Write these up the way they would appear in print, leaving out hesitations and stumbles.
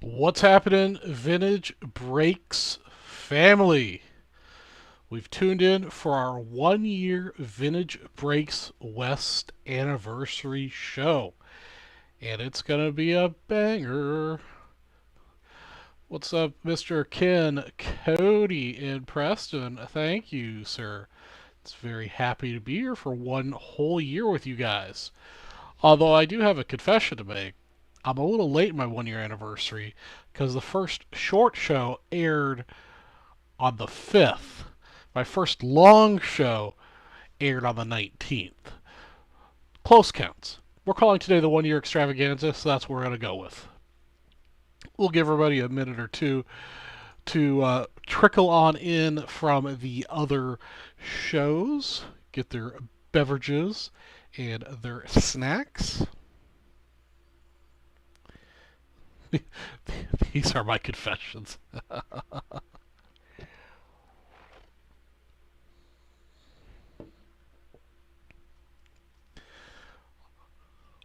What's happening, Vintage Breaks family? We've tuned in for our 1 year Vintage Breaks West anniversary show, and it's going to be a banger. What's up, Mr. Ken Cody in Preston? Thank you, sir. It's very happy to be here for 1 whole year with you guys. Although I do have a confession to make. I'm a little late in my 1 year anniversary because the first short show aired on the 5th. My first long show aired on the 19th. Close counts. We're calling today the 1 year extravaganza, so that's what we're going to go with. We'll give everybody a minute or two to trickle on in from the other shows, get their beverages and their snacks. These are my confessions.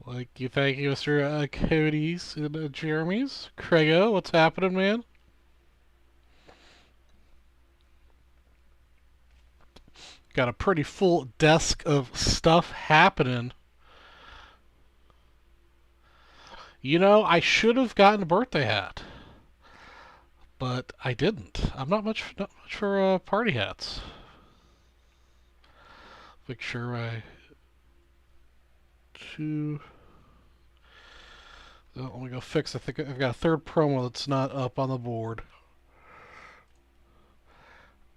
Thank you, Mr. Cody's and Jeremy's. Craigo, what's happening, man? Got a pretty full desk of stuff happening. You know, I should have gotten a birthday hat, but I didn't. I'm not much for party hats. Make sure I two. Oh, let me go fix. I think I've got a third promo that's not up on the board.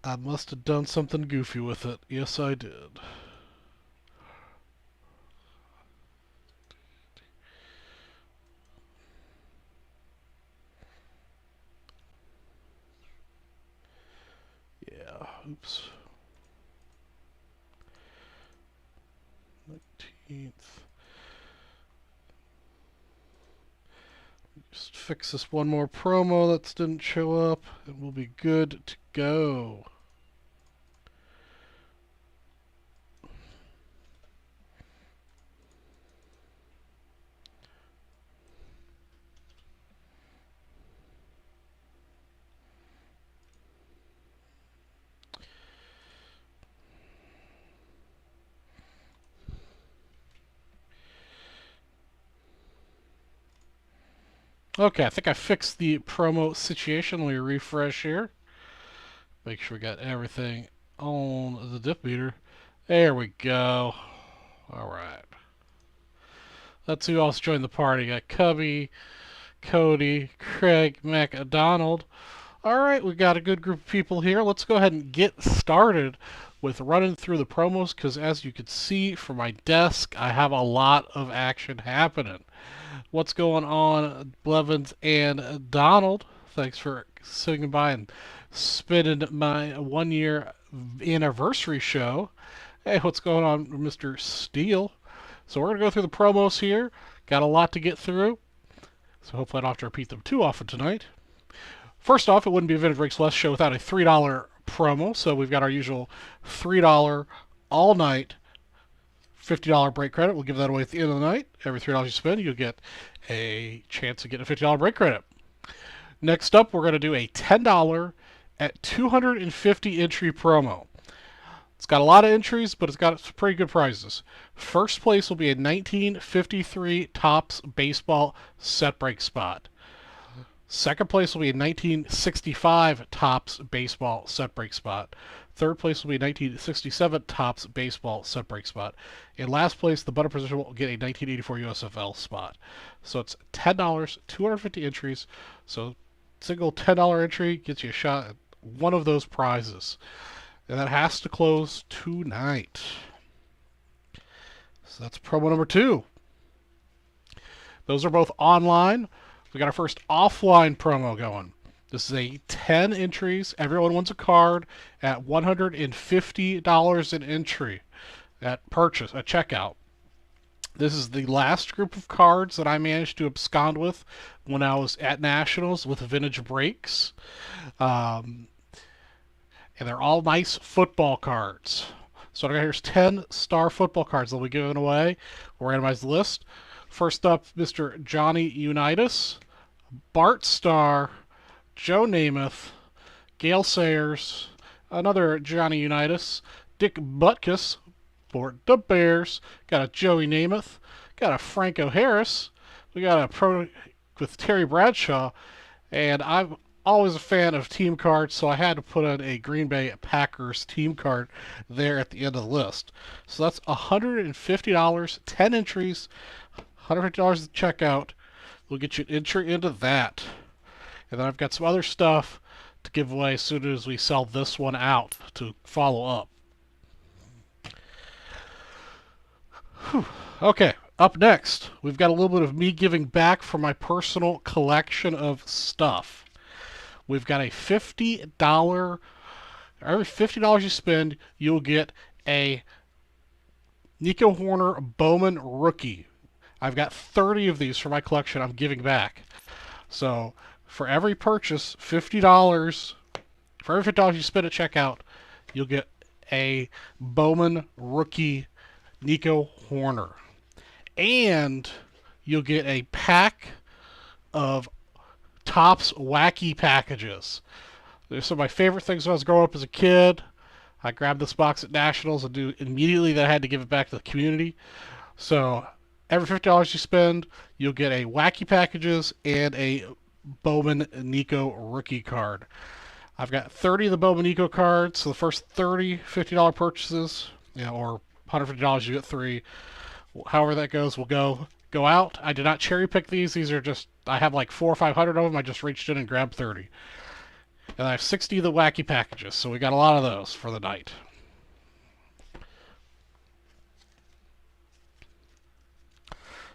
I must have done something goofy with it. Yes, I did. Yeah, oops. 19th. Just fix this one more promo that didn't show up, and we'll be good to go. Okay, I think I fixed the promo situation. Let me refresh here. Make sure we got everything on the dip meter. There we go. Alright. Let's see who else joined the party. Got Cubby, Cody, Craig, McDonald. Alright, we got a good group of people here. Let's go ahead and get started with running through the promos, because as you can see from my desk, I have a lot of action happening. What's going on, Blevins and Donald? Thanks for sitting by and spinning my 1 year anniversary show. Hey, what's going on, Mr. Steele? So we're going to go through the promos here. Got a lot to get through, so hopefully I don't have to repeat them too often tonight. First off, it wouldn't be a Vintage Breaks Less show without a $3 promo, so we've got our usual $3 all night $50 break credit. We'll give that away at the end of the night. Every $3 you spend, you'll get a chance to get a $50 break credit. Next up, we're going to do a $10 at 250 entry promo. It's got a lot of entries, but it's got some pretty good prizes. First place will be a 1953 Topps baseball set break spot. Second place will be a 1965 Topps baseball set break spot. Third place will be a 1967 Topps baseball set break spot. In last place, the butter position will get a 1984 USFL spot. So it's $10, 250 entries. So single $10 entry gets you a shot at one of those prizes. And that has to close tonight. So that's promo number 2. Those are both online. We got our first offline promo going. This is a 10 entries. Everyone wins a card at $150 an entry at purchase, at checkout. This is the last group of cards that I managed to abscond with when I was at Nationals with Vintage Breaks. And they're all nice football cards. So I got here's 10 star football cards that we'll be giving away. We'll randomize the list. First up, Mr. Johnny Unitas, Bart Starr, Joe Namath, Gail Sayers, another Johnny Unitas, Dick Butkus for the Bears, got a Joey Namath, got a Franco Harris, we got a pro with Terry Bradshaw, and I'm always a fan of team cards, so I had to put in a Green Bay Packers team card there at the end of the list. So that's $150, 10 entries, $150 to check out. We'll get you an entry into that. And then I've got some other stuff to give away as soon as we sell this one out to follow up. Whew. Okay, up next, we've got a little bit of me giving back from my personal collection of stuff. We've got a $50, every $50 you spend, you'll get a Nico Horner Bowman rookie. I've got 30 of these for my collection I'm giving back. So for every purchase, $50, for every $50 you spend at checkout, you'll get a Bowman rookie Nico Horner. And you'll get a pack of Topps wacky packages. They're some of my favorite things when I was growing up as a kid. I grabbed this box at Nationals and knew immediately that I had to give it back to the community. So every $50 you spend, you'll get a wacky packages and a Bowman Nico rookie card. I've got 30 of the Bowman Nico cards, so the first 30 $50 purchases, or $150 you get 3. However that goes, will go out. I did not cherry pick these. These are just, I have like 400 or 500 of them. I just reached in and grabbed 30. And I have 60 of the wacky packages, so we got a lot of those for the night.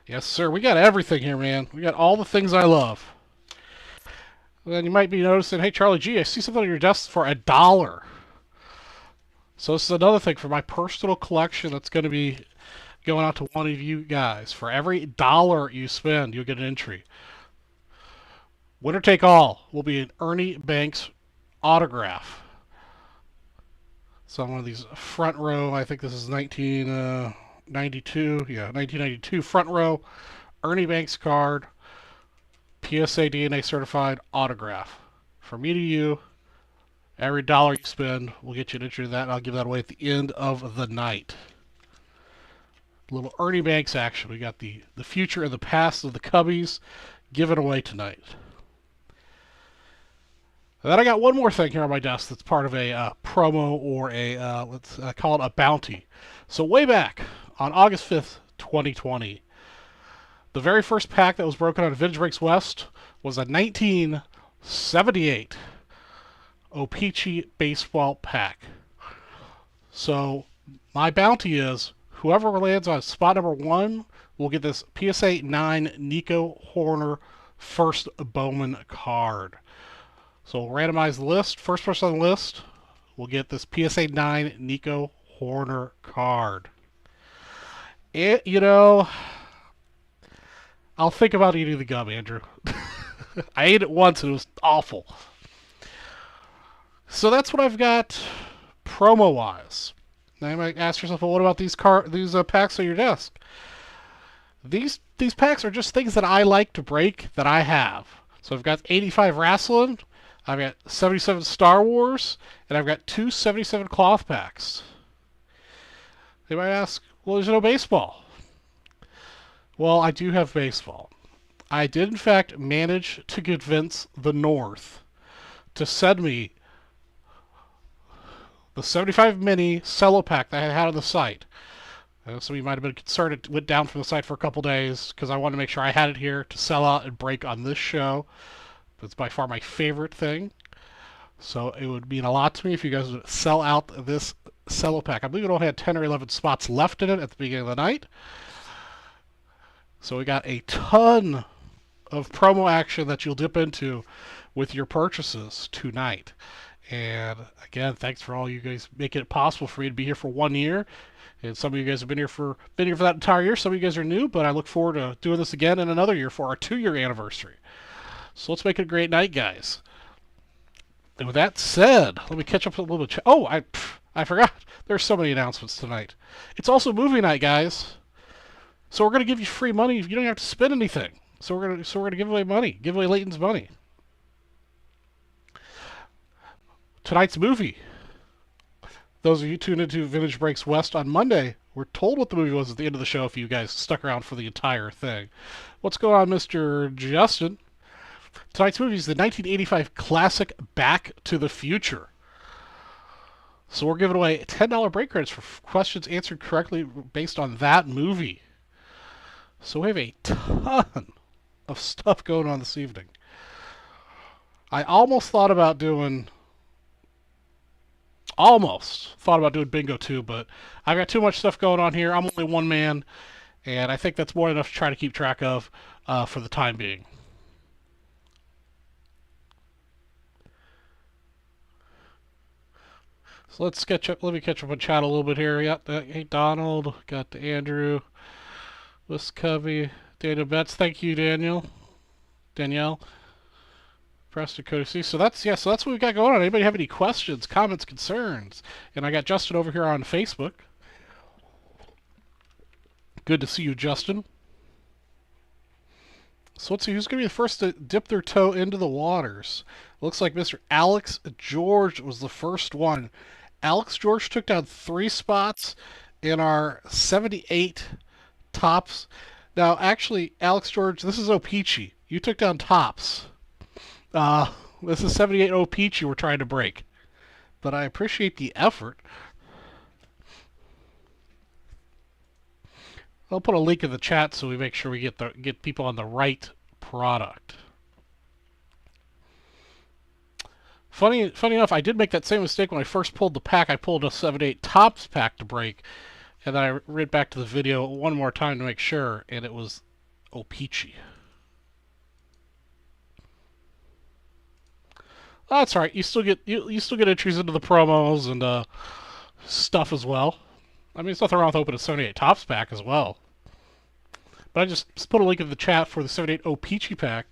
Yes, sir. We got everything here, man. We got all the things I love. And then you might be noticing, hey, Charlie G, I see something on your desk for $1. So this is another thing for my personal collection that's going to be going out to one of you guys. For every $1 you spend, you'll get an entry. Winner take all will be an Ernie Banks autograph. So one of these front row, I think this is 1992. Yeah, 1992 front row Ernie Banks card, PSA DNA certified autograph. From me to you, every $1 you spend will get you an entry to that, and I'll give that away at the end of the night. A little Ernie Banks action. We got the future and the past of the Cubbies given away tonight. And then I got one more thing here on my desk that's part of a promo or a, let's call it a bounty. So way back on August 5th, 2020, the very first pack that was broken on Vintage Breaks West was a 1978 O-Pee-Chee baseball pack. So my bounty is whoever lands on spot number 1 will get this PSA 9 Nico Horner first Bowman card. So we'll randomize the list. First person on the list will get this PSA 9 Nico Horner card. I'll think about eating the gum, Andrew. I ate it once and it was awful. So that's what I've got promo-wise. Now you might ask yourself, well, what about these packs on your desk? These packs are just things that I like to break that I have. So I've got 85 Wrestling, I've got 77 Star Wars, and I've got 2 77 cloth packs. They might ask, well, there's no baseball. Well, I do have baseball. I did, in fact, manage to convince the North to send me the 75 mini cello pack that I had on the site. Some of you might have been concerned it went down from the site for a couple days because I wanted to make sure I had it here to sell out and break on this show. It's by far my favorite thing. So it would mean a lot to me if you guys would sell out this cello pack. I believe it only had 10 or 11 spots left in it at the beginning of the night. So we got a ton of promo action that you'll dip into with your purchases tonight. And again, thanks for all you guys making it possible for me to be here for 1 year. And some of you guys have been here for that entire year. Some of you guys are new, but I look forward to doing this again in another year for our 2-year anniversary. So let's make it a great night, guys. And with that said, let me catch up a little bit. I forgot. There's so many announcements tonight. It's also movie night, guys. So we're gonna give you free money. You don't have to spend anything. So we're gonna give away money. Give away Leighton's money. Tonight's movie. Those of you tuned into Vintage Breaks West on Monday were told what the movie was at the end of the show if you guys stuck around for the entire thing. What's going on, Mr. Justin? Tonight's movie is the 1985 classic Back to the Future. So we're giving away $10 break credits for questions answered correctly based on that movie. So we have a ton of stuff going on this evening. I almost thought about doing bingo too, but I've got too much stuff going on here. I'm only one man, and I think that's more than enough to try to keep track of for the time being. So let's catch up. Let me catch up on chat a little bit here. Yep. Hey, Donald. Got the Andrew. West Covey. Daniel Betts. Thank you, Danielle. Preston Cody C. So that's what we've got going on. Anybody have any questions, comments, concerns? And I got Justin over here on Facebook. Good to see you, Justin. So let's see who's going to be the first to dip their toe into the waters. Looks like Mr. Alex George was the first one. Alex George took down 3 spots in our 78 tops. Now, actually, Alex George, this is O-Peachy. You took down tops. This is 78 O-Peachy we're trying to break. But I appreciate the effort. I'll put a link in the chat so we make sure we get people on the right product. Funny enough, I did make that same mistake when I first pulled the pack. I pulled a 78 Tufts Pack to break, and then I read back to the video one more time to make sure, and it was O-Peachy. That's all right. You still get entries into the promos and stuff as well. I mean, there's nothing wrong with opening a 78 Tufts Pack as well. But I just put a link in the chat for the 78 O-Peachy pack.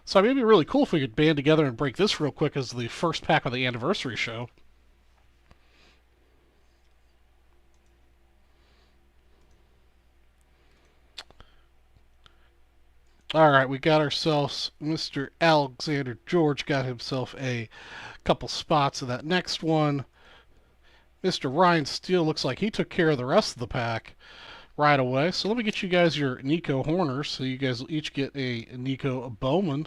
So I mean, it'd be really cool if we could band together and break this real quick as the first pack of the anniversary show. Alright, we got ourselves Mr. Alexander George got himself a couple spots in that next one. Mr. Ryan Steele looks like he took care of the rest of the pack right away. So let me get you guys your Nico Horners. So you guys will each get a Nico Bowman.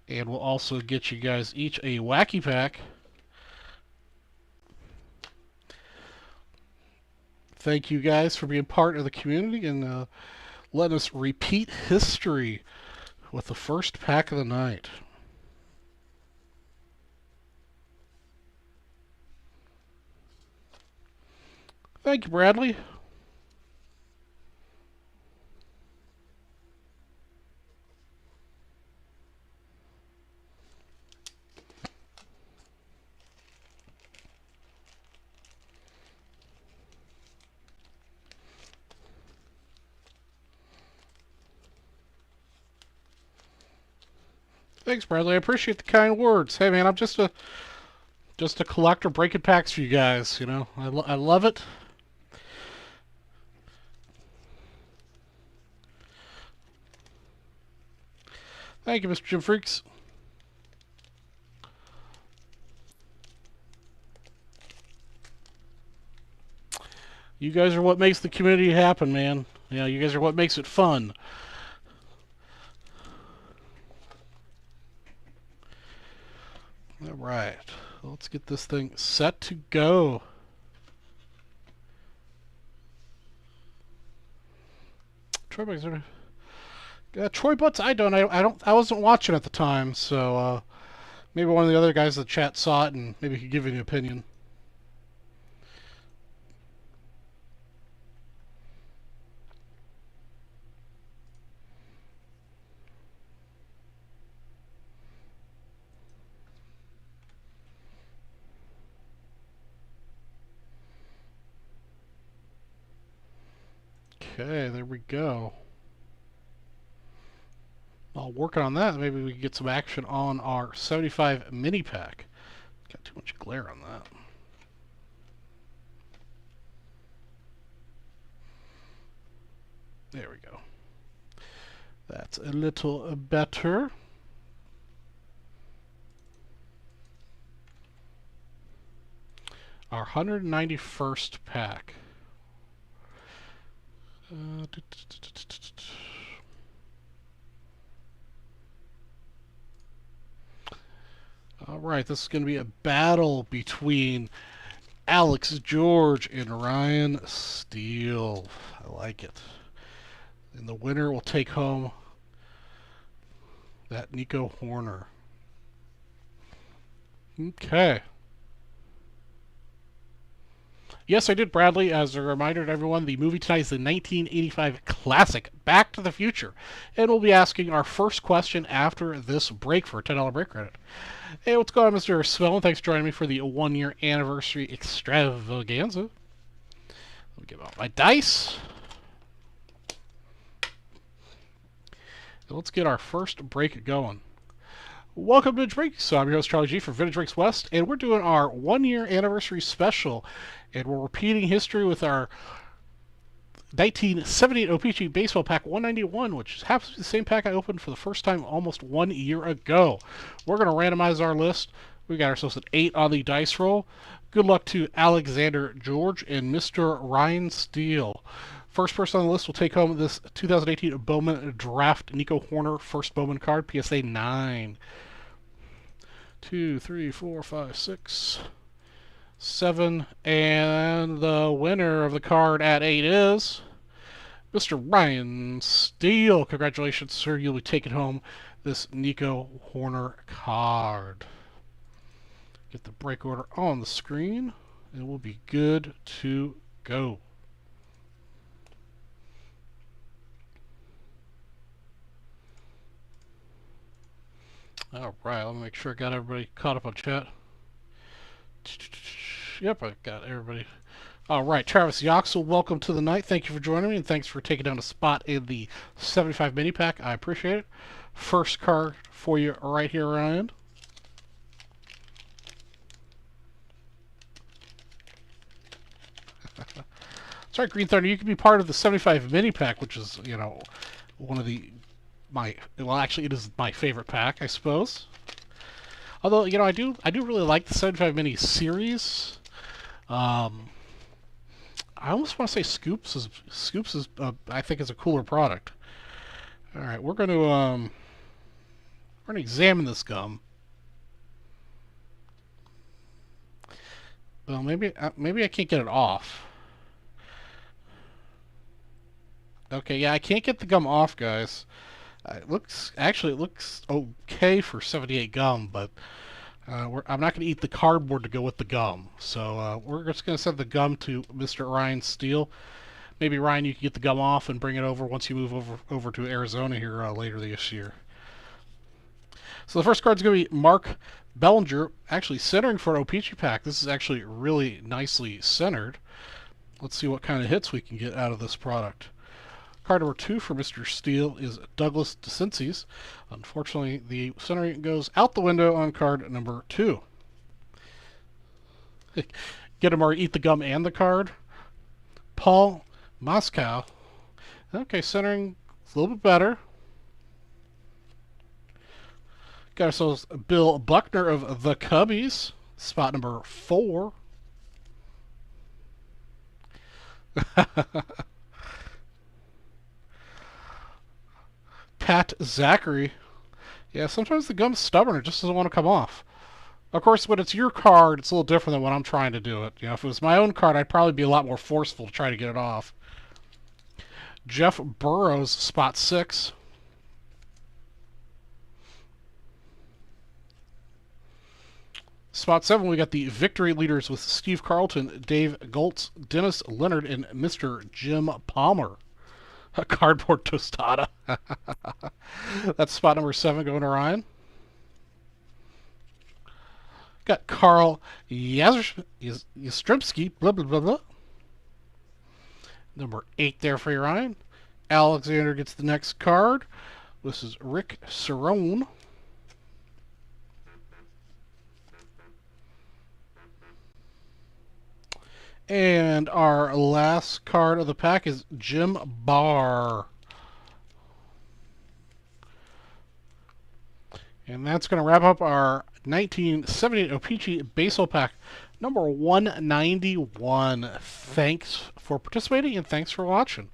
And we'll also get you guys each a Wacky Pack. Thank you guys for being part of the community and letting us repeat history with the first pack of the night. Thank you, Bradley. Thanks, Bradley. I appreciate the kind words. Hey, man, I'm just a collector breaking packs for you guys. You know, I love it. Thank you, Mr. Jim Freaks. You guys are what makes the community happen, man. You know, you guys are what makes it fun. All right, let's get this thing set to go. Troy Butts, I wasn't watching at the time, so maybe one of the other guys in the chat saw it and maybe he could give you an opinion. Okay, there we go. while working on that, maybe we can get some action on our 75 mini pack. Got too much glare on that. There we go. That's a little better. Our 191st pack. Alright, this is going to be a battle between Alex George and Ryan Steele. I like it. And the winner will take home that Nico Horner. Okay. Yes, I did, Bradley. As a reminder to everyone, the movie tonight is the 1985 classic, Back to the Future. And we'll be asking our first question after this break for a $10 break credit. Hey, what's going on, Mr. Smellman? Thanks for joining me for the one-year anniversary extravaganza. Let me get out my dice. Let's get our first break going. Welcome to Vintage Breaks. So I'm your host, Charlie G from Vintage Breaks West, and we're doing our one-year anniversary special, and we're repeating history with our 1978 OPC Baseball Pack 191, which happens to be the same pack I opened for the first time almost 1 year ago. We're going to randomize our list. We got ourselves an 8 on the dice roll. Good luck to Alexander George and Mr. Ryan Steele. First person on the list will take home this 2018 Bowman Draft Nico Horner first Bowman card, PSA 9. 2, 3, 4, 5, 6, 7, and the winner of the card at 8 is Mr. Ryan Steele. Congratulations, sir. You'll be taking home this Nico Horner card. Get the break order on the screen, and we'll be good to go. Alright, let me make sure I got everybody caught up on chat. Yep, I got everybody. Alright, Travis Yoxel, welcome to the night. Thank you for joining me, and thanks for taking down a spot in the 75 mini pack. I appreciate it. First card for you right here, Ryan. That's right, Green Thunder. You can be part of the 75 mini pack, which is, you know, one of the well, actually, it is my favorite pack, I suppose. Although, you know, I do really like the 75 mini series. I almost want to say Scoops is I think is a cooler product. All right, we're going to examine this gum. Well, maybe I can't get it off. Okay, yeah, I can't get the gum off, guys. It looks okay for 78 gum, but I'm not going to eat the cardboard to go with the gum. So we're just going to send the gum to Mr. Ryan Steele. Maybe, Ryan, you can get the gum off and bring it over once you move over to Arizona here later this year. So the first card's going to be Mark Bellinger, actually centering for an OPC pack. This is actually really nicely centered. Let's see what kind of hits we can get out of this product. Card number 2 for Mr. Steele is Douglas DeCinces. Unfortunately, the centering goes out the window on card number 2. Get him or eat the gum and the card. Paul Moscow. Okay, centering a little bit better. Got ourselves Bill Buckner of the Cubbies. Spot number 4. Pat Zachary. Yeah, sometimes the gum's stubborn. It just doesn't want to come off. Of course, when it's your card, it's a little different than when I'm trying to do it. You know, if it was my own card, I'd probably be a lot more forceful to try to get it off. Jeff Burrows, spot 6. Spot 7, we got the victory leaders with Steve Carlton, Dave Goltz, Dennis Leonard, and Mr. Jim Palmer. A cardboard tostada. That's spot number 7 going to Ryan. Got Carl Yastrzemski, blah, blah, blah, blah. Number 8 there for you, Ryan. Alexander gets the next card This is Rick Cerrone. And our last card of the pack is Jim Barr. And that's going to wrap up our 1978 O-Pee-Chee Baseball Pack number 191. Thanks for participating and thanks for watching.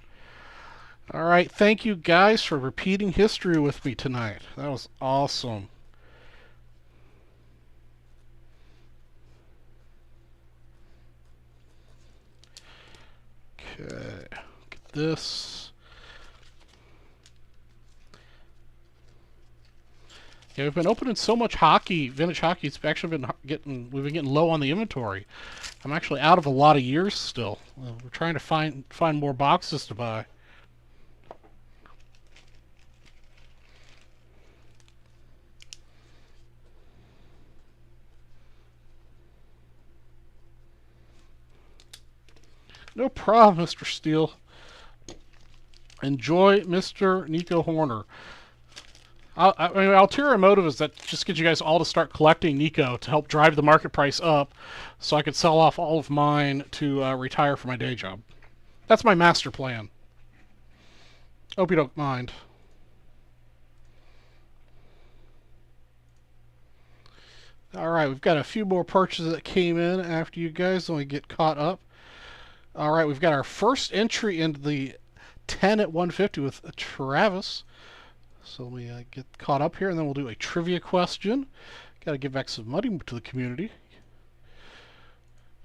All right, thank you guys for repeating history with me tonight. That was awesome. Okay, get this. Yeah, we've been opening so much hockey, vintage hockey. It's actually been we've been getting low on the inventory. I'm actually out of a lot of years still. We're trying to find more boxes to buy. No problem, Mr. Steele. Enjoy Mr. Nico Horner. I mean, my ulterior motive is that just get you guys all to start collecting Nico to help drive the market price up so I could sell off all of mine to retire from my day job. That's my master plan. Hope you don't mind. Alright, we've got a few more purchases that came in after you guys, when we get caught up. Alright, we've got our first entry into the 10 at 150 with Travis. So let me get caught up here, and then we'll do a trivia question. Got to give back some money to the community.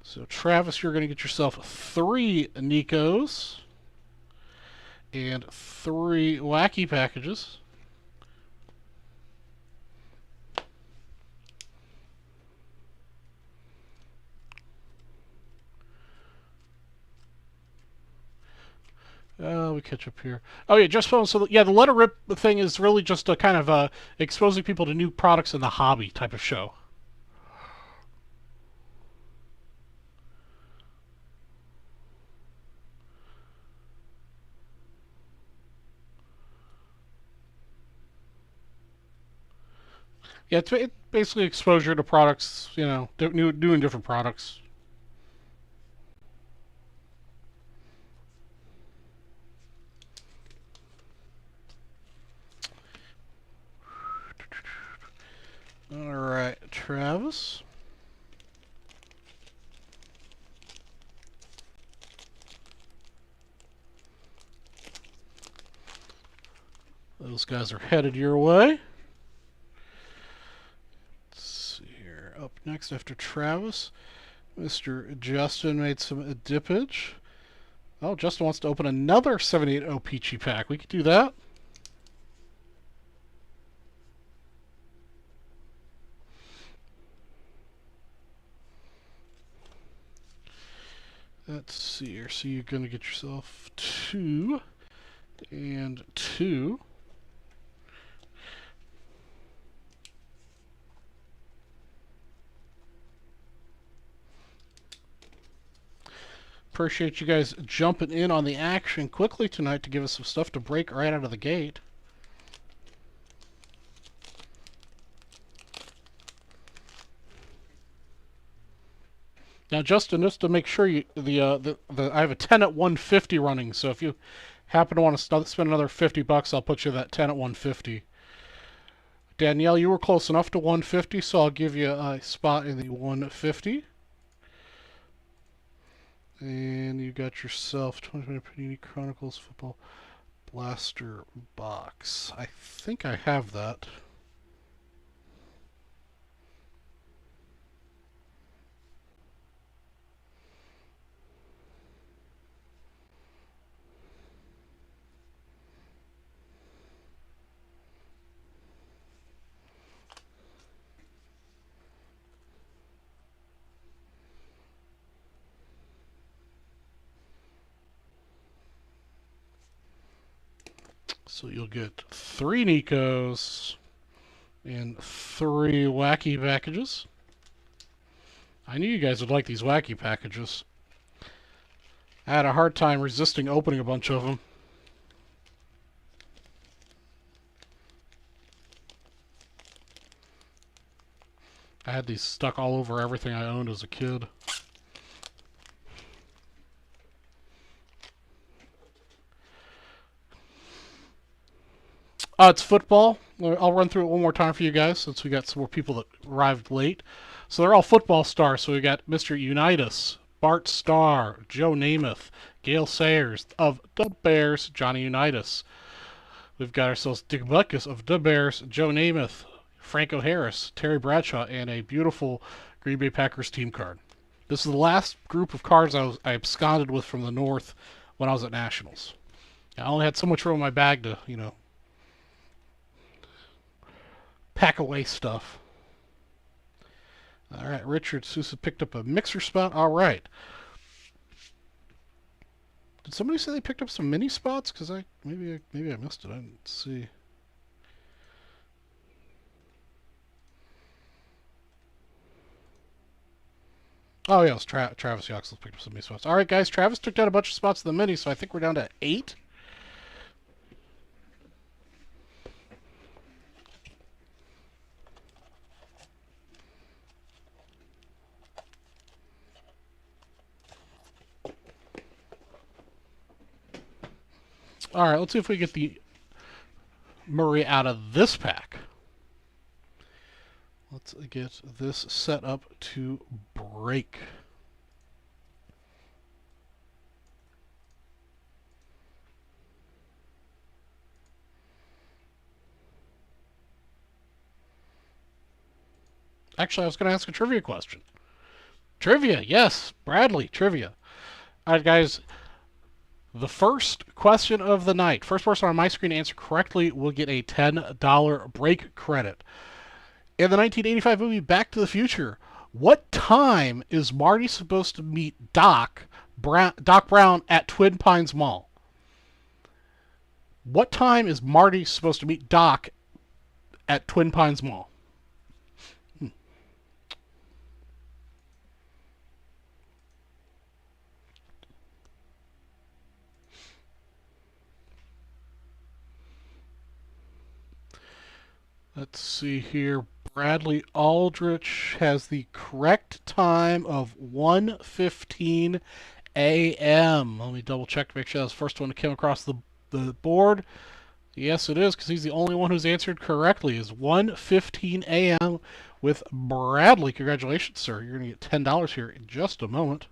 So Travis, you're going to get yourself 3 Nikos and 3 wacky packages. We catch up here. Oh yeah, just so yeah, the letter rip thing is really just a kind of exposing people to new products in the hobby type of show. Yeah, it's basically exposure to products, you know, doing different products. All right, Travis. Those guys are headed your way. Let's see here. Up next after Travis, Mr. Justin made some dippage. Oh, Justin wants to open another 78 O-Pee-Chee pack. We could do that. Let's see here. So you're going to get yourself 2 and 2. Appreciate you guys jumping in on the action quickly tonight to give us some stuff to break right out of the gate. Now, Justin, just to make sure I have a 10 at 150 running, so if you happen to want to spend another $50, I'll put you that 10 at 150. Danielle, you were close enough to 150, so I'll give you a spot in the 150. And you got yourself 2020 Panini Chronicles Football Blaster box. I think I have that. So you'll get 3 Nikos and 3 wacky packages. I knew you guys would like these wacky packages. I had a hard time resisting opening a bunch of them. I had these stuck all over everything I owned as a kid. It's football. I'll run through it one more time for you guys since we got some more people that arrived late. So they're all football stars. So we got Mr. Unitas, Bart Starr, Joe Namath, Gail Sayers of the Bears, Johnny Unitas. We've got ourselves Dick Butkus of the Bears, Joe Namath, Franco Harris, Terry Bradshaw, and a beautiful Green Bay Packers team card. This is the last group of cards I absconded with from the North when I was at Nationals. I only had so much room in my bag to, pack away stuff. All right, Richard Sousa picked up a mixer spot. All right. Did somebody say they picked up some mini spots? Because maybe I missed it. I didn't see. Oh yeah, it was Travis Yoxel picked up some mini spots. All right, guys. Travis took down a bunch of spots in the mini, so I think we're down to 8. All right, let's see if we get the Murray out of this pack. Let's get this set up to break. Actually, I was going to ask a trivia question. Trivia, yes. Bradley, trivia. All right, guys. The first question of the night, first person on my screen to answer correctly will get a $10 break credit. In the 1985 movie Back to the Future, what time is Marty supposed to meet Doc Brown at Twin Pines Mall? What time is Marty supposed to meet Doc at Twin Pines Mall? Let's see here. Bradley Aldrich has the correct time of 1:15 a.m. Let me double check to make sure that's the first one to come across the board. Yes, it is, because he's the only one who's answered correctly. Is 1:15 a.m. with Bradley. Congratulations, sir. You're going to get $10 here in just a moment.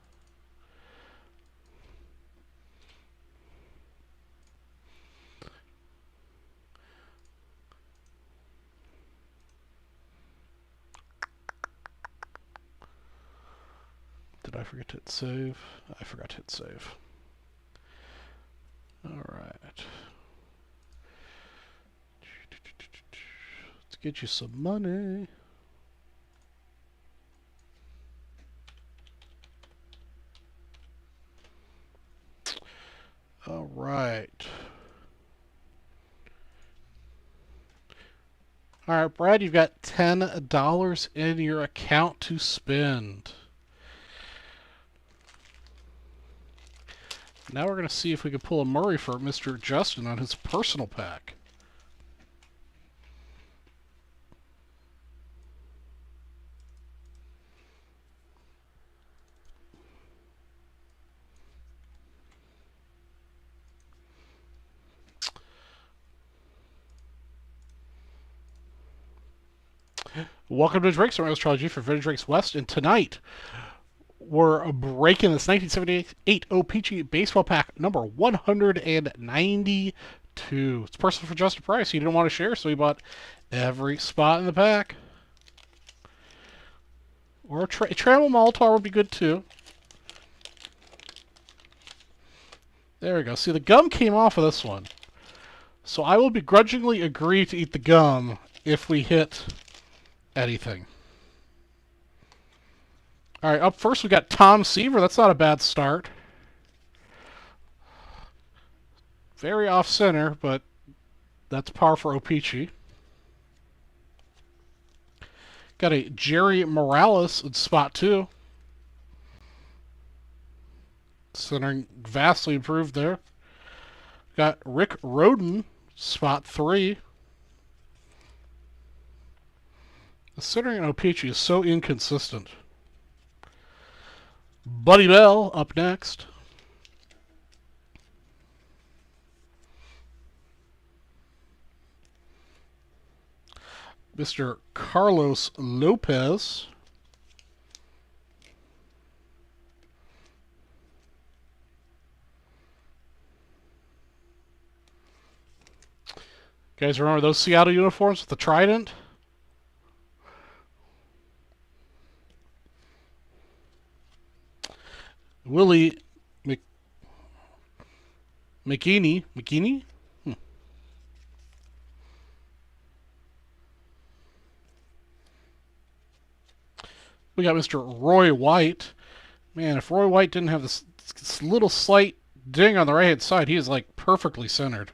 Did I forget to hit save? I forgot to hit save. All right. Let's get you some money. All right. All right, Brad, you've got $10 in your account to spend. Now we're going to see if we can pull a Murray for Mr. Justin on his personal pack. Welcome to Drinks. I'm Charlie G for Vintage Drinks West, and tonight we're breaking this 1978 O-Pee-Chee baseball pack number 192. It's personal for just a price. He didn't want to share, so he bought every spot in the pack. Or a Trammel Molitor would be good too. There we go. See, the gum came off of this one. So I will begrudgingly agree to eat the gum if we hit anything. All right, up first we got Tom Seaver. That's not a bad start. Very off-center, but that's par for O-Pee-Chee. Got a Jerry Morales in spot 2. Centering vastly improved there. Got Rick Roden, spot 3. Considering O-Pee-Chee is so inconsistent. Buddy Bell up next. Mr. Carlos Lopez. Guys, remember those Seattle uniforms with the trident? Willie McKinney. We got Mr. Roy White. Man, if Roy White didn't have this little slight ding on the right-hand side, he is like perfectly centered.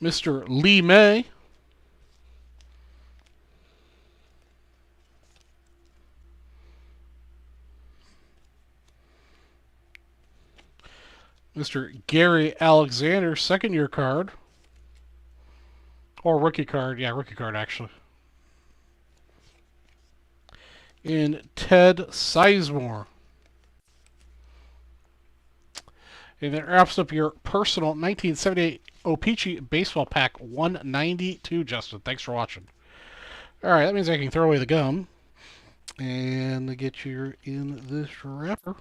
Mr. Lee May. Mr. Gary Alexander, second-year card. Or rookie card. Yeah, rookie card, actually. And Ted Sizemore. And that wraps up your personal 1978 O-Pee-Chee Baseball Pack 192, Justin. Thanks for watching. Alright, that means I can throw away the gum. And get you in this wrapper.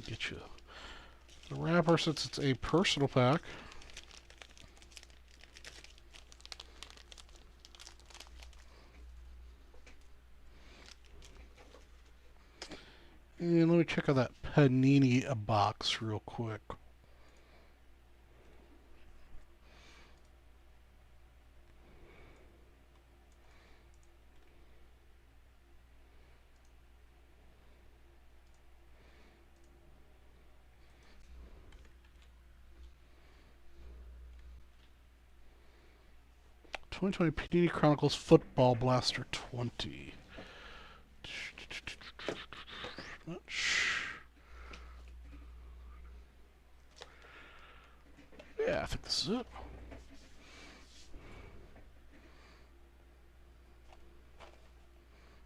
Get you the wrapper since it's a personal pack. And let me check out that Panini box real quick. '2020 Panini Chronicles Football Blaster 20. Yeah, I think this is it.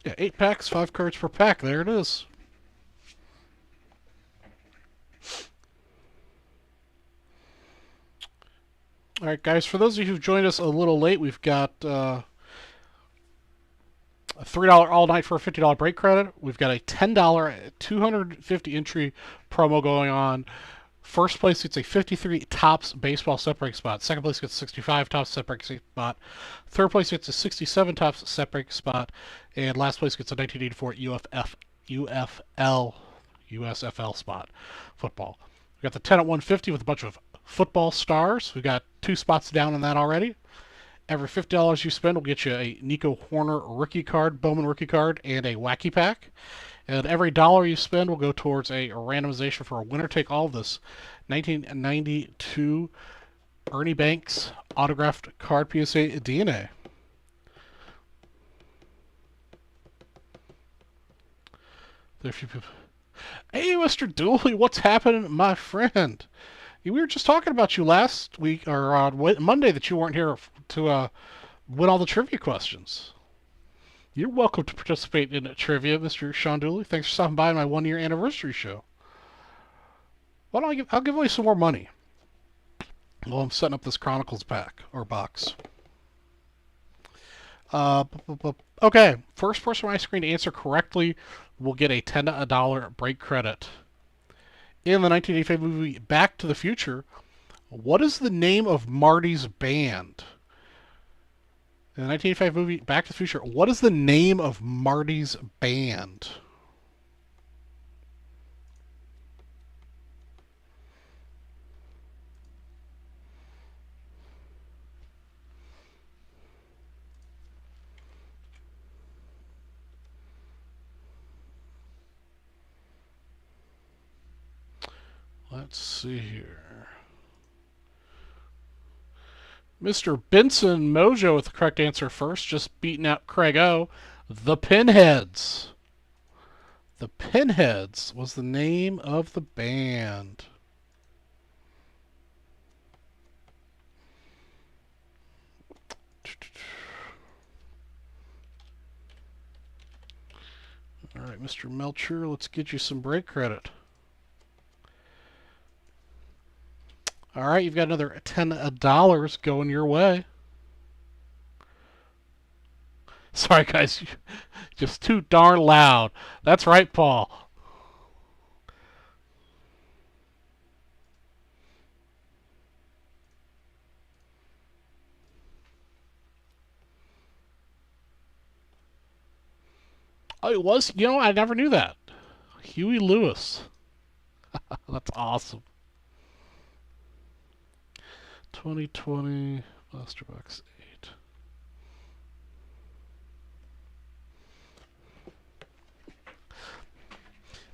Yeah, 8 packs, 5 cards per pack. There it is. Alright, guys, for those of you who've joined us a little late, we've got a $3 all night for a $50 break credit. We've got a $10 250 entry promo going on. First place gets a 53 Topps baseball separating spot. Second place gets a 65 Topps separating spot. Third place gets a 67 Topps separating spot. And last place gets a 1984 USFL spot. Football. We've got the 10 at 150 with a bunch of football stars. We've got 2 spots down on that already. Every $50 you spend will get you a Nico Horner rookie card, Bowman rookie card, and a Wacky Pack. And every dollar you spend will go towards a randomization for a winner-take-all of this 1992 Ernie Banks autographed card PSA DNA. There are a few people. Hey, Mr. Dooley, what's happening, my friend? We were just talking about you last week, or on Monday, that you weren't here to win all the trivia questions. You're welcome to participate in trivia, Mr. Sean Dooley. Thanks for stopping by my 1-year anniversary show. Why don't I'll give away some more money while I'm setting up this Chronicles pack, or box. Okay, first person on my screen to answer correctly will get a $10 break credit. In the 1985 movie Back to the Future, what is the name of Marty's band? In the 1985 movie Back to the Future, what is the name of Marty's band? Let's see here. Mr. Benson Mojo with the correct answer first, just beating out Craig O. The Pinheads. The Pinheads was the name of the band. All right, Mr. Melcher, let's get you some break credit. All right, you've got another $10 going your way. Sorry, guys. Just too darn loud. That's right, Paul. Oh, it was? You know, I never knew that. Huey Lewis. That's awesome. 2020 Blaster Box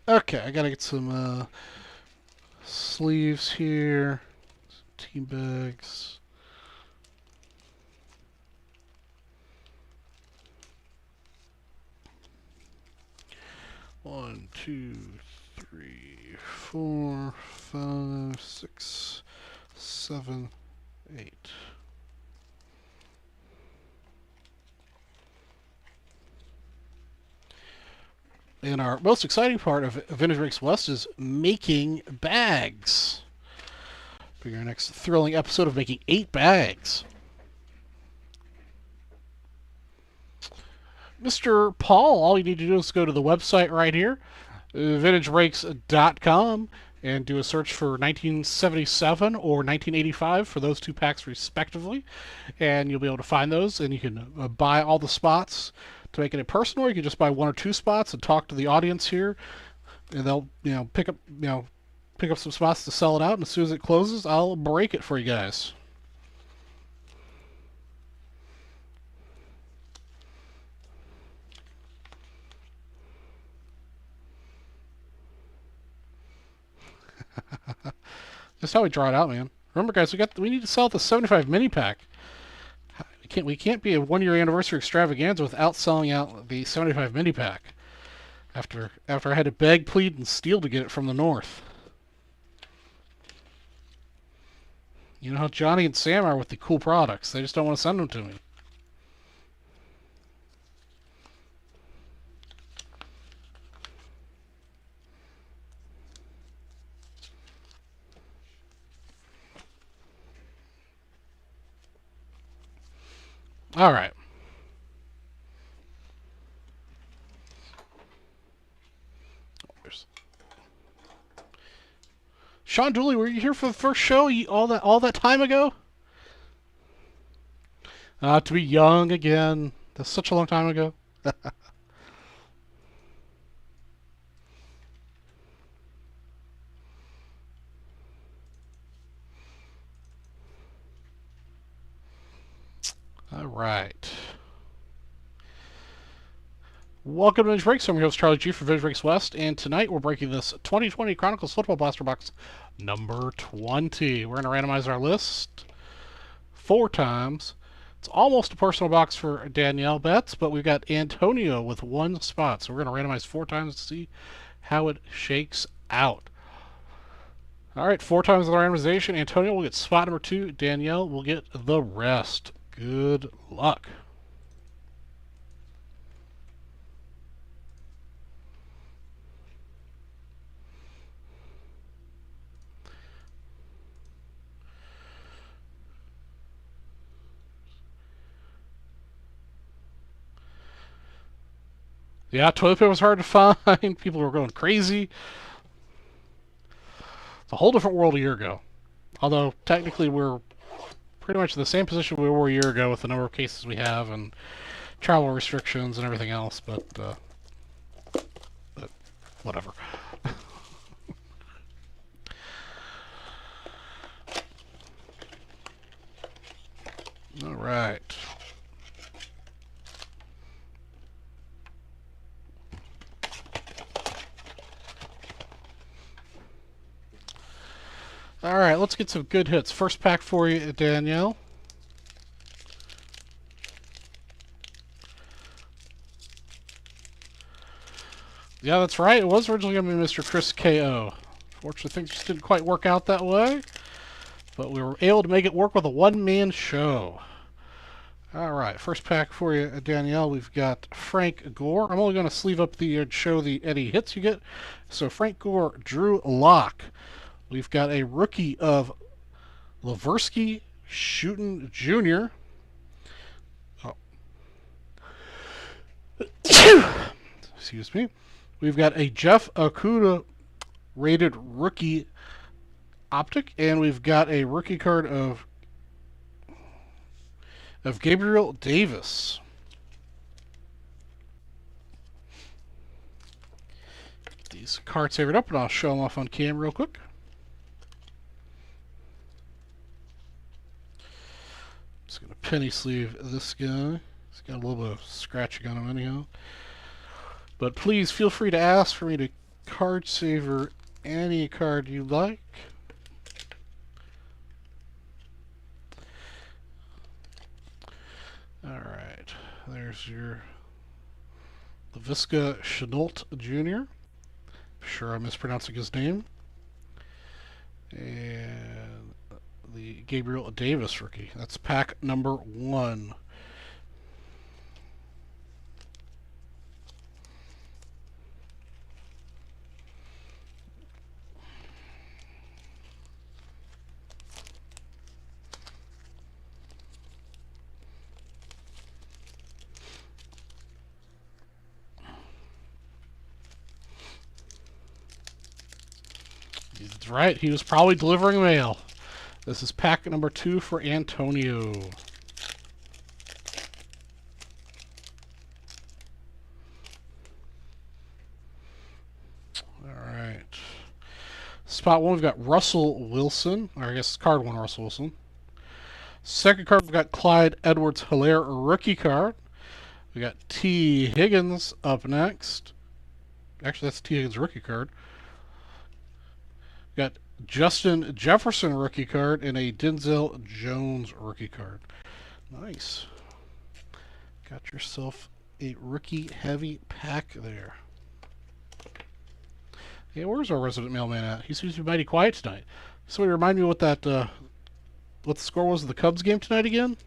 8. Okay, I gotta get some sleeves here. Some team bags. One, two, three, 4, 5, 6, 7, 8. And our most exciting part of Vintage Breaks West is making bags. For your next thrilling episode of making 8 bags. Mr. Paul, all you need to do is go to the website right here, vintagebreaks.com, and do a search for 1977 or 1985 for those 2 packs respectively, and you'll be able to find those, and you can buy all the spots to make it a personal, or you can just buy 1 or 2 spots and talk to the audience here, and they'll pick up some spots to sell it out, and as soon as it closes, I'll break it for you guys. That's how we draw it out, man. Remember, guys, we need to sell the 75 mini pack. We can't be a 1-year anniversary extravaganza without selling out the 75 mini pack. After I had to beg, plead, and steal to get it from the north. You know how Johnny and Sam are with the cool products. They just don't want to send them to me. All right. Sean Dooley, were you here for the first show all that time ago? To be young again. That's such a long time ago. All right. Welcome to Vintage Breaks. I'm your host, Charlie G. from Vintage Breaks West, and tonight we're breaking this 2020 Chronicles Football Blaster Box number 20. We're going to randomize our list 4 times. It's almost a personal box for Danielle Betts, but we've got Antonio with 1 spot, so we're going to randomize 4 times to see how it shakes out. All right, 4 times the randomization. Antonio will get spot number 2. Danielle will get the rest. Good luck. Yeah, toilet paper was hard to find. People were going crazy. It's a whole different world a year ago. Although, technically, we're pretty much in the same position we were a year ago with the number of cases we have and travel restrictions and everything else, but whatever. All right. All right, let's get some good hits. First pack for you, Danielle. Yeah, that's right. It was originally going to be Mr. Chris K.O. Fortunately, things just didn't quite work out that way. But we were able to make it work with a one-man show. All right, first pack for you, Danielle. We've got Frank Gore. I'm only going to sleeve up the show any hits you get. So Frank Gore, Drew Lock. We've got a rookie of Leversky Shootin' Jr. Oh. Excuse me. We've got a Jeff Okuda rated rookie optic, and we've got a rookie card of Gabriel Davis. Get these cards saved up, and I'll show them off on cam real quick. Just going to penny sleeve this guy. He's got a little bit of scratching on him anyhow. But please feel free to ask for me to card saver any card you like. Alright, there's your LaVisca Chenault Jr. Sure I'm mispronouncing his name. And the Gabriel Davis rookie. That's pack number 1. That's right, he was probably delivering mail. This is pack number 2 for Antonio. Alright. Spot 1, we've got Russell Wilson. Or I guess card 1, Russell Wilson. Second card, we've got Clyde Edwards-Helaire rookie card. We got T. Higgins up next. Actually, that's T. Higgins rookie card. We got Justin Jefferson rookie card and a Denzel Jones rookie card. Nice. Got yourself a rookie heavy pack there. Hey, where's our resident mailman at? He seems to be mighty quiet tonight. So remind me what that what the score was of the Cubs game tonight again?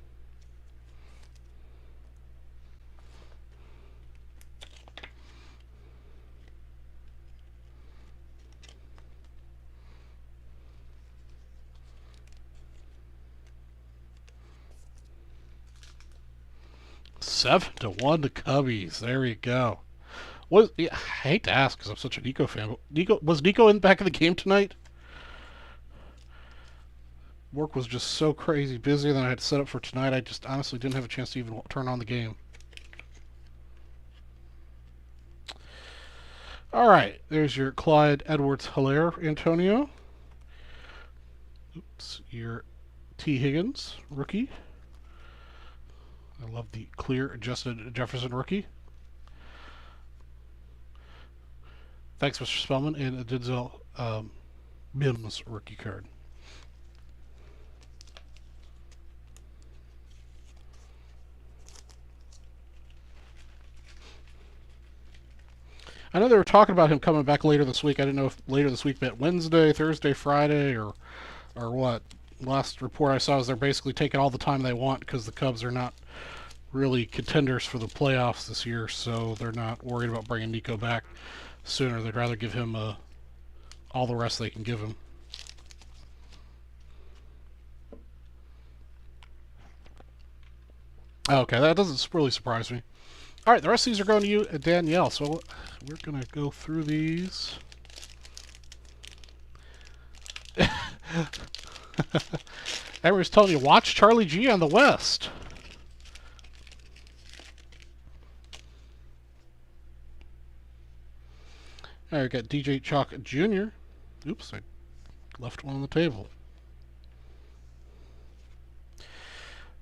Seven to 1 to Cubbies. There you go. I hate to ask because I'm such a Nico fan, but was Nico in back of the game tonight? Work was just so crazy busy that I had to set up for tonight. I just honestly didn't have a chance to even turn on the game. All right, there's your Clyde Edwards-Helaire, Antonio. Oops, your T. Higgins rookie. I love the clear Justin Jefferson rookie. Thanks, Mr. Spellman, and a Denzel Mims rookie card. I know they were talking about him coming back later this week. I didn't know if later this week meant Wednesday, Thursday, Friday, or what. Last report I saw is they're basically taking all the time they want because the Cubs are not really contenders for the playoffs this year, so they're not worried about bringing Nico back sooner. They'd rather give him all the rest they can give him. Okay, that doesn't really surprise me. All right, the rest of these are going to you, Danielle. So we're going to go through these. Everyone's telling you, watch Charlie G on the West. All right, got DJ Chalk Jr. Oops, I left one on the table.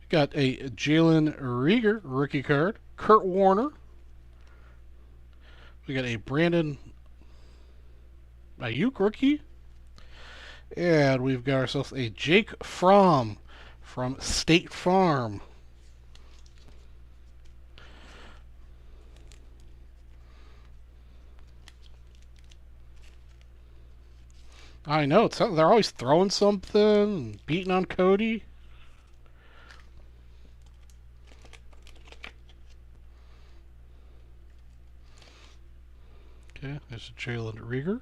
Got a Jalen Rieger rookie card. Kurt Warner. We got a Brandon Ayuk rookie. And we've got ourselves a Jake Fromm from State Farm. I know, they're always throwing something, beating on Cody. Okay, there's a Jalen Rieger.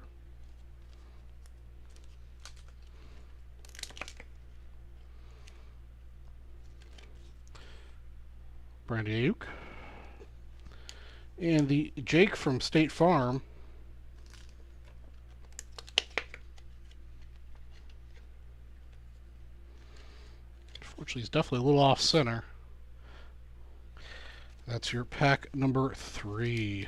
Brandy Ayuk. And the Jake from State Farm. Unfortunately, he's definitely a little off center. That's your pack number 3.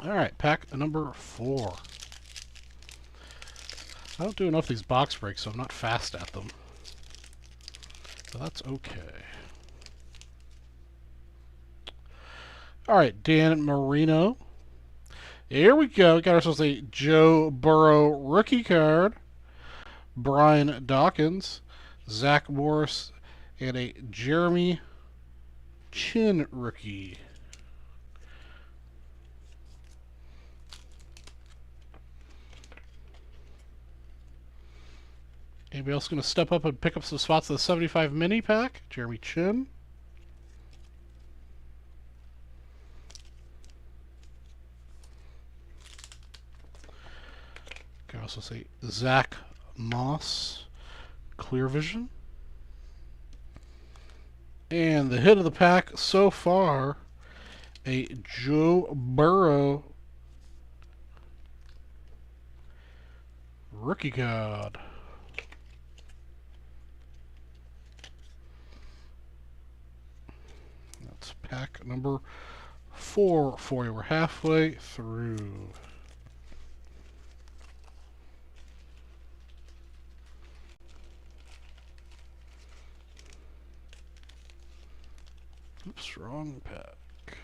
Alright, pack number 4. I don't do enough of these box breaks, so I'm not fast at them. So that's okay. Alright, Dan Marino. Here we go. We got ourselves a Joe Burrow rookie card. Brian Dawkins. Zach Morris. And a Jeremy Chin rookie. Anybody else going to step up and pick up some spots of the 75 mini pack? Jeremy Chin. Can also say Zach Moss, Clear Vision. And the hit of the pack so far, a Joe Burrow rookie card. That's pack number 4 for you. We're halfway through. Oops, wrong pack.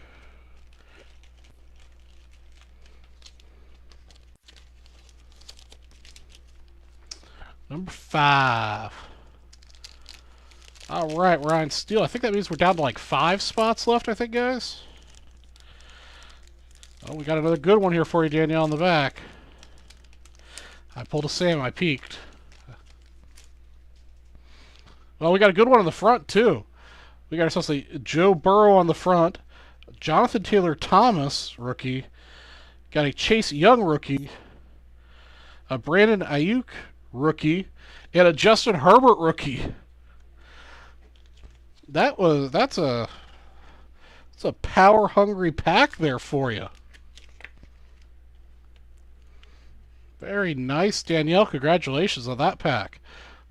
Number 5. All right, Ryan Steele. I think that means we're down to like 5 spots left, I think, guys. Oh, we got another good one here for you, Danielle, in the back. I pulled a Sam. I peeked. Well, we got a good one in the front, too. We got ourselves a Joe Burrow on the front. Jonathan Taylor Thomas, rookie. Got a Chase Young rookie. A Brandon Ayuk rookie. And a Justin Herbert rookie. That's a power hungry pack there for you. Very nice, Danielle. Congratulations on that pack.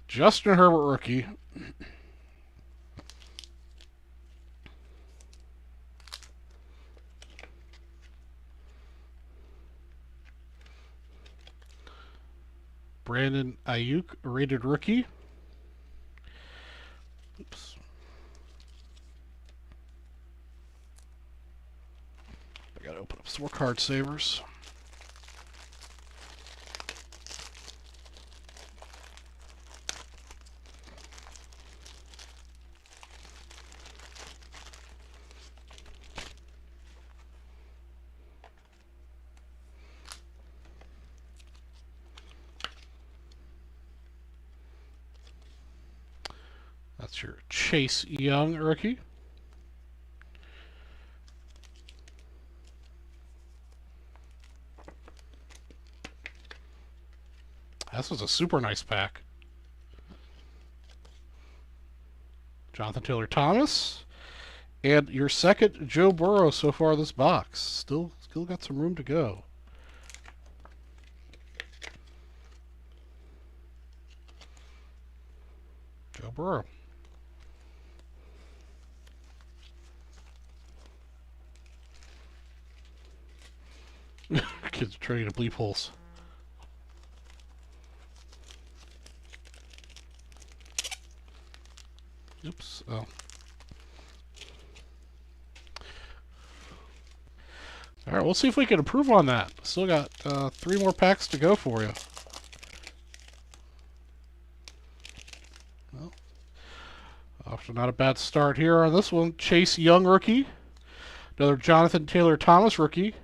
Justin Herbert rookie. Brandon Ayuk, rated rookie. Oops. I gotta open up some more card savers. That's your Chase Young rookie. This was a super nice pack. Jonathan Taylor Thomas. And your second Joe Burrow so far this box. Still got some room to go. Joe Burrow. Kids are trying to bleep holes. So. Alright, we'll see if we can improve on that. Still got 3 more packs to go for you. Well, off to not a bad start here on this one. Chase Young rookie. Another Jonathan Taylor Thomas rookie.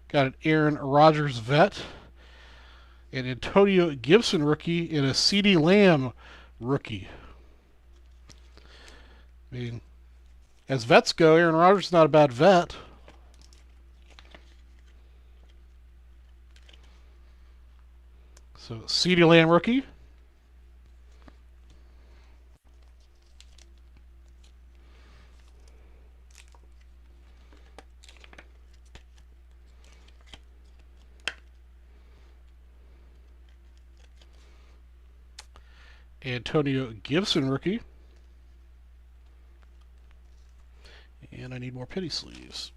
Got an Aaron Rodgers vet. An Antonio Gibson rookie. And a CeeDee Lamb rookie. I mean, as vets go, Aaron Rodgers is not a bad vet. So, CeeDee Lamb rookie. Antonio Gibson rookie. And I need more penny sleeves.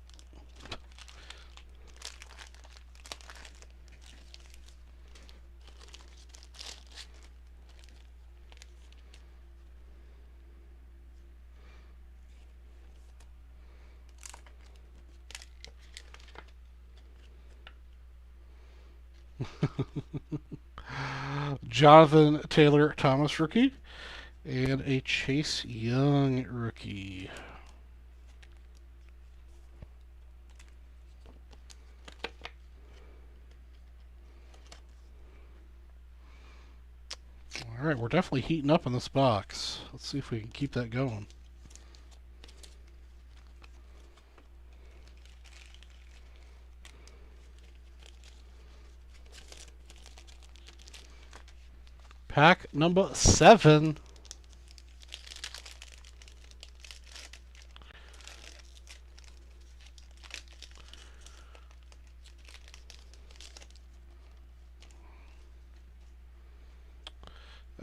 Jonathan Taylor Thomas rookie. And a Chase Young rookie. Alright, we're definitely heating up in this box. Let's see if we can keep that going. Pack number 7.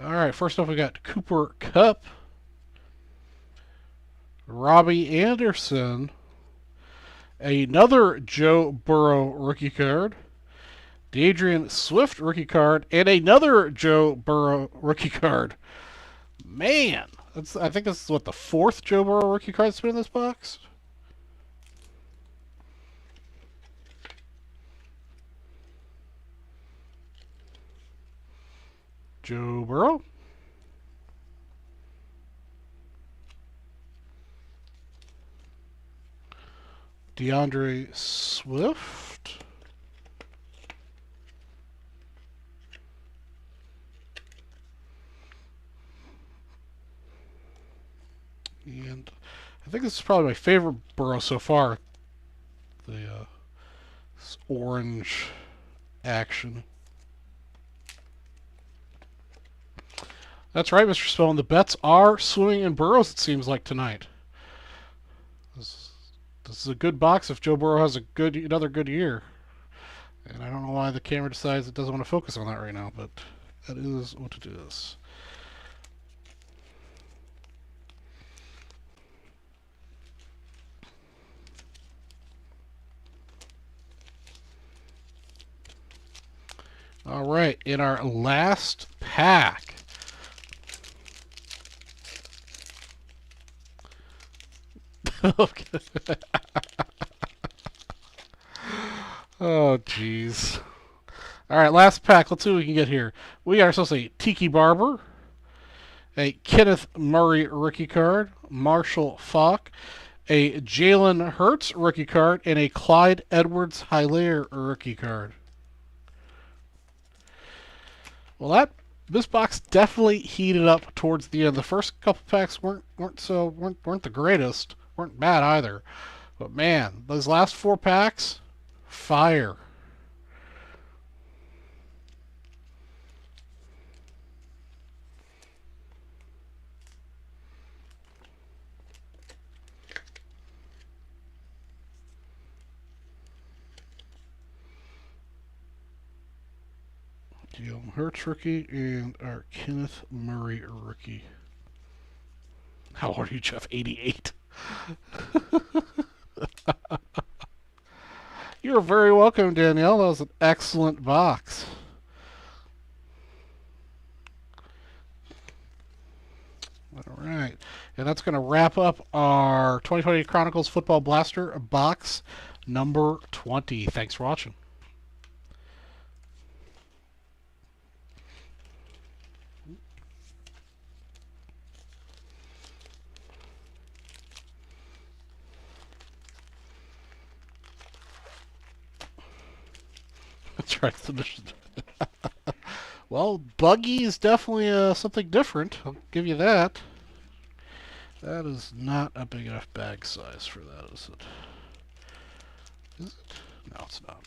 Alright, first off we got Cooper Kupp, Robbie Anderson, another Joe Burrow rookie card, D'Adrian Swift rookie card, and another Joe Burrow rookie card. Man, I think this is what, the 4th Joe Burrow rookie card that's been in this box? Joe Burrow. DeAndre Swift. And I think this is probably my favorite Burrow so far. The orange action. That's right, Mr. Spellman. The bets are swimming in Burrows, it seems like, tonight. This is a good box if Joe Burrow has another good year. And I don't know why the camera decides it doesn't want to focus on that right now, but that is what it is. All right, in our last pack. Okay. Oh, jeez. All right, last pack. Let's see what we can get here. We got ourselves a Tiki Barber, a Kenneth Murray rookie card, Marshall Faulk, a Jalen Hurts rookie card, and a Clyde Edwards-Helaire rookie card. Well, this box definitely heated up towards the end. The first couple packs weren't the greatest, weren't bad either, but man, those last 4 packs, fire. Jalen Hurts rookie and our Kenneth Murray rookie. How old are you, Jeff? 88. You're very welcome, Danielle. That was an excellent box. All right. And that's going to wrap up our 2020 Chronicles Football Blaster box number 20. Thanks for watching. That's right. Well, Buggy is definitely something different. I'll give you that. That is not a big enough bag size for that, is it? Is it? No, it's not.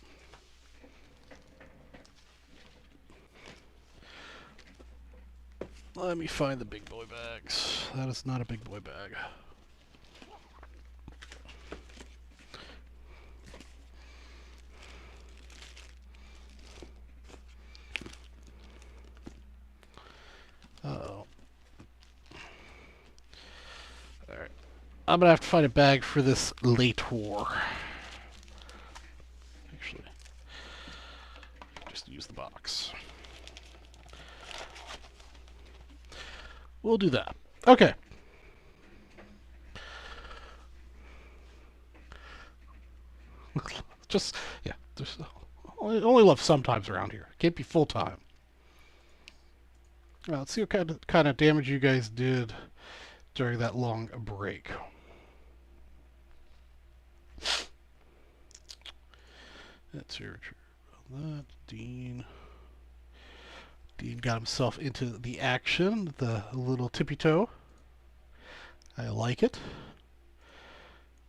Let me find the big boy bags. That is not a big boy bag. Uh-oh. Alright. I'm going to have to find a bag for this late war. Actually, just use the box. We'll do that. Okay. Just, yeah. Just, only love sometimes around here. Can't be full time. Let's see what kind of damage you guys did during that long break. That's your that Dean. Dean got himself into the action, the little tippy toe. I like it.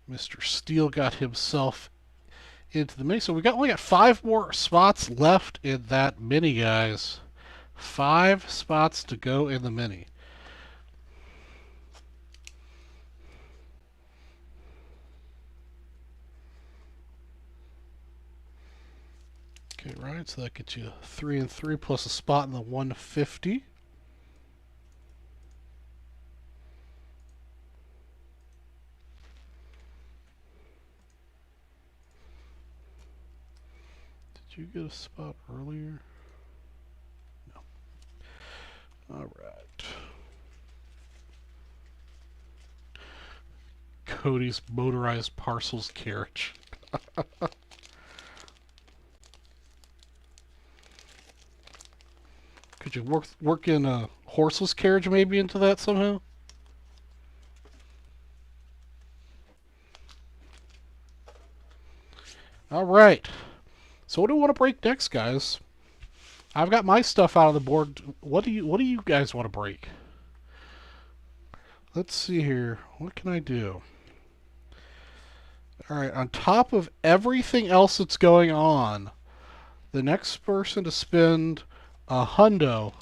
Mr. Steele got himself into the mini. So we only got 5 more spots left in that mini, guys. 5 spots to go in the mini. Okay, right, so that gets you 3 and 3 plus a spot in the 150. Did you get a spot earlier? No. All right. Cody's motorized parcels carriage. Could you work in a horseless carriage maybe into that somehow? All right. So what do we want to break next, guys? I've got my stuff out of the board. What do you guys want to break? Let's see here. What can I do? All right. On top of everything else that's going on, the next person to spend a hundo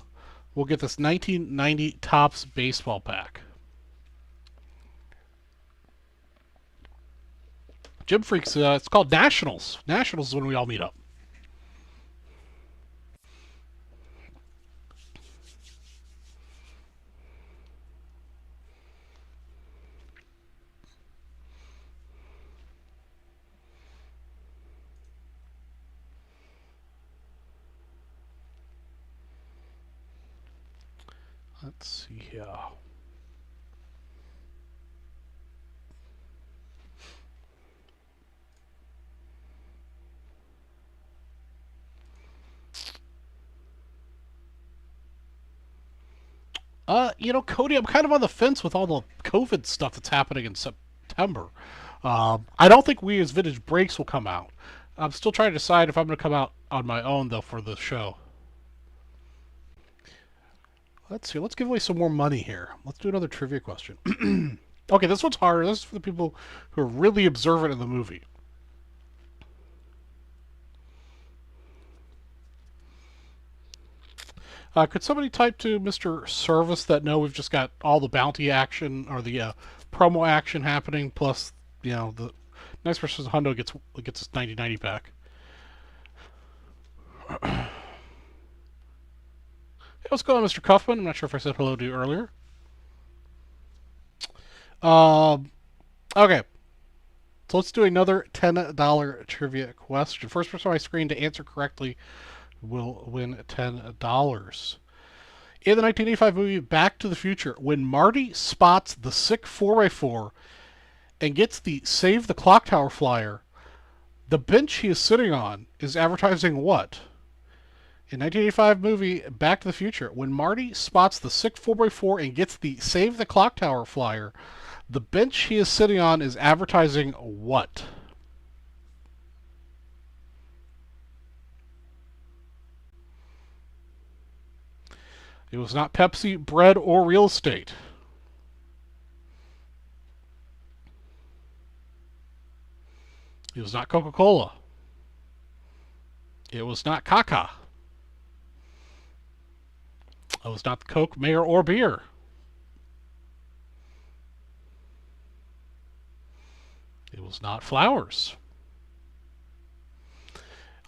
will get this 1990 Topps baseball pack. Gym Freaks, it's called Nationals. Nationals is when we all meet up. Let's see here. Cody, I'm kind of on the fence with all the COVID stuff that's happening in September. I don't think we as Vintage Breaks will come out. I'm still trying to decide if I'm going to come out on my own, though, for the show. Let's see. Let's give away some more money here. Let's do another trivia question. Okay, this one's harder. This is for the people who are really observant in the movie. Could somebody type to Mr. Service that no, we've just got all the bounty action or the promo action happening, plus the next person's hundo gets this 90/90 pack. Hey, what's going on, Mr. Cuffman? I'm not sure if I said hello to you earlier. Okay. So let's do another $10 trivia question. First person on my screen to answer correctly will win $10. In the 1985 movie Back to the Future, when Marty spots the sick 4x4 and gets the Save the Clock Tower flyer, the bench he is sitting on is advertising what? In 1985 movie Back to the Future, when Marty spots the sick 4x4 and gets the Save the Clock Tower flyer, the bench he is sitting on is advertising what? It was not Pepsi, bread, or real estate. It was not Coca-Cola. It was not Caca. It was not the Coke, Mayor, or beer. It was not flowers.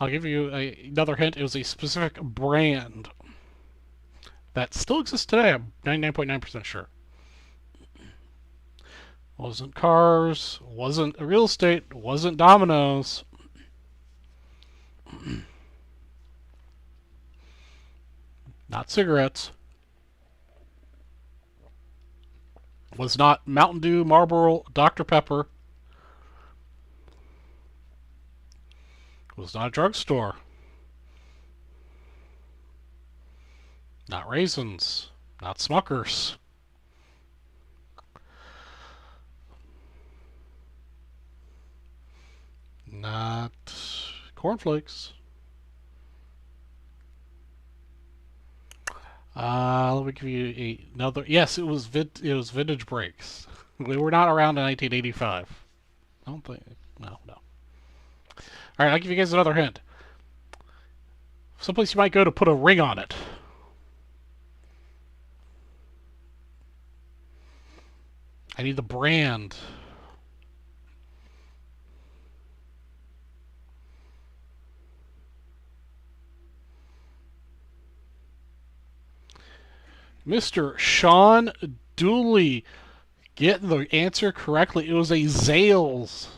I'll give you another hint. It was a specific brand that still exists today. I'm 99.9% sure. Wasn't cars, wasn't real estate, wasn't Domino's. Not cigarettes. Was not Mountain Dew, Marlboro, Dr. Pepper. Was not a drugstore. Not raisins. Not Smuckers. Not cornflakes. Let me give you another. Yes, it was vintage brakes. We were not around in 1985. I don't think. No. All right, I'll give you guys another hint. Someplace you might go to put a ring on it. I need the brand. Mr. Sean Dooley getting the answer correctly. It was a Zales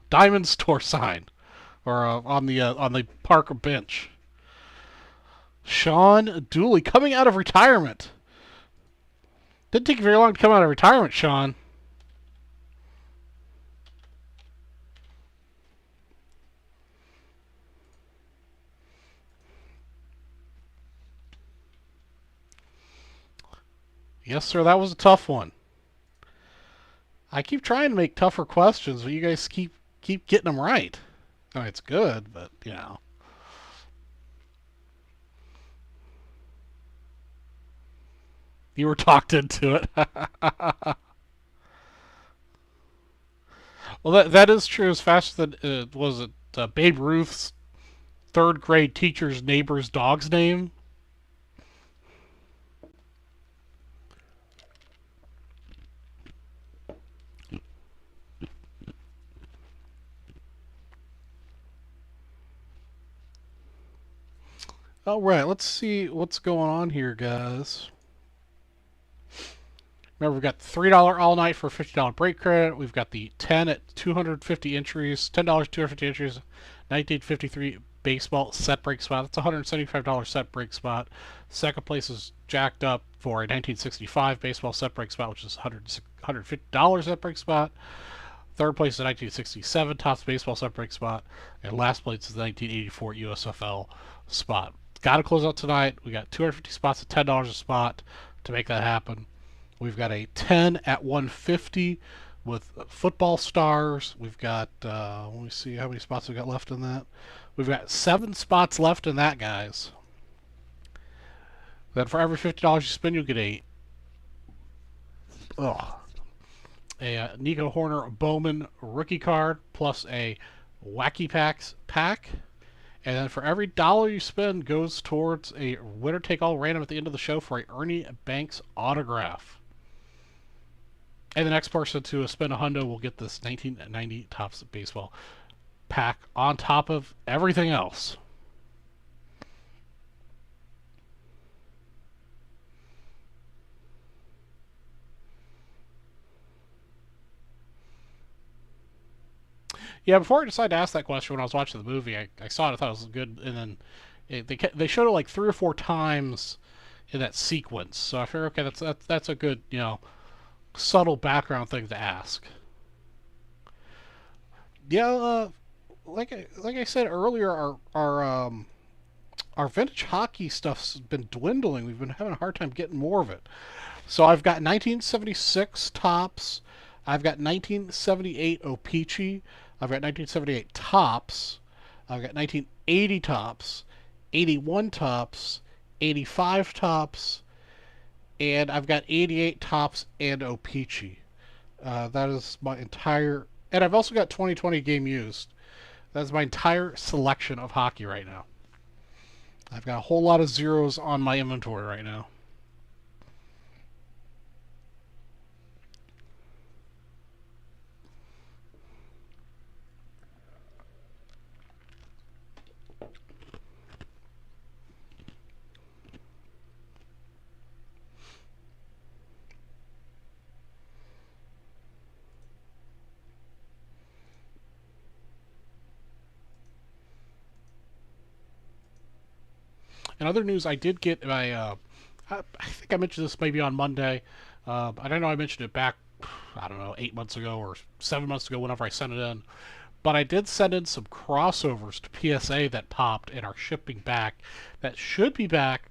diamond store sign, or on the park bench. Sean Dooley coming out of retirement. Didn't take very long to come out of retirement, Sean. Yes, sir, that was a tough one. I keep trying to make tougher questions, but you guys keep getting them right. I mean, it's good, but, you know. You were talked into it. Well, that is true. As fast as was it Babe Ruth's third grade teacher's neighbor's dog's name? All right, let's see what's going on here, guys. Remember, we've got $3 all night for a $50 break credit. We've got the 10 at 250 entries, $10 250 entries, 1953 baseball set break spot. That's a $175 set break spot. Second place is jacked up for a 1965 baseball set break spot, which is $150 set break spot. Third place is a 1967 Tufts baseball set break spot. And last place is the 1984 USFL spot. Got to close out tonight. We got 250 spots at $10 a spot to make that happen. We've got a 10 at 150 with football stars. We've got, let me see how many spots we got left in that. We've got 7 spots left in that, guys. Then for every $50 you spend, you'll get a Nico Horner Bowman rookie card plus a Wacky Packs pack. And then for every dollar you spend goes towards a winner-take-all random at the end of the show for a Ernie Banks autograph. And the next person to spend $100 will get this 1990 Topps baseball pack on top of everything else. Yeah, before I decided to ask that question when I was watching the movie, I saw it, I thought it was good, and then they showed it like 3 or 4 times in that sequence. So I figured, okay, that's a good, subtle background thing to ask. Yeah, like I said earlier, our vintage hockey stuff's been dwindling. We've been having a hard time getting more of it. So I've got 1976 Topps. I've got 1978 O-Pee-Chee. I've got 1978 Topps. I've got 1980 Topps, 81 Topps, 85 Topps, and I've got 88 Topps and O-Pee-Chee. That is my entire... And I've also got 2020 game used. That's my entire selection of hockey right now. I've got a whole lot of zeros on my inventory right now. In other news, I did get my... I think I mentioned this maybe on Monday. I don't know I mentioned it back, I don't know, 8 months ago or 7 months ago whenever I sent it in. But I did send in some crossovers to PSA that popped and are shipping back. That should be back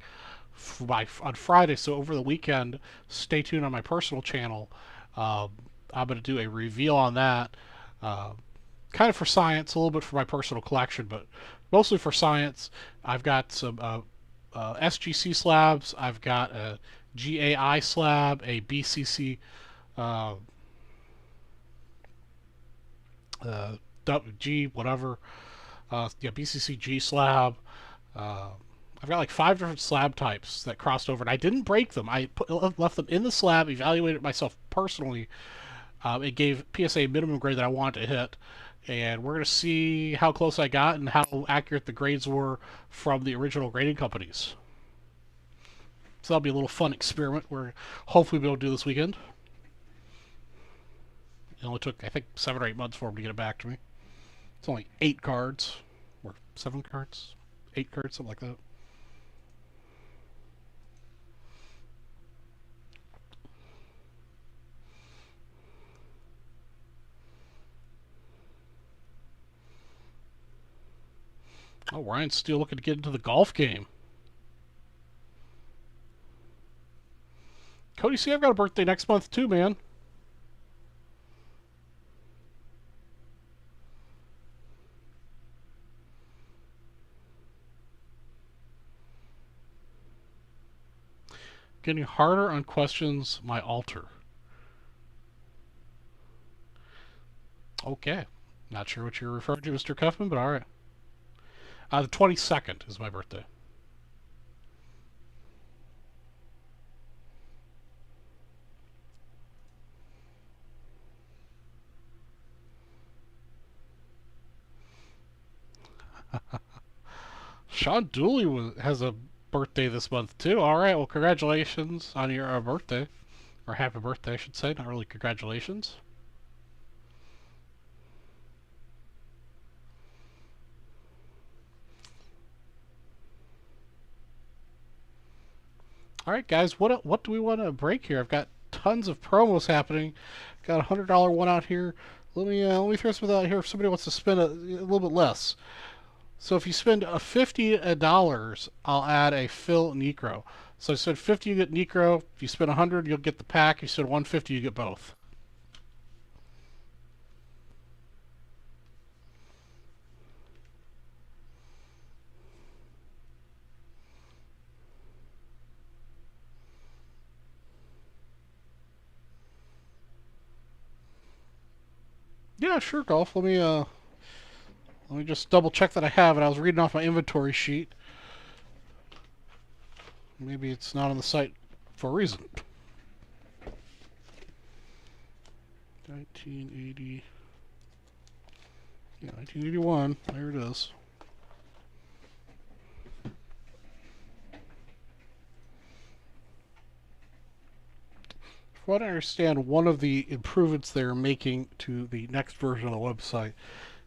on Friday. So over the weekend, stay tuned on my personal channel. I'm going to do a reveal on that. Kind of for science, a little bit for my personal collection, but mostly for science. I've got some SGC slabs. I've got a GAI slab, a BCC uh, G whatever, BCCG slab. I've got like 5 different slab types that crossed over, and I didn't break them. Left them in the slab, evaluated myself personally. It gave PSA a minimum grade that I wanted to hit, and we're going to see how close I got and how accurate the grades were from the original grading companies. So that'll be a little fun experiment we're hopefully we'll be able to do this weekend. It only took, I think, 7 or 8 months for them to get it back to me. It's only 8 cards, or 7 cards, 8 cards, something like that. Oh, Ryan's still looking to get into the golf game. Cody, see, I've got a birthday next month too, man. Getting harder on questions, my altar. Okay. Not sure what you're referring to, Mr. Cuffman, but alright. The 22nd is my birthday. Sean Dooley has a birthday this month too. All right, well, congratulations on your birthday, or happy birthday, I should say. Not really congratulations. All right, guys, what do we want to break here? I've got tons of promos happening. Got $100 one out here. Let me throw something out here if somebody wants to spend a little bit less. So if you spend $50, I'll add a Phil Necro. So I said 50, you get Necro. If you spend 100, you'll get the pack. If you spend 150, you get both. Yeah, sure, Golf. Let me just double check that I have it. I was reading off my inventory sheet. Maybe it's not on the site for a reason. 1980. Yeah, 1981. There it is. From what I understand, one of the improvements they're making to the next version of the website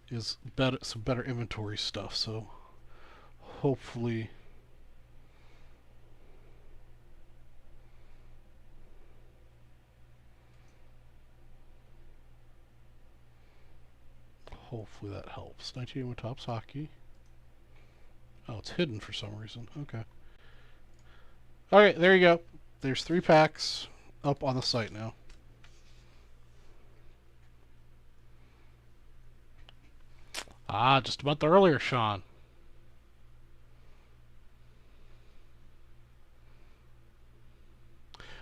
is some better inventory stuff. So hopefully Hopefully that helps. 1981 Tufts Hockey. Oh, it's hidden for some reason. Okay. Alright, there you go. There's 3 packs up on the site now. Ah, just a month earlier, Sean.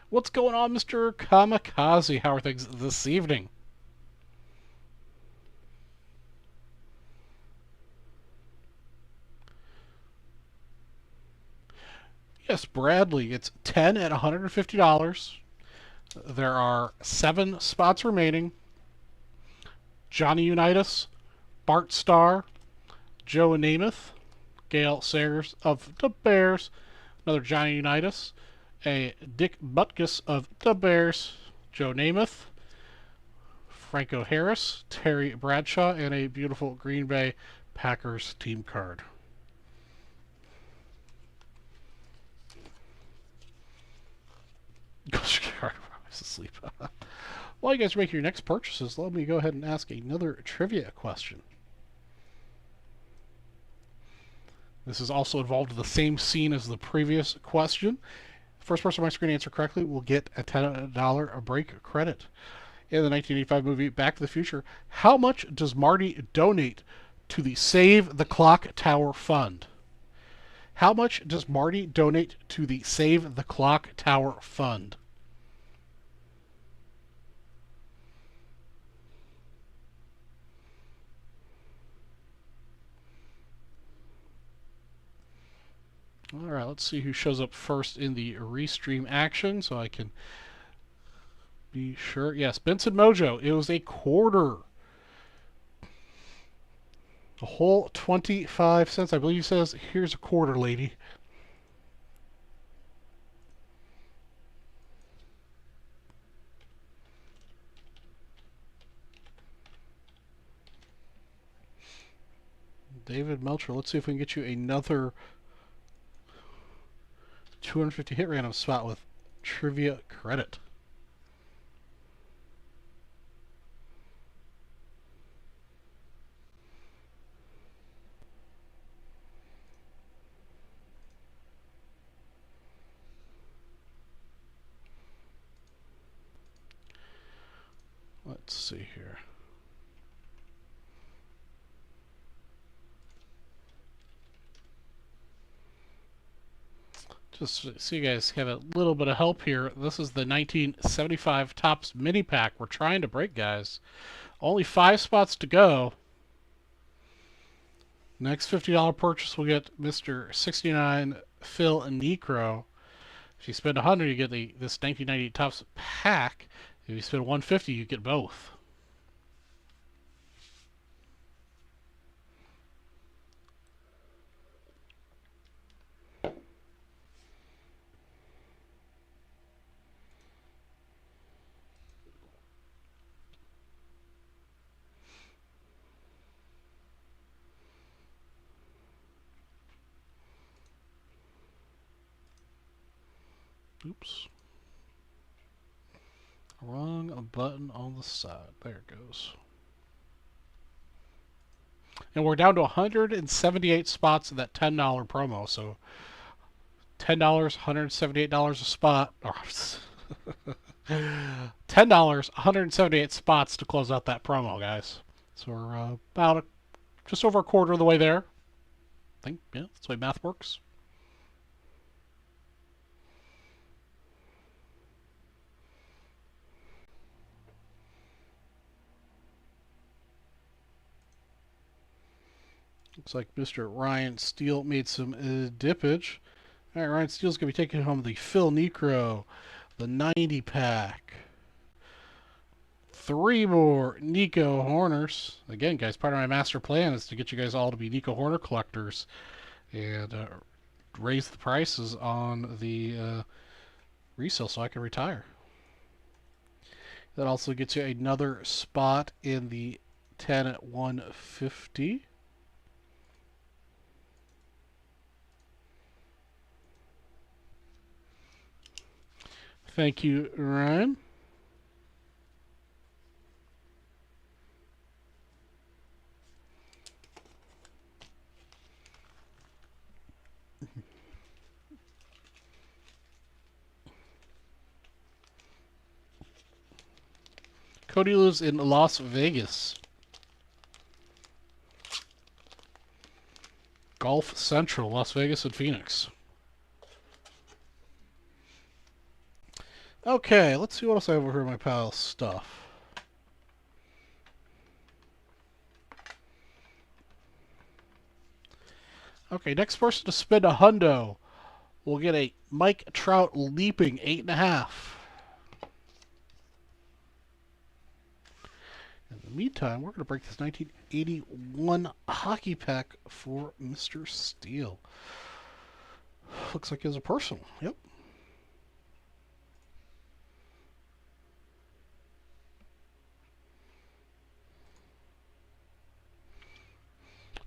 What's going on, Mr. Kamikaze? How are things this evening? Yes, Bradley. It's 10 at $150. There are 7 spots remaining. Johnny Unitas, Bart Starr, Joe Namath, Gail Sayers of the Bears, another Johnny Unitas, a Dick Butkus of the Bears, Joe Namath, Franco Harris, Terry Bradshaw, and a beautiful Green Bay Packers team card. Ghost card. I was asleep. While you guys make your next purchases, let me go ahead and ask another trivia question. This is also involved in the same scene as the previous question. First person on my screen to answer correctly will get a $10 break credit. In the 1985 movie Back to the Future, how much does Marty donate to the Save the Clock Tower Fund? How much does Marty donate to the Save the Clock Tower Fund? Alright, let's see who shows up first in the restream action so I can be sure. Yes, Benson Mojo. It was a quarter. A whole 25 cents. I believe he says, here's a quarter, lady. David Melcher. Let's see if we can get you another 250 hit random spot with trivia credit. Let's see here. Just so you guys have a little bit of help here, this is the 1975 Topps Mini Pack we're trying to break, guys. Only 5 spots to go. Next $50 purchase will get Mr. 69 Phil Necro. If you spend $100, you get this 1998 Tufts Pack. If you spend $150, you get both. Oops. Wrong button on the side. There it goes. And we're down to 178 spots in that $10 promo. So $10, $178 a spot. Or $10, 178 spots to close out that promo, guys. So we're about just over a quarter of the way there. I think, yeah, that's the way math works. Looks like Mr. Ryan Steele made some dippage. All right, Ryan Steele's going to be taking home the Phil Necro, the 90 pack. 3 more Nico Horners. Again, guys, part of my master plan is to get you guys all to be Nico Horner collectors and raise the prices on the resale so I can retire. That also gets you another spot in the 10 at 150. Thank you, Ryan. Cody lives in Las Vegas. Golf Central, Las Vegas and Phoenix. Okay, let's see what else I have over here in my pile of stuff. Okay, next person to spend a hundo will get a Mike Trout leaping 8.5. In the meantime, we're going to break this 1981 hockey pack for Mr. Steele. Looks like he has a personal. Yep.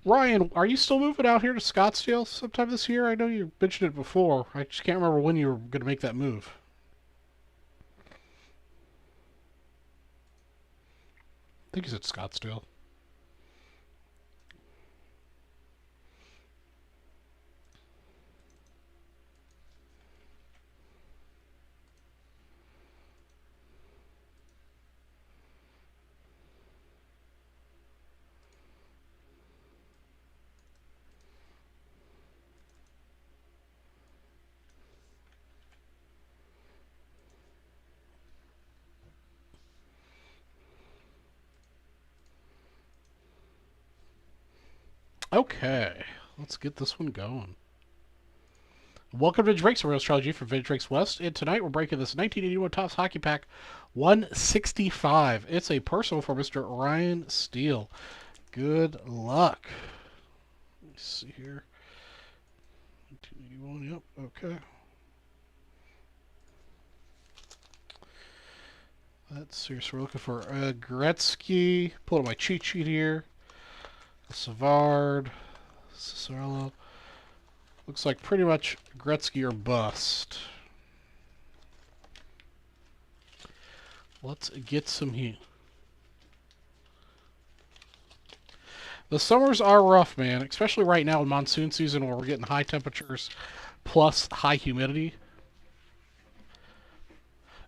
Ryan, are you still moving out here to Scottsdale sometime this year? I know you mentioned it before. I just can't remember when you were going to make that move. I think he's at Scottsdale. Okay, let's get this one going. Welcome to Vintage Breaks. I'm Astrology from Vintage Breaks West, and tonight we're breaking this 1981 Tufts Hockey Pack 165. It's a personal for Mr. Ryan Steele. Good luck. Let me see here. 1981, yep, okay. Let's see, so we're looking for Gretzky. Pull up my cheat sheet here. Savard, Cicerello. Looks like pretty much Gretzky or bust. Let's get some heat. The summers are rough, man, especially right now in monsoon season where we're getting high temperatures plus high humidity.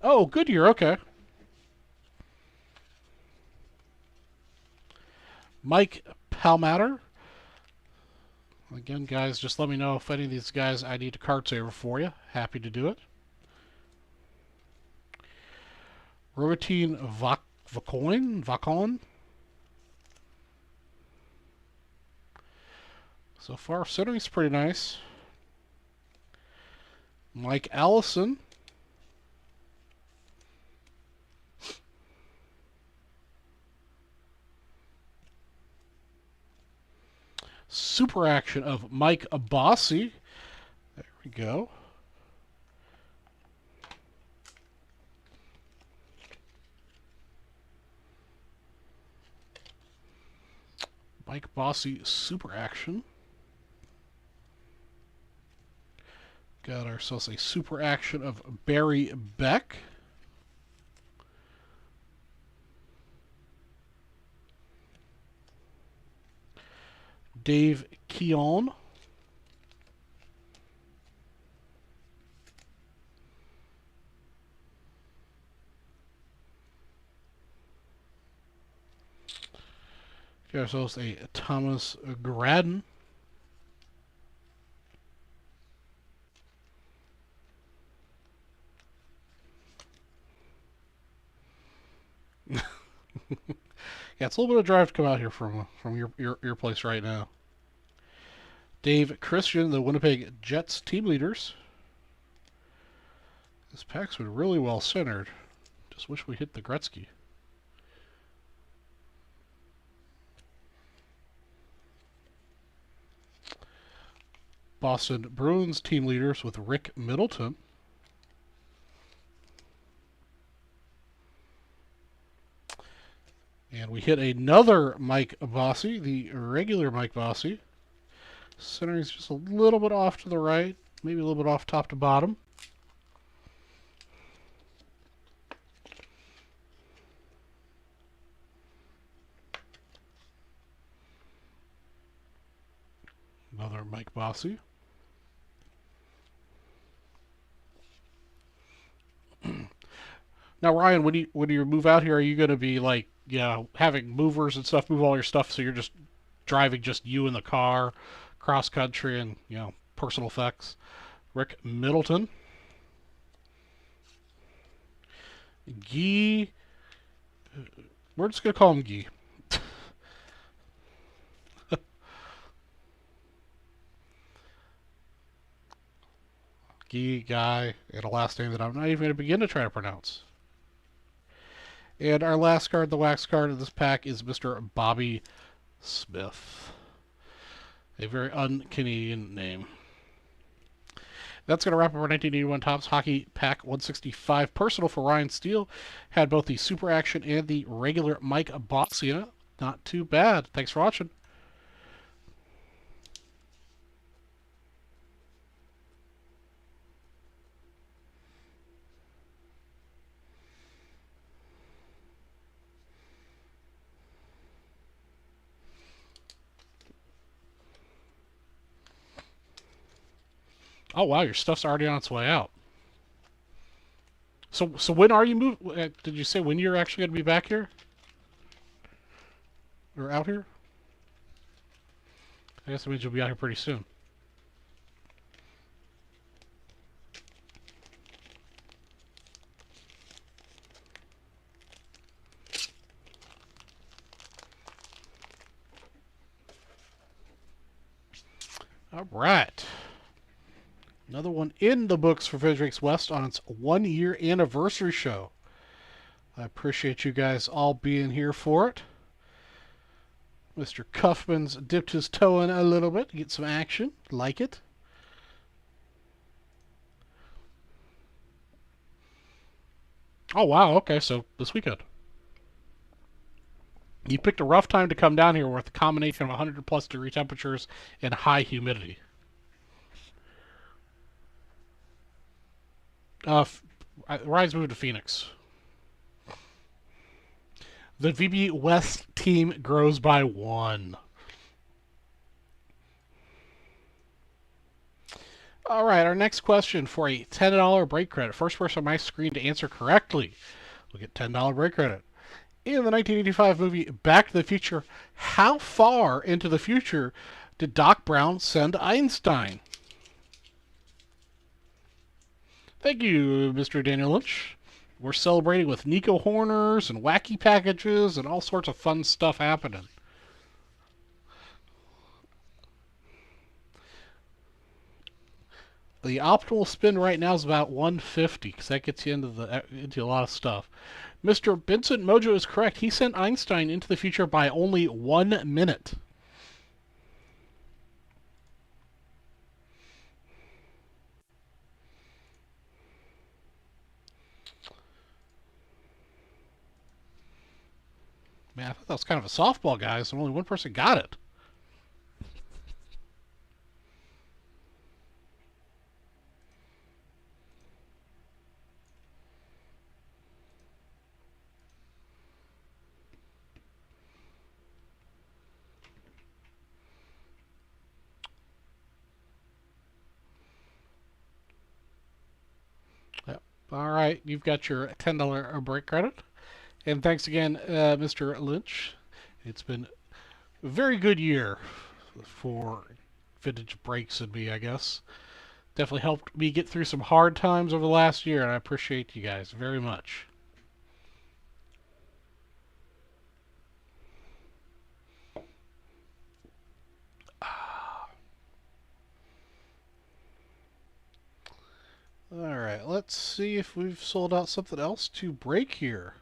Oh, Goodyear, okay. Mike Palmater. Again, guys, just let me know if any of these guys I need a card saver for you. Happy to do it. Rogatine Vacon. So far, centering's pretty nice. Mike Allison. Super action of Mike Bossy. There we go. Mike Bossy super action. Got ourselves a super action of Barry Beck. Dave Keown. Got ourselves a Thomas Gradden. Yeah, it's a little bit of drive to come out here from your place right now. Dave Christian, the Winnipeg Jets team leaders. This pack's been really well centered. Just wish we hit the Gretzky. Boston Bruins team leaders with Rick Middleton. And we hit another Mike Bossy, the regular Mike Bossy. Centering is just a little bit off to the right, maybe a little bit off top to bottom. Another Mike Bossy. Now, Ryan, when you move out here, are you going to be like, having movers and stuff move all your stuff, so you're just driving just you in the car, cross country, and personal effects? Rick Middleton, Guy. We're just gonna call him Guy. Guy, and a last name that I'm not even going to begin to try to pronounce. And our last card, the wax card of this pack, is Mr. Bobby Smith. A very un-Canadian name. That's going to wrap up our 1981 Topps Hockey Pack 165 personal for Ryan Steele. Had both the super action and the regular Mike Bossia. Not too bad. Thanks for watching. Oh wow, your stuff's already on its way out. So when are you moving? Did you say when you're actually going to be back here? Or out here? I guess it means you'll be out here pretty soon. All right. Another one in the books for Vintage Rakes West on its 1-year anniversary show. I appreciate you guys all being here for it. Mr. Cuffman's dipped his toe in a little bit to get some action. Like it. Oh, wow. Okay, so this weekend. You picked a rough time to come down here with a combination of 100-plus degree temperatures and high humidity. Ryan's moving to Phoenix. The VB West team grows by 1. All right, our next question for a $10 break credit. First person on my screen to answer correctly will get $10 break credit. In the 1985 movie Back to the Future, how far into the future did Doc Brown send Einstein? Thank you, Mr. Daniel Lynch. We're celebrating with Nico Horners and wacky packages and all sorts of fun stuff happening. The optimal spin right now is about 150 because that gets you into a lot of stuff. Mr. Vincent Mojo is correct. He sent Einstein into the future by only 1 minute. Man, I thought that was kind of a softball, guys, and only one person got it. Yep. All right, you've got your $10 break credit. And thanks again, Mr. Lynch. It's been a very good year for Vintage Breaks and me, I guess. Definitely helped me get through some hard times over the last year, and I appreciate you guys very much. Alright, let's see if we've sold out something else to break here.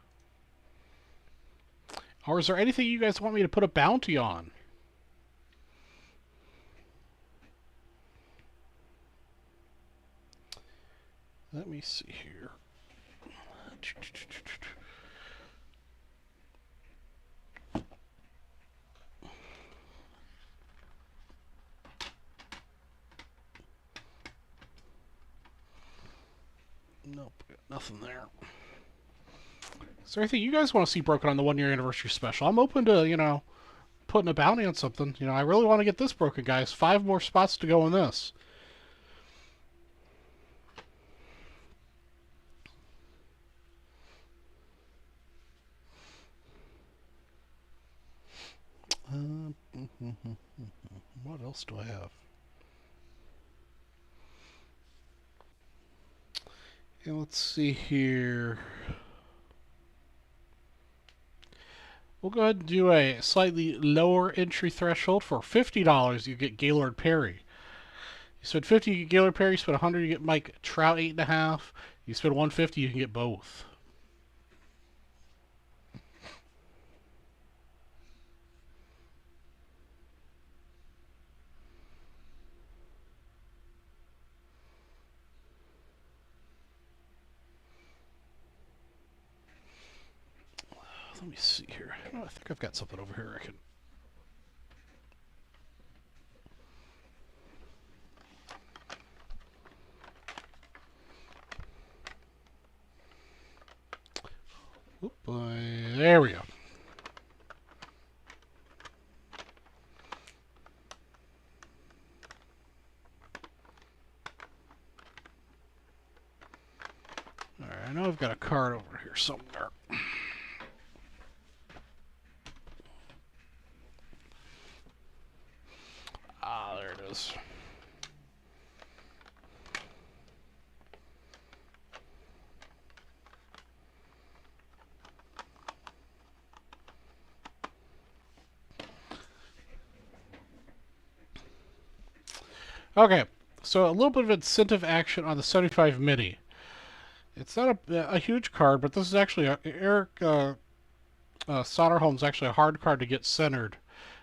Or is there anything you guys want me to put a bounty on? Let me see here. Nope, nothing there. Is there anything you guys want to see broken on the 1-year anniversary special? I'm open to, putting a bounty on something. I really want to get this broken, guys. 5 more spots to go in this. What else do I have? And let's see here. We'll go ahead and do a slightly lower entry threshold. For $50, you get Gaylord Perry. You spend 50, you get Gaylord Perry. You spend 100, you get Mike Trout 8.5. You spend 150, you can get both. Let me see here. Oh, I think I've got something over here I can. Oop, there we go. Alright, I know I've got a card over here somewhere. Ah, there it is. Okay, so a little bit of incentive action on the 75 Mini. It's not a huge card, but this is actually Eric Soderholm's actually a hard card to get centered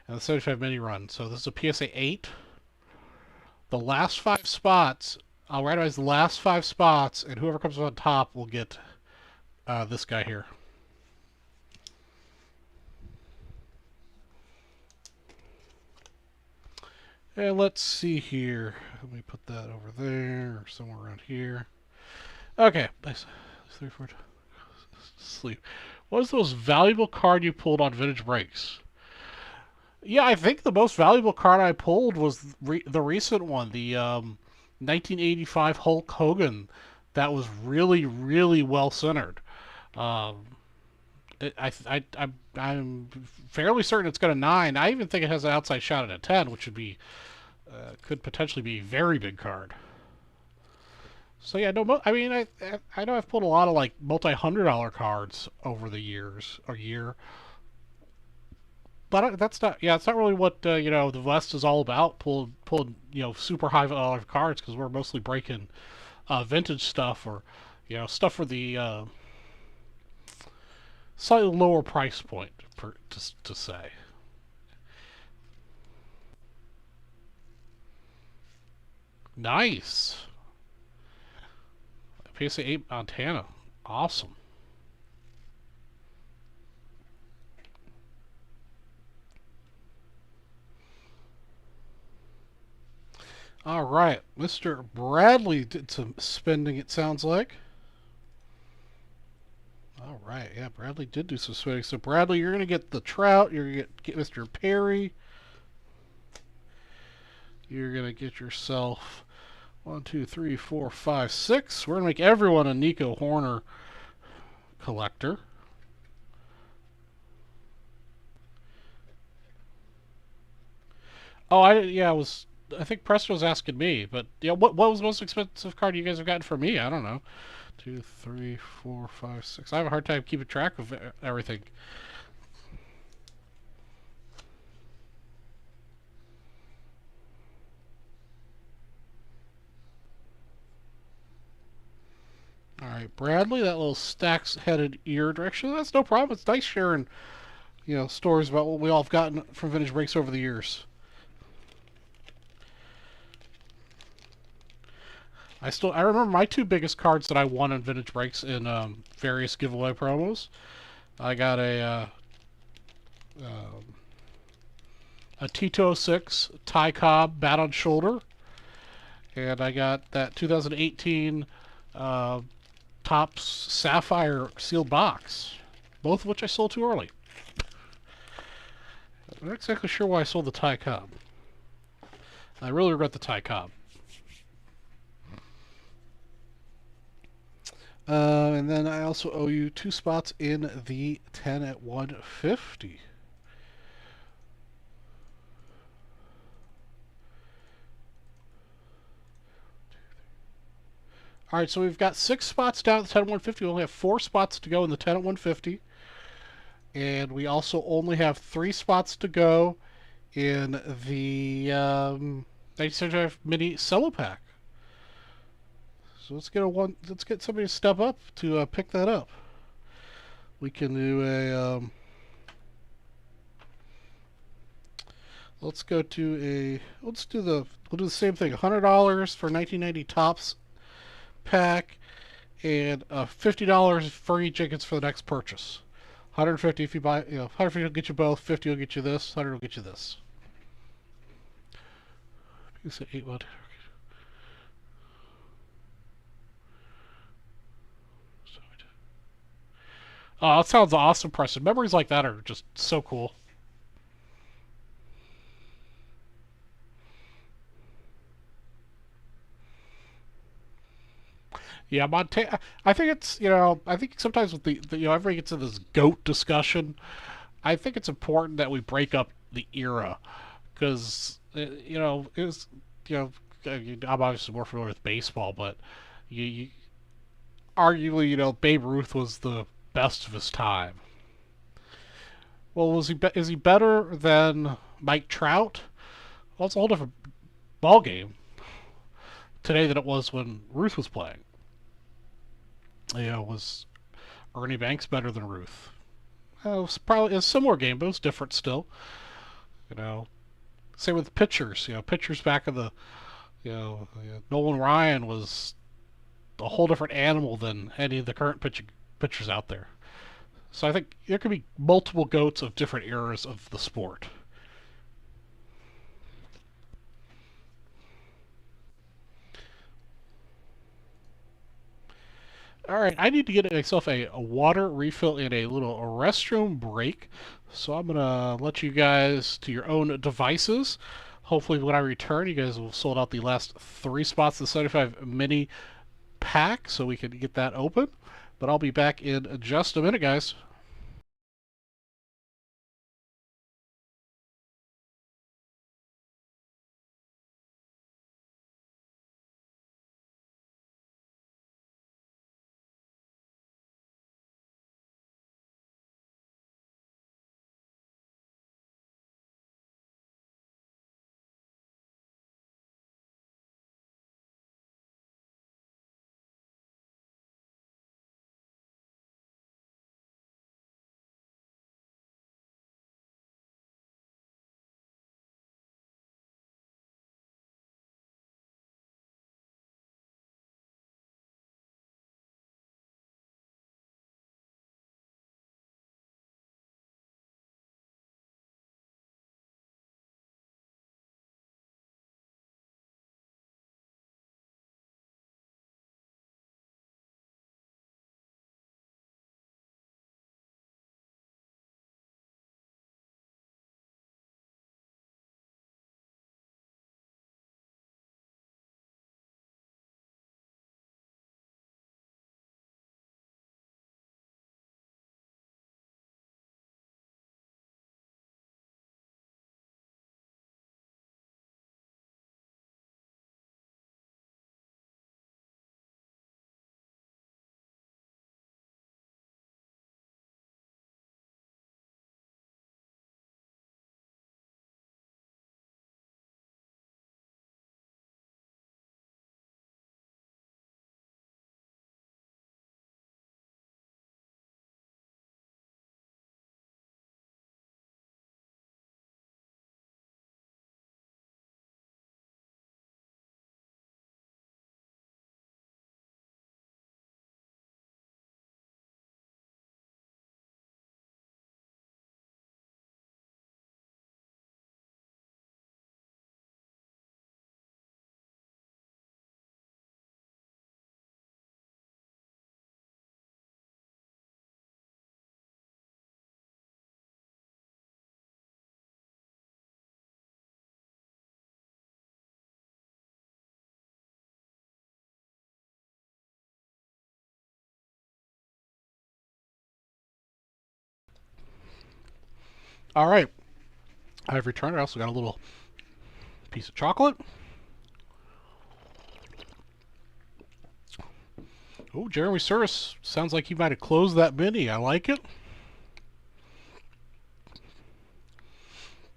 in the 75 Mini run. So this is a PSA 8. The last 5 spots, I'll randomize the last 5 spots, and whoever comes on top will get this guy here. And let's see here. Let me put that over there or somewhere around here. Okay, nice. 3, 4, sleep. What was the most valuable card you pulled on Vintage Breaks? Yeah, I think the most valuable card I pulled was the recent one, the 1985 Hulk Hogan. That was really, really well centered. Um, I'm fairly certain it's got a 9. I even think it has an outside shot at a 10, which would be could potentially be a very big card. So yeah, no, I mean, I know I've pulled a lot of like multi-$100 cards over the years, or year, but that's not. Yeah, it's not really what the West is all about. Pulled super high dollar cards because we're mostly breaking vintage stuff or stuff for the slightly lower price point to say. Nice. PSA 8 Montana. Awesome. All right. Mr. Bradley did some spending, it sounds like. All right. Yeah, Bradley did do some spending. So, Bradley, you're going to get the Trout. You're going to get Mr. Perry. You're going to get yourself 1, 2, 3, 4, 5, 6. We're going to make everyone a Nico Horner collector. Oh, I think Presto was asking me, but what was the most expensive card you guys have gotten from me? I don't know. 2, 3, 4, 5, 6. I have a hard time keeping track of everything. All right, Bradley, that little stacks-headed ear direction. That's no problem. It's nice sharing, stories about what we all have gotten from Vintage Breaks over the years. I remember my 2 biggest cards that I won in Vintage Breaks in various giveaway promos. I got a Tito 6 Ty Cobb bat on shoulder, and I got that 2018 Topps Sapphire sealed box, both of which I sold too early. I'm not exactly sure why I sold the Ty Cobb. I really regret the Ty Cobb. And then I also owe you 2 spots in the 10 at 150. All right, so we've got 6 spots down at the 10 at 150. We only have 4 spots to go in the 10 at 150. And we also only have 3 spots to go in the 1975 mini cello pack. So let's get somebody to step up to pick that up. We can do a let's do the same thing. $100 for 1990 Tufts Pack, and $50 for each tickets for the next purchase. 150 if you buy, 150 will get you both, 50 will get you this, 100 will get you this. You say 8 1. Oh, that sounds awesome, Preston. Memories like that are just so cool. Yeah, Montana. I think it's I think sometimes with the everybody gets into this goat discussion. I think it's important that we break up the era because it was you know I'm obviously more familiar with baseball, but you arguably Babe Ruth was the best of his time. Well, is he better than Mike Trout? Well, it's a whole different ball game today than it was when Ruth was playing. Was Ernie Banks better than Ruth? It was probably a similar game, but it was different still. You know, same with pitchers. Pitchers back in the Nolan Ryan was a whole different animal than any of the current pitchers out there. So I think there could be multiple goats of different eras of the sport. All right, I need to get myself a water refill and a little restroom break. So I'm going to let you guys to your own devices. Hopefully when I return, you guys will have sold out the last 3 spots of the 75 mini pack so we can get that open. But I'll be back in just a minute, guys. All right, I've returned. I also got a little piece of chocolate. Oh, Jeremy Surris sounds like he might have closed that mini. I like it.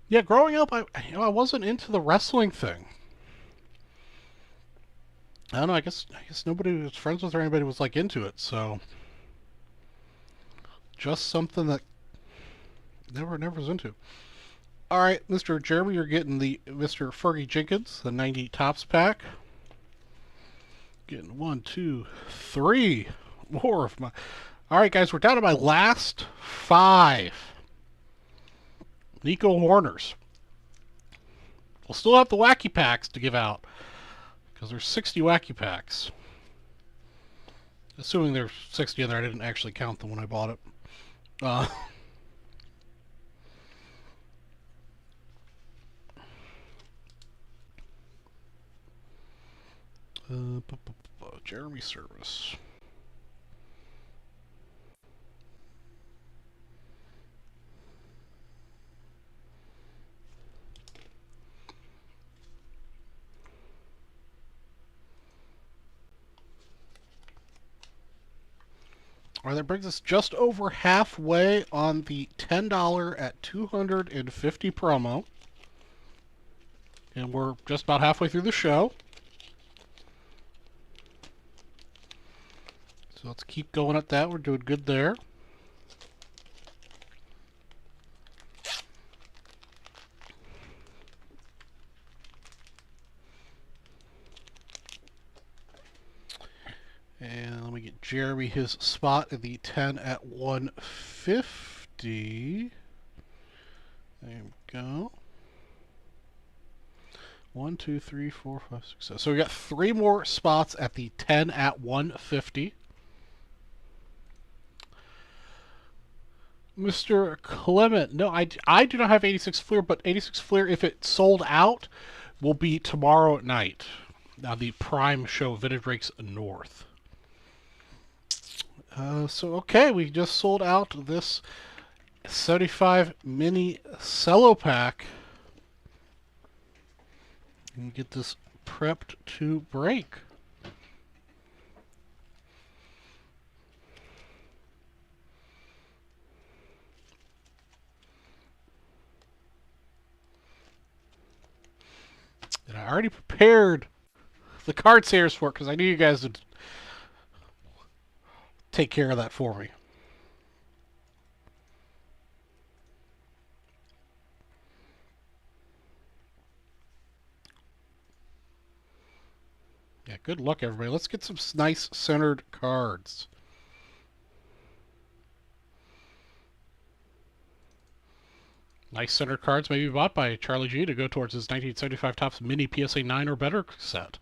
Yeah, growing up, I wasn't into the wrestling thing. I don't know. I guess nobody was friends with or anybody was like into it. So just something that never was into. All right, Mr. Jeremy, you're getting the Mr. Fergie Jenkins, the 90 Tufts Pack. Getting 1, 2, 3 more of my. All right, guys, we're down to my last 5. Nico Horners. We'll still have the wacky packs to give out because there's 60 wacky packs. Assuming there's 60 in there, I didn't actually count them when I bought it. Jeremy Service. All right, that brings us just over halfway on the $10 at 250 promo. And we're just about halfway through the show. So let's keep going at that. We're doing good there. And let me get Jeremy his spot in the 10 at 150. There we go. 1, 2, 3, 4, 5, 6, 7. So we got 3 more spots at the 10 at 150. Mr. Clement, no, I do not have 86 Fleer, but 86 Fleer, if it sold out, will be tomorrow at night. Now the Prime show, Vintage Rakes North. Okay, we just sold out this 75 mini cello pack. And get this prepped to break. And I already prepared the card sayers for it because I knew you guys would take care of that for me. Yeah, good luck, everybody. Let's get some nice centered cards. Nice centered cards may be bought by Charlie G to go towards his 1975 Topps Mini PSA 9 or better set.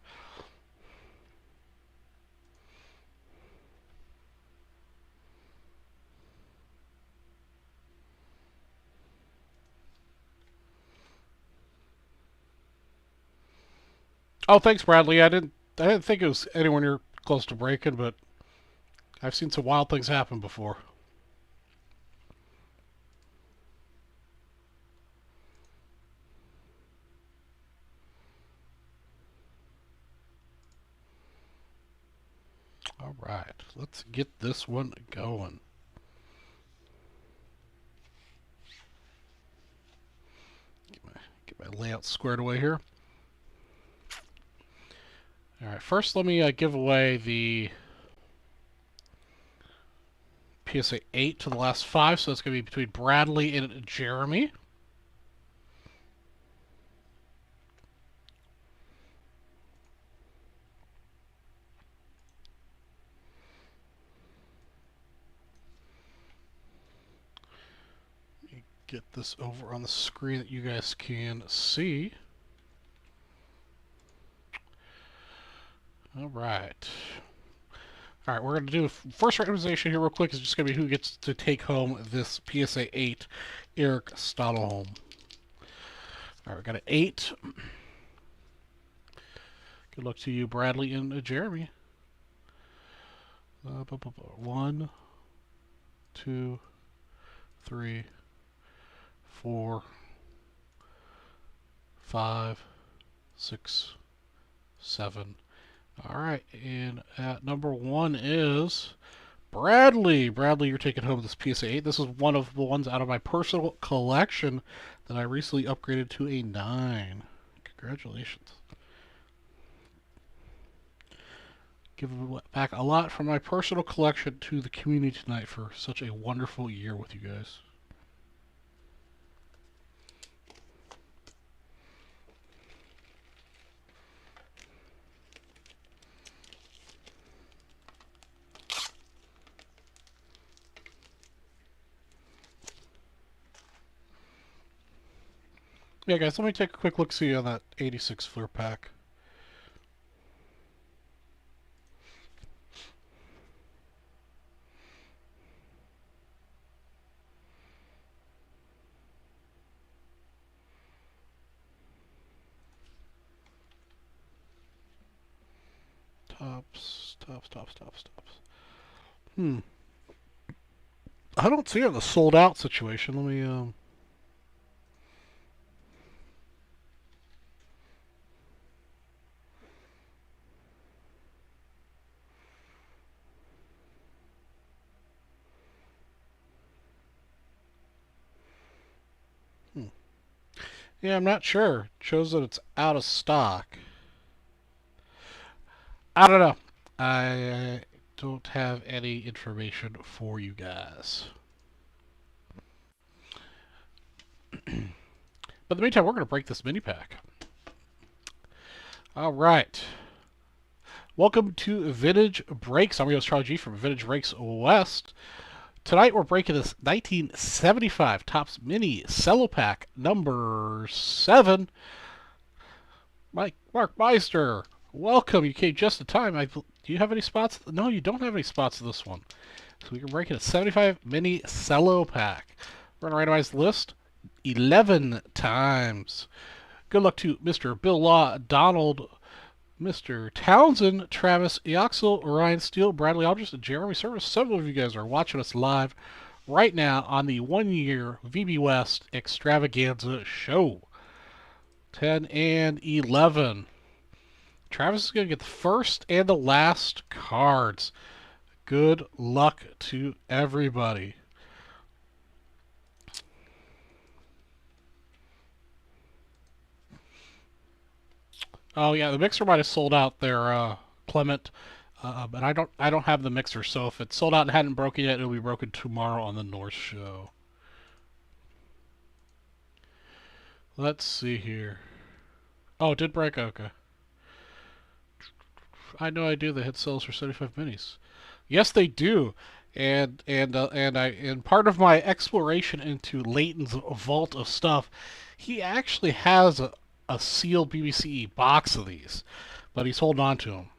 Oh, thanks, Bradley. I didn't think it was anywhere near close to breaking, but I've seen some wild things happen before. All right, let's get this one going. Get my layout squared away here. All right, first let me give away the PSA 8 to the last 5, so it's going to be between Bradley and Jeremy. Get this over on the screen that you guys can see. All right. All right, we're going to do first randomization here real quick. Is just going to be who gets to take home this PSA 8 Eric Stadelholm. All right, we got an 8. Good luck to you, Bradley and Jeremy. 1, 2, 3, 4, 5, 6, 7, All right, and at number 1 is Bradley. Bradley, you're taking home this PSA 8. This is one of the ones out of my personal collection that I recently upgraded to a 9. Congratulations. Giving back a lot from my personal collection to the community tonight for such a wonderful year with you guys. Yeah, guys, let me take a quick look-see on that 86 Fleer pack. Tops. I don't see it in the sold out situation. Let me, Yeah, I'm not sure. It shows that it's out of stock. I don't know. I don't have any information for you guys. But in the meantime, we're going to break this mini pack. All right. Welcome to Vintage Breaks. I'm your host, Charlie G from Vintage Breaks West. Tonight we're breaking this 1975 Topps Mini Cello Pack number 7. Mark Meister, welcome. You came just in time. Do you have any spots? No, you don't have any spots in this one. So we can break it a 75 Mini Cello Pack. We're going to randomize the list 11 times. Good luck to Mr. Bill Law, Donald, Mr. Townsend, Travis, Yoxel, Ryan Steele, Bradley Aldridge, and Jeremy Service. Several of you guys are watching us live right now on the 1-year VB West extravaganza show. 10 and 11. Travis is going to get the first and the last cards. Good luck to everybody. Oh yeah, the mixer might have sold out there, Clement. But I don't have the mixer, so if it's sold out and hadn't broken yet, it'll be broken tomorrow on the North Show. Let's see here. Oh, it did break. Okay. I know I do. They hit sales for 75 minis. Yes, they do. And part of my exploration into Leighton's vault of stuff, he actually has a sealed BBC box of these, but he's holding on to them.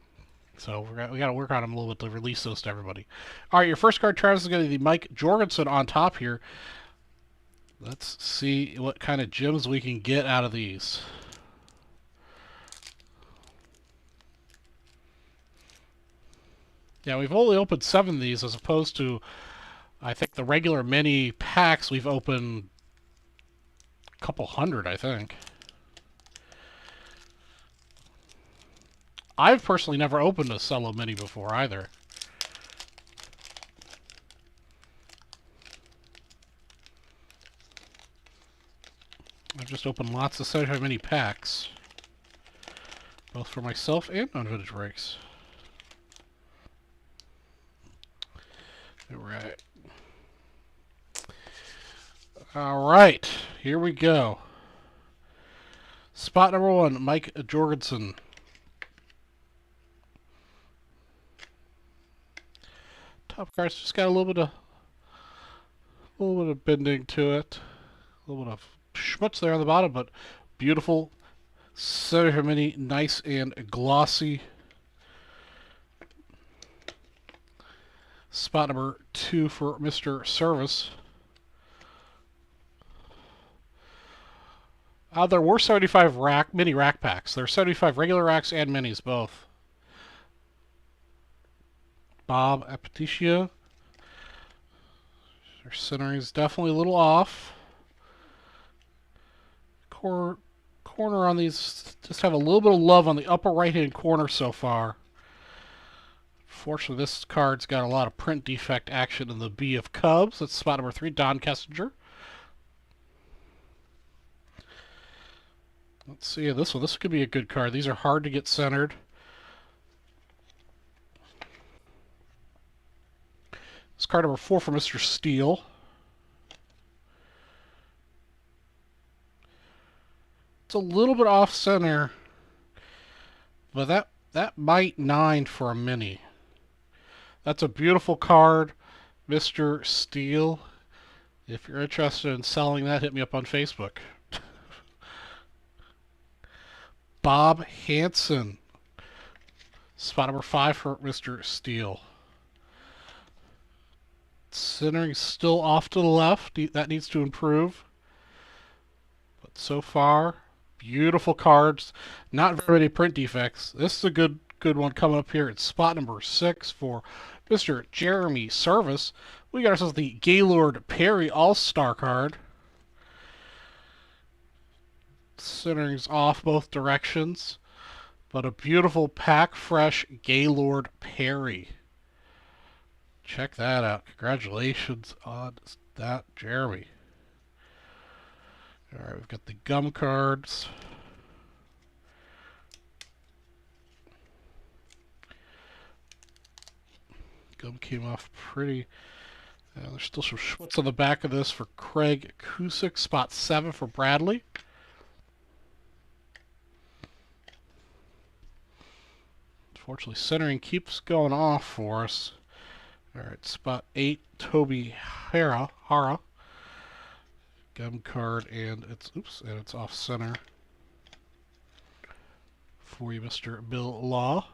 So we got to work on him a little bit to release those to everybody. All right, your first card, Travis, is going to be Mike Jorgensen on top here. Let's see what kind of gems we can get out of these. Yeah, we've only opened 7 of these as opposed to, I think, the regular mini packs we've opened a couple hundred, I think. I've personally never opened a Cello Mini before either. I've just opened lots of 75 mini packs, both for myself and on Vintage Breaks. Alright. Alright, here we go. Spot number 1, Mike Jorgensen. Top card's just got a little bit of bending to it. A little bit of schmutz there on the bottom, but beautiful. 75 mini, nice and glossy. Spot number 2 for Mr. Service. There were 75 mini rack packs. There are 75 regular racks and minis both. Bob Apetitia. Their centering is definitely a little off. Corner on these just have a little bit of love on the upper right hand corner so far. Fortunately, this card's got a lot of print defect action in the B of Cubs. That's spot number 3, Don Kessinger. Let's see this one. This could be a good card. These are hard to get centered. It's card number 4 for Mr. Steele. It's a little bit off center, but that might 9 for a mini. That's a beautiful card, Mr. Steele. If you're interested in selling that, hit me up on Facebook. Bob Hansen. Spot number 5 for Mr. Steele. Centering still off to the left. That needs to improve. But so far, beautiful cards. Not very many print defects. This is a good one coming up here. It's spot number 6 for Mr. Jeremy Service. We got ourselves the Gaylord Perry All-Star card. Centering's off both directions. But a beautiful pack fresh Gaylord Perry. Check that out. Congratulations on that, Jeremy. Alright, we've got the gum cards. Gum came off pretty. There's still some schwitz on the back of this for Craig Cusick. Spot 7 for Bradley. Unfortunately, centering keeps going off for us. Alright, spot 8, Toby Hara. Gum card, and it's off center for you, Mr. Bill Law.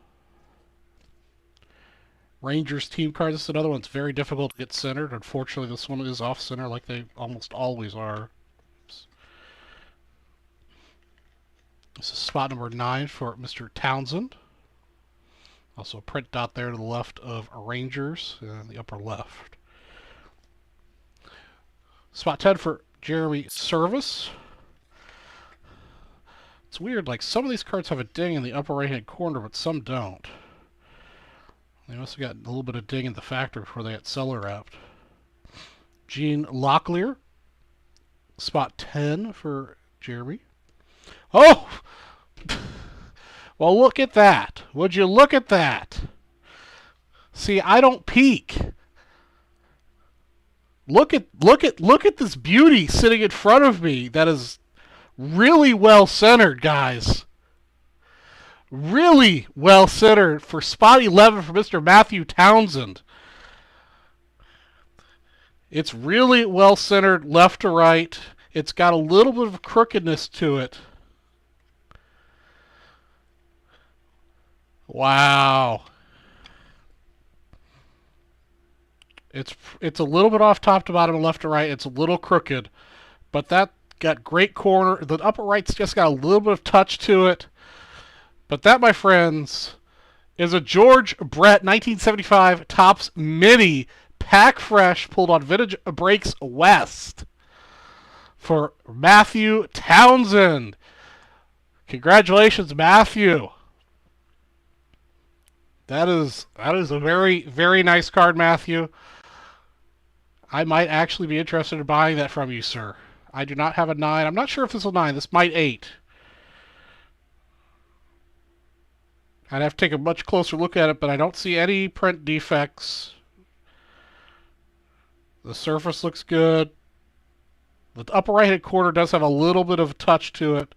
Rangers team card. This is another one that's very difficult to get centered. Unfortunately, this one is off center like they almost always are. Oops. This is spot number 9 for Mr. Townsend. Also a print dot there to the left of Rangers in the upper left. Spot 10 for Jeremy Service. It's weird, like some of these cards have a ding in the upper right hand corner, but some don't. They must have got a little bit of ding in the factory before they got cellar wrapped. Gene Locklear. Spot 10 for Jeremy. Oh! Well, look at that. Would you look at that? See, I don't peek. Look at this beauty sitting in front of me that is really well centered, guys. Really well centered for spot 11 for Mr. Matthew Townsend. It's really well centered left to right. It's got a little bit of crookedness to it. Wow. It's a little bit off top to bottom and left to right. It's a little crooked. But that got great corner. The upper right's just got a little bit of touch to it. But that, my friends, is a George Brett 1975 Topps Mini Pack Fresh pulled on Vintage Breaks West for Matthew Townsend. Congratulations, Matthew. That is a very, very nice card, Matthew. I might actually be interested in buying that from you, sir. I do not have a 9. I'm not sure if this is a 9. This might 8. I'd have to take a much closer look at it, but I don't see any print defects. The surface looks good. The upper right-hand corner does have a little bit of touch to it.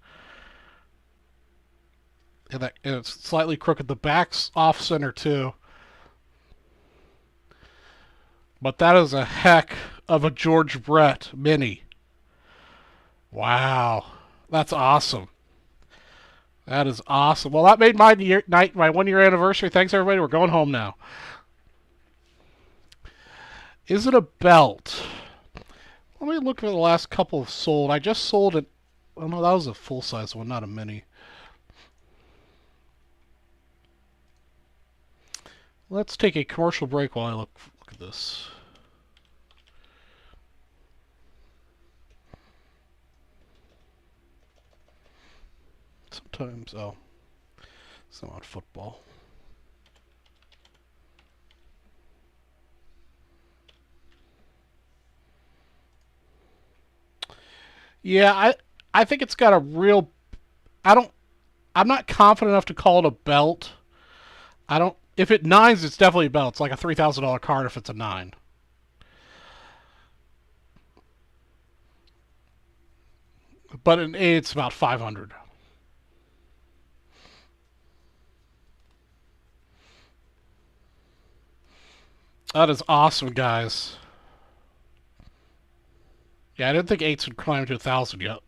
And it's slightly crooked. The back's off-center, too. But that is a heck of a George Brett Mini. Wow. That's awesome. That is awesome. Well, that made my 1-year anniversary. Thanks, everybody. We're going home now. Is it a belt? Let me look at the last couple of sold. I just sold it. Oh, no, that was a full-size one, not a mini. Let's take a commercial break while I look at this. Sometimes, it's not on football. Yeah, I think it's got a real. I don't. I'm not confident enough to call it a belt. I don't. If it nines, it's definitely a belt. It's like a $3,000 card if it's a nine. But an eight, it's about 500. That is awesome, guys. Yeah, I didn't think eights would climb to 1,000 yet.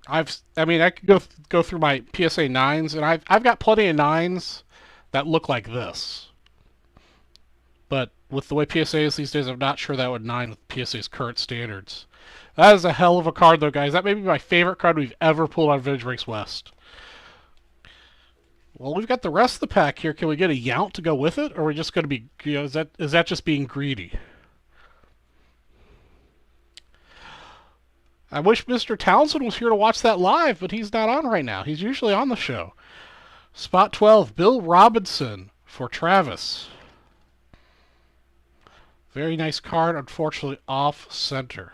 I mean, I could go through my PSA nines, and I've got plenty of nines that look like this. But with the way PSA is these days, I'm not sure that would nine with PSA's current standards. That is a hell of a card, though, guys. That may be my favorite card we've ever pulled on Vintage Breaks West. Well, we've got the rest of the pack here. Can we get a Yount to go with it, or are we just going to be? Is that just being greedy? I wish Mr. Townsend was here to watch that live, but he's not on right now. He's usually on the show. Spot 12, Bill Robinson for Travis. Very nice card, unfortunately off center.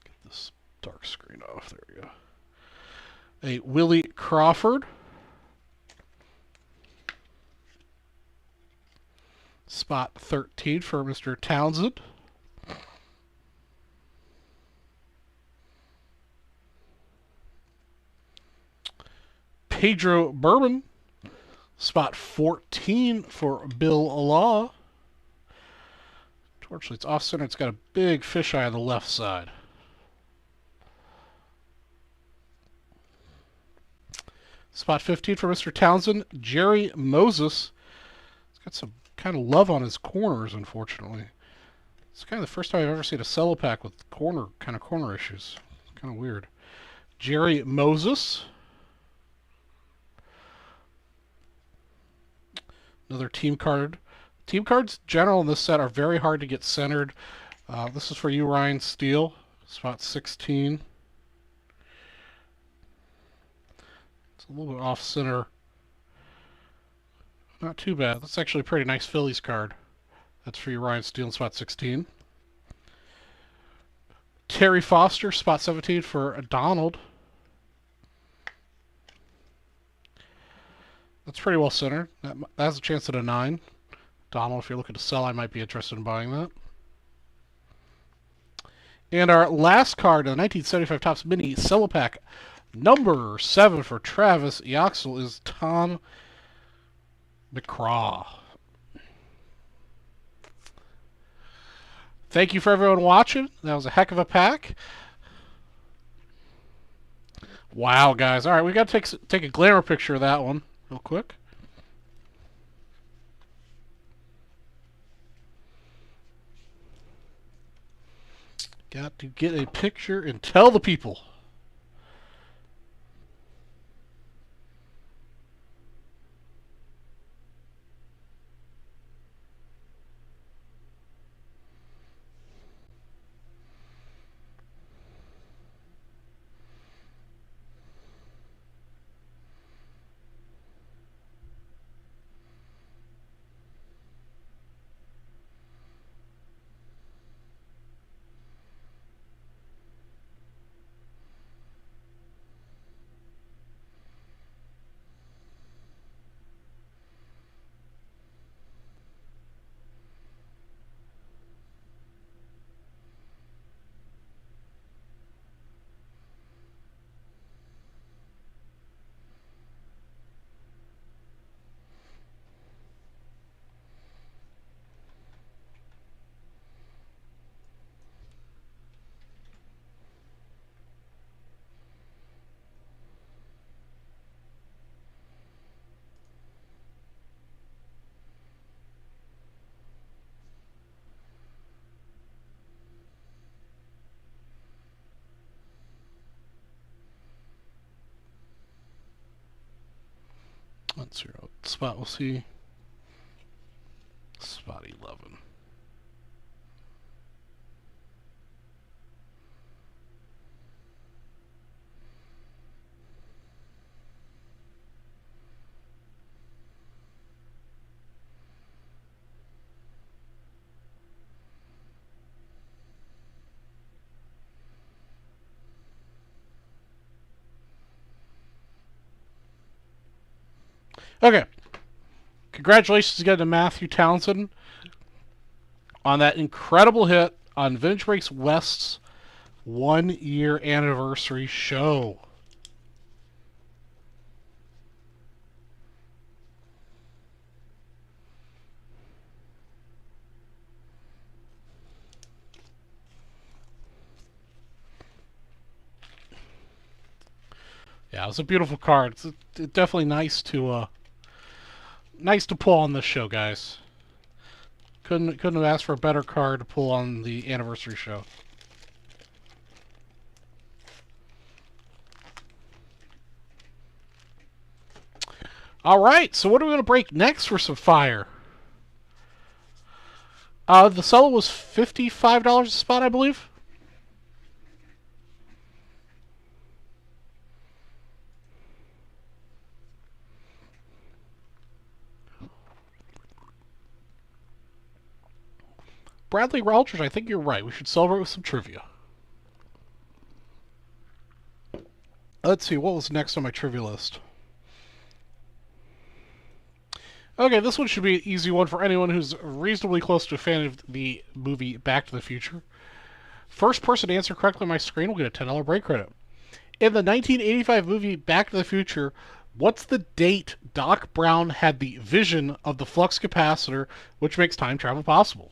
Get this dark screen off. There we go. A Willie Crawford. Spot 13 for Mr. Townsend. Pedro Bourbon. Spot 14 for Bill Law. Unfortunately, it's off center. It's got a big fisheye on the left side. Spot 15 for Mr. Townsend. Jerry Moses. He's got some kind of love on his corners, unfortunately. It's kind of the first time I've ever seen a cello pack with corner issues. Kind of weird. Jerry Moses. Another team card. Team cards, general in this set, are very hard to get centered. This is for you, Ryan Steele. Spot 16. It's a little bit off center. Not too bad. That's actually a pretty nice Phillies card. That's for you, Ryan Steele, in spot 16. Terry Foster, spot 17 for Donald. That's pretty well centered. That has a chance at a 9. Donald, if you're looking to sell, I might be interested in buying that. And our last card of the 1975 Topps Mini Cello Pack, number 7 for Travis Yoxel, is Tom McCraw. Thank you for everyone watching. That was a heck of a pack. Wow, guys. All right, we got to take a glamour picture of that one real quick. Got to get a picture and tell the people. Let's see what spot we'll see. Spot 11. Okay. Congratulations again to Matthew Townsend on that incredible hit on Vintage Breaks West's 1-year anniversary show. Yeah, it was a beautiful card. It's definitely nice to pull on this show, guys. Couldn't have asked for a better card to pull on the anniversary show. All right, so what are we going to break next for some fire? The solo was $55 a spot, I believe. Bradley Rogers, I think you're right. We should celebrate with some trivia. Let's see, what was next on my trivia list? Okay, this one should be an easy one for anyone who's reasonably close to a fan of the movie Back to the Future. First person to answer correctly on my screen will get a $10 break credit. In the 1985 movie Back to the Future, what's the date Doc Brown had the vision of the flux capacitor, which makes time travel possible?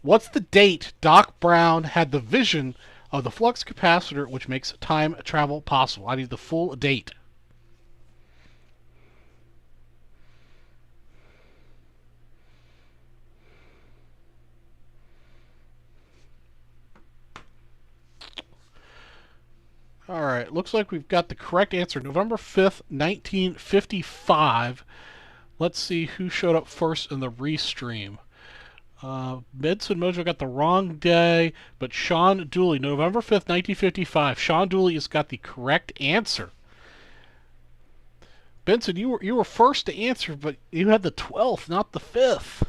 What's the date Doc Brown had the vision of the flux capacitor, which makes time travel possible? I need the full date. All right, looks like we've got the correct answer. November 5th, 1955. Let's see who showed up first in the restream. Benson Mojo got the wrong day, but Sean Dooley, November 5th, 1955. Sean Dooley has got the correct answer. Benson, you were first to answer, but you had the 12th, not the 5th.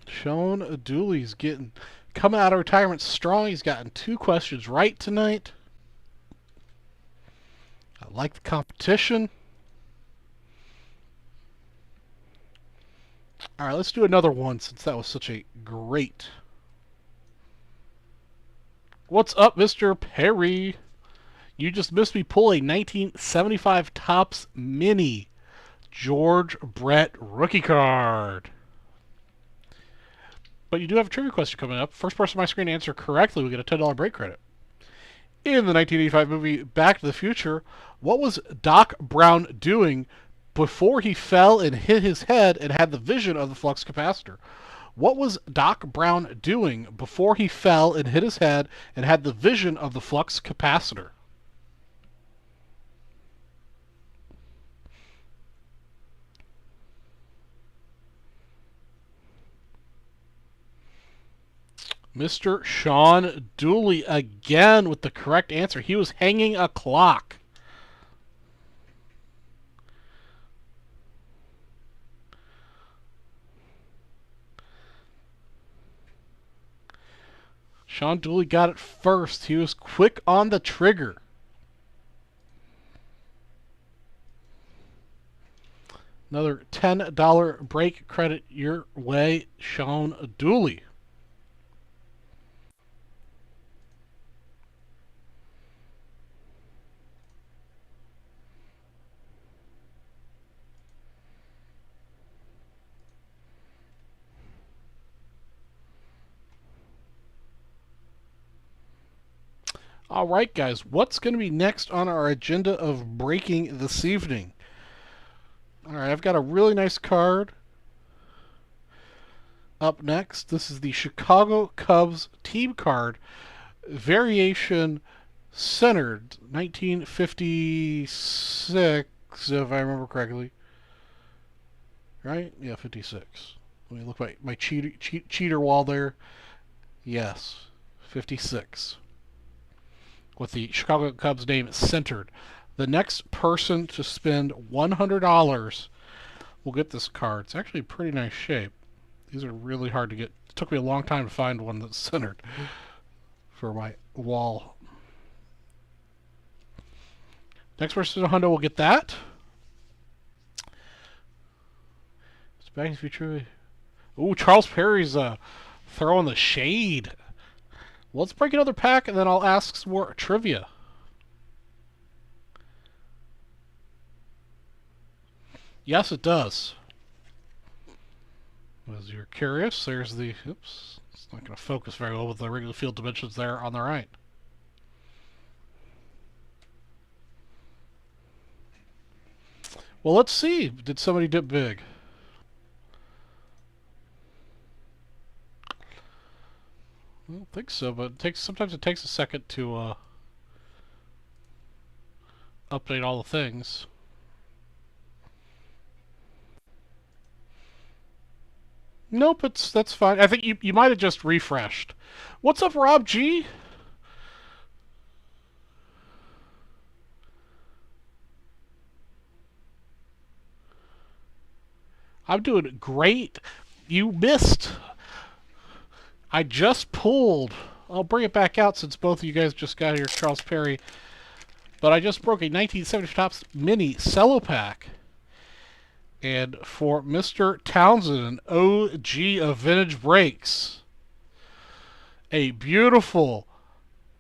Sean Dooley's coming out of retirement strong. He's gotten 2 questions right tonight. I like the competition. All right, let's do another one since that was such a great. What's up, Mr. Perry? You just missed me pull a 1975 Topps Mini George Brett rookie card. But you do have a trivia question coming up. First person on my screen to answer correctly will get a $10 break credit. In the 1985 movie Back to the Future, what was Doc Brown doing before he fell and hit his head and had the vision of the flux capacitor? What was Doc Brown doing before he fell and hit his head and had the vision of the flux capacitor? Mr. Sean Dooley again with the correct answer. He was hanging a clock. Sean Dooley got it first. He was quick on the trigger. Another $10 break credit your way, Sean Dooley. All right, guys, what's going to be next on our agenda of breaking this evening? All right, I've got a really nice card up next. This is the Chicago Cubs team card, variation centered, 1956, if I remember correctly. Right? Yeah, 56. Let me look at my cheater wall there. Yes, 56. With the Chicago Cubs name centered. The next person to spend $100 will get this card. It's actually in pretty nice shape. These are really hard to get. It took me a long time to find one that's centered for my wall. Next person to Hundo will get that. It's back to be true. Ooh, Charles Perry's throwing the shade. Well, let's break another pack, and then I'll ask some more trivia. Yes, it does. As you're curious, there's the... Oops. It's not going to focus very well with the regular field dimensions there on the right. Well, let's see. Did somebody dip big? I don't think so, but sometimes it takes a second to update all the things. Nope, that's fine. I think you might have just refreshed. What's up, Rob G? I'm doing great. You missed. I just pulled. I'll bring it back out since both of you guys just got here, Charles Perry. But I just broke a 1970 Topps Mini Cello Pack. And for Mr. Townsend, an OG of Vintage Breaks, a beautiful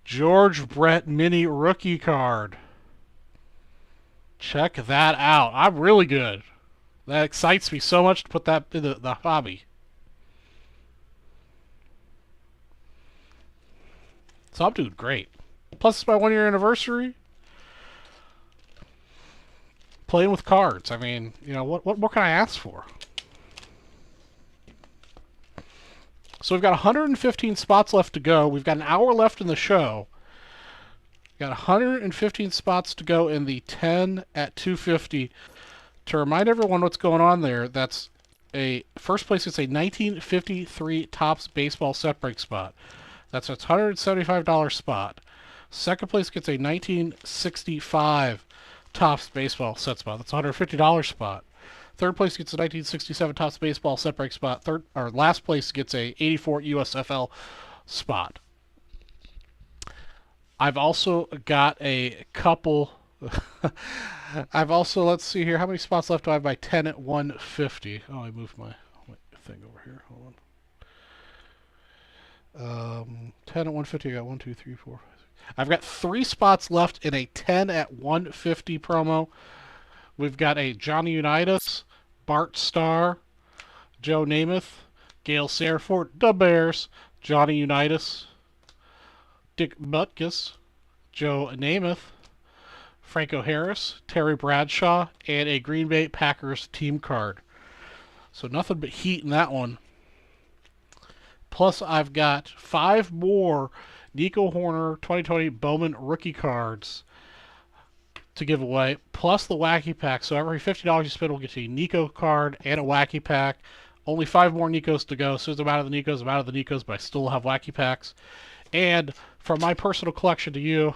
George Brett Mini Rookie card. Check that out. I'm really good. That excites me so much to put that in the hobby. So I'm doing great. Plus, it's my 1-year anniversary. Playing with cards. I mean, you know, what more can I ask for? So we've got 115 spots left to go. We've got an hour left in the show. We've got 115 spots to go in the 10 at 250. To remind everyone what's going on there, that's a first place. It's a 1953 Topps baseball set break spot. That's a $175 spot. Second place gets a 1965 Topps baseball set spot. That's a $150 spot. Third place gets a 1967 Topps baseball set break spot. Last place gets a 84 USFL spot. I've also got a couple. Let's see here. How many spots left do I have by 10 at 150? Oh, I moved my thing over here. Hold on. 10 at 150. I got 1, 2, 3, 4, 5, 6. I've got 3 spots left in a 10 at 150 promo. We've got a Johnny Unitas, Bart Starr, Joe Namath, Gail Sanford, the Bears, Johnny Unitas, Dick Butkus, Joe Namath, Franco Harris, Terry Bradshaw, and a Green Bay Packers team card. So nothing but heat in that one. Plus, I've got 5 more Nico Horner 2020 Bowman rookie cards to give away, plus the Wacky Pack. So every $50 you spend will get you a Nico card and a Wacky Pack. Only 5 more Nicos to go. As soon as I'm out of the Nicos, I'm out of the Nicos, but I still have Wacky Packs. And from my personal collection to you,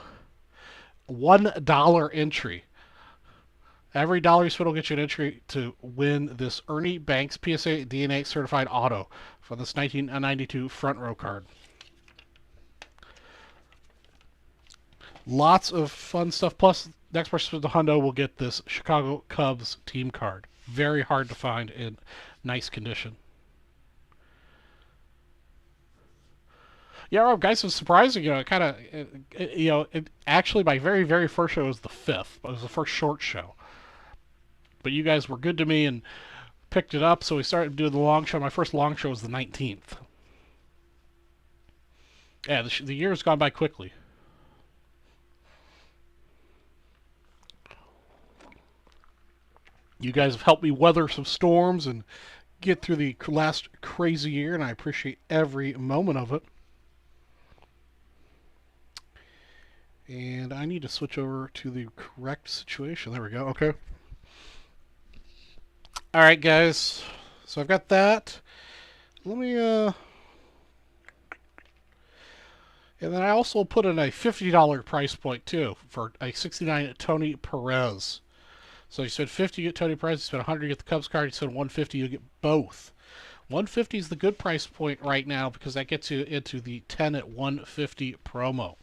$1 entry. Every dollar you spend will get you an entry to win this Ernie Banks PSA DNA certified auto for this 1992 front row card. Lots of fun stuff. Plus, next person to the Hundo will get this Chicago Cubs team card. Very hard to find in nice condition. Yeah, Rob, guys, it was surprising. You know, it kind of, actually, my very, very first show was the 5th. It was the first short show. But you guys were good to me and picked it up, so we started doing the long show. My first long show was the 19th. Yeah, the year's gone by quickly. You guys have helped me weather some storms and get through the last crazy year, and I appreciate every moment of it. And I need to switch over to the correct situation. There we go. Okay. All right, guys. So I've got that. Let me, and then I also put in a $50 price point, too, for a 69 Tony Perez. So you spend $50, you get Tony Perez. You spend $100, you get the Cubs card. You spend $150, you get both. 150 is the good price point right now because that gets you into the 10 at 150 promo.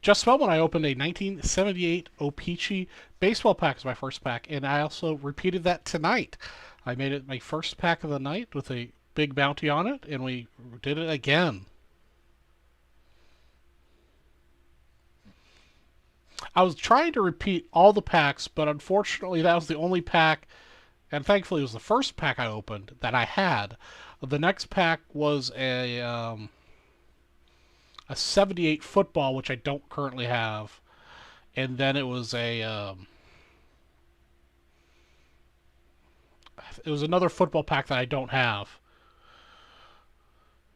Just when I opened a 1978 O-Pee-Chee baseball pack as my first pack, and I also repeated that tonight. I made it my first pack of the night with a big bounty on it, and we did it again. I was trying to repeat all the packs, but unfortunately that was the only pack, and thankfully it was the first pack I opened that I had. The next pack was a 78 football, which I don't currently have, and then it was it was another football pack that I don't have.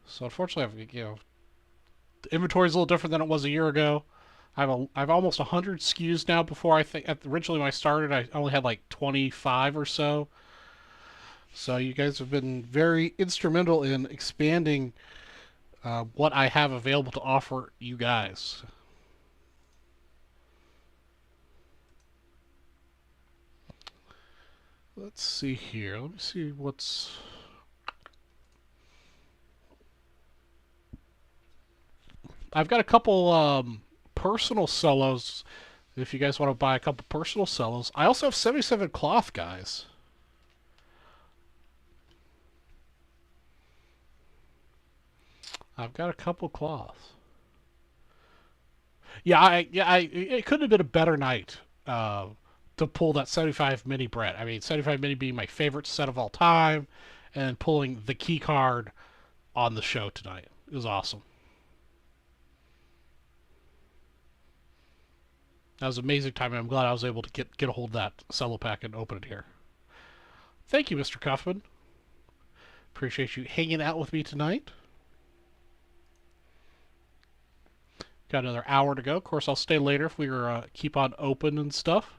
So unfortunately, the inventory is a little different than it was a year ago. I've almost 100 SKUs now. Before I think originally when I started, I only had like 25 or so. So you guys have been very instrumental in expanding what I have available to offer you guys. Let's see here. Let me see what's... I've got a couple personal solos. If you guys want to buy a couple personal solos. I also have 77 cloth, guys. I've got a couple cloths. It couldn't have been a better night to pull that 75 mini Brett. I mean, 75 mini being my favorite set of all time, and pulling the key card on the show tonight. It was awesome. That was an amazing time, and I'm glad I was able to get a hold of that cello pack and open it here. Thank you, Mr. Cuffman. Appreciate you hanging out with me tonight. Got another hour to go. Of course, I'll stay later if we keep on open and stuff.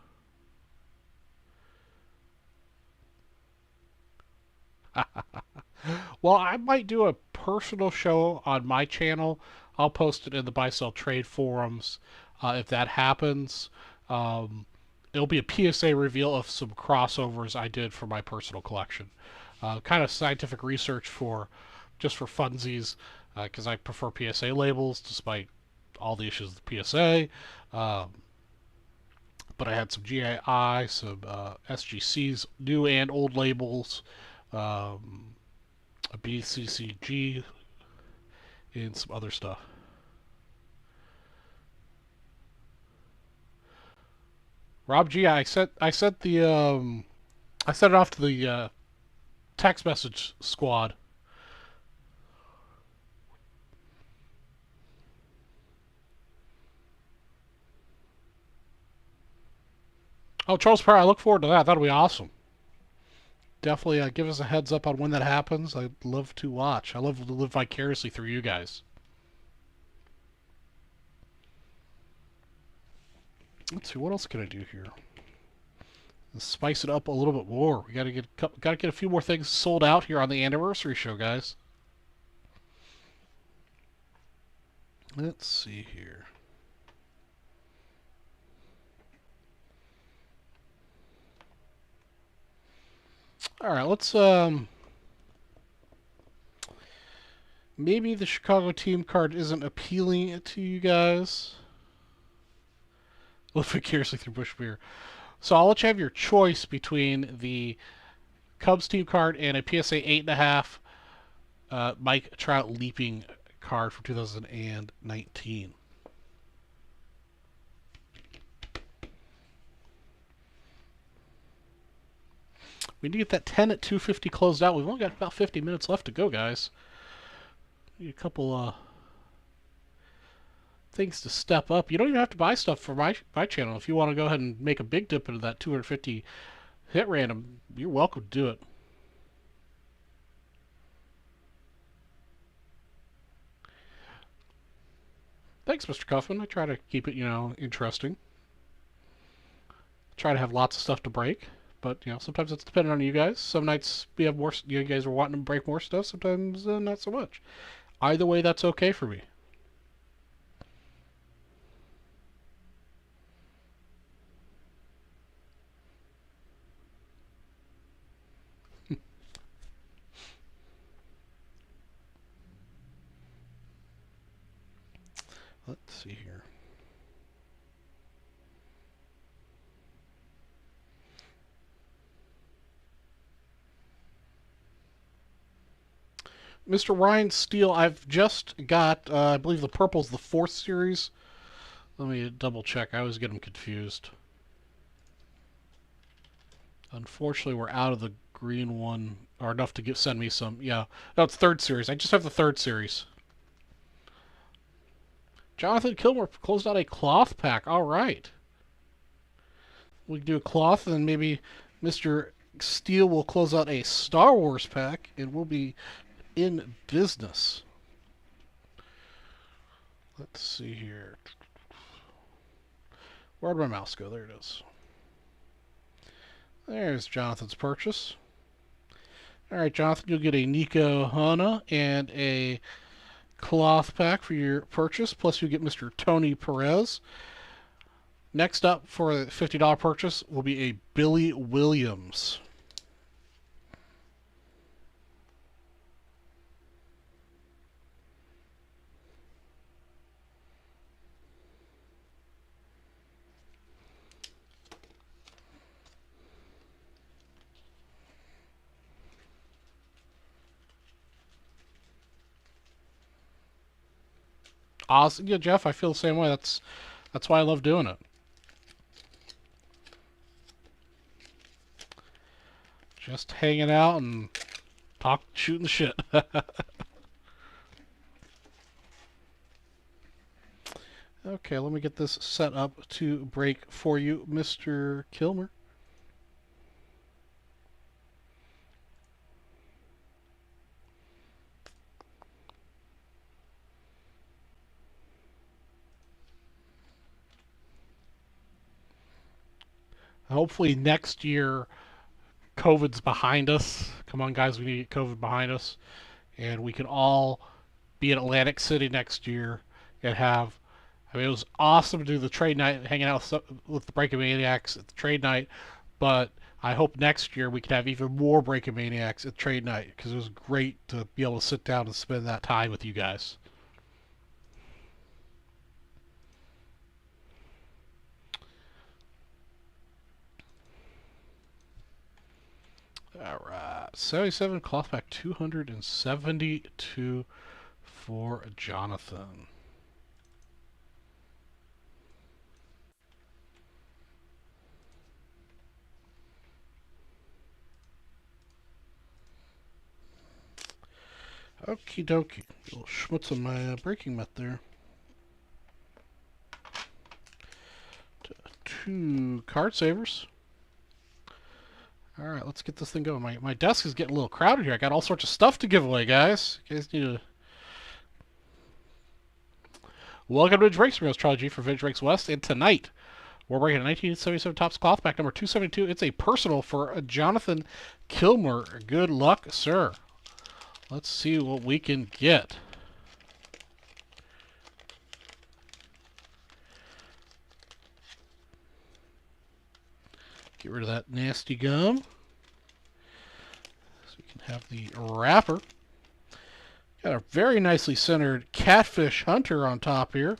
Well, I might do a personal show on my channel. I'll post it in the Buy Sell Trade forums if that happens. It'll be a PSA reveal of some crossovers I did for my personal collection. Kind of scientific research just for funsies, because I prefer PSA labels despite all the issues with the PSA. But I had some GAI, some SGCs, new and old labels, a BCCG, and some other stuff. Rob G, I sent it off to the text message squad. Oh, Charles Perry, I look forward to that. That'll be awesome. Definitely give us a heads up on when that happens. I'd love to watch. I love to live vicariously through you guys. Let's see, what else can I do here? Let's spice it up a little bit more. We gotta get a few more things sold out here on the anniversary show, guys. Let's see here. All right, let's maybe the Chicago team card isn't appealing to you guys. Live vicariously through Bush Beer. So I'll let you have your choice between the Cubs team card and a PSA 8.5 Mike Trout leaping card from 2019. We need to get that 10 at 250 closed out. We've only got about 50 minutes left to go, guys. Need a couple things to step up. You don't even have to buy stuff for my channel. If you want to go ahead and make a big dip into that 250 hit random, you're welcome to do it. Thanks, Mr. Cuffman. I try to keep it, interesting. Try to have lots of stuff to break. But, sometimes it's dependent on you guys. Some nights we have more, you guys are wanting to break more stuff. Sometimes not so much. Either way, that's okay for me. Let's see here. Mr. Ryan Steele, I've just got, I believe the purple's the 4th series. Let me double check. I always get them confused. Unfortunately, we're out of the green one, or enough to send me some. Yeah, no, it's 3rd series. I just have the 3rd series. Jonathan Kilmer closed out a cloth pack. All right. We can do a cloth, and then maybe Mr. Steele will close out a Star Wars pack, and we'll be in business. Let's see here. Where'd my mouse go? There it is. There's Jonathan's purchase. All right, Jonathan, you'll get a Nico Hana and a cloth pack for your purchase, plus you get Mr. Tony Perez. Next up for a $50 purchase will be a Billy Williams. Awesome. Yeah, Jeff, I feel the same way. That's why I love doing it. Just hanging out and shooting the shit. Okay, let me get this set up to break for you, Mr. Kilmer. Hopefully next year, COVID's behind us. Come on, guys, we need to get COVID behind us. And we can all be in Atlantic City next year and have... I mean, it was awesome to do the trade night, hanging out with the Breakomaniacs at the trade night, but I hope next year we can have even more Breakomaniacs at trade night, because it was great to be able to sit down and spend that time with you guys. All right, 77 cloth pack, 272 for Jonathan. Okie dokie. A little schmutz on my breaking mat there. 2 card savers. Alright, let's get this thing going. My desk is getting a little crowded here. I got all sorts of stuff to give away, guys. You guys need to... Welcome to Vintage Breaks. I'm Charlie G for Vintage Breaks West, and tonight we're breaking a 1977 Topps Cloth Pack number 272. It's a personal for Jonathan Kilmer. Good luck, sir. Let's see what we can get. Get rid of that nasty gum. So we can have the wrapper. Got a very nicely centered Catfish Hunter on top here.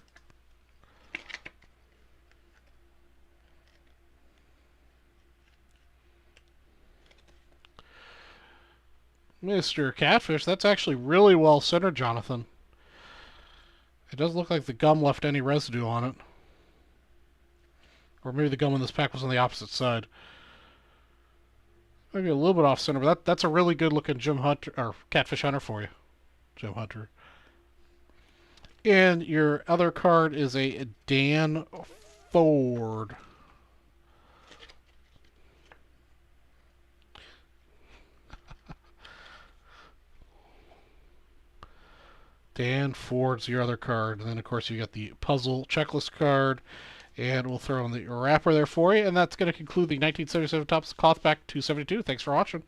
Mr. Catfish, that's actually really well centered, Jonathan. It doesn't look like the gum left any residue on it. Or maybe the gum in this pack was on the opposite side. Maybe a little bit off center, but that's a really good looking Jim Hunter or Catfish Hunter for you. Jim Hunter. And your other card is a Dan Ford. Dan Ford's your other card. And then, of course, you got the puzzle checklist card. And we'll throw in the wrapper there for you. And that's going to conclude the 1977 Topps Cloth Pack 272. Thanks for watching.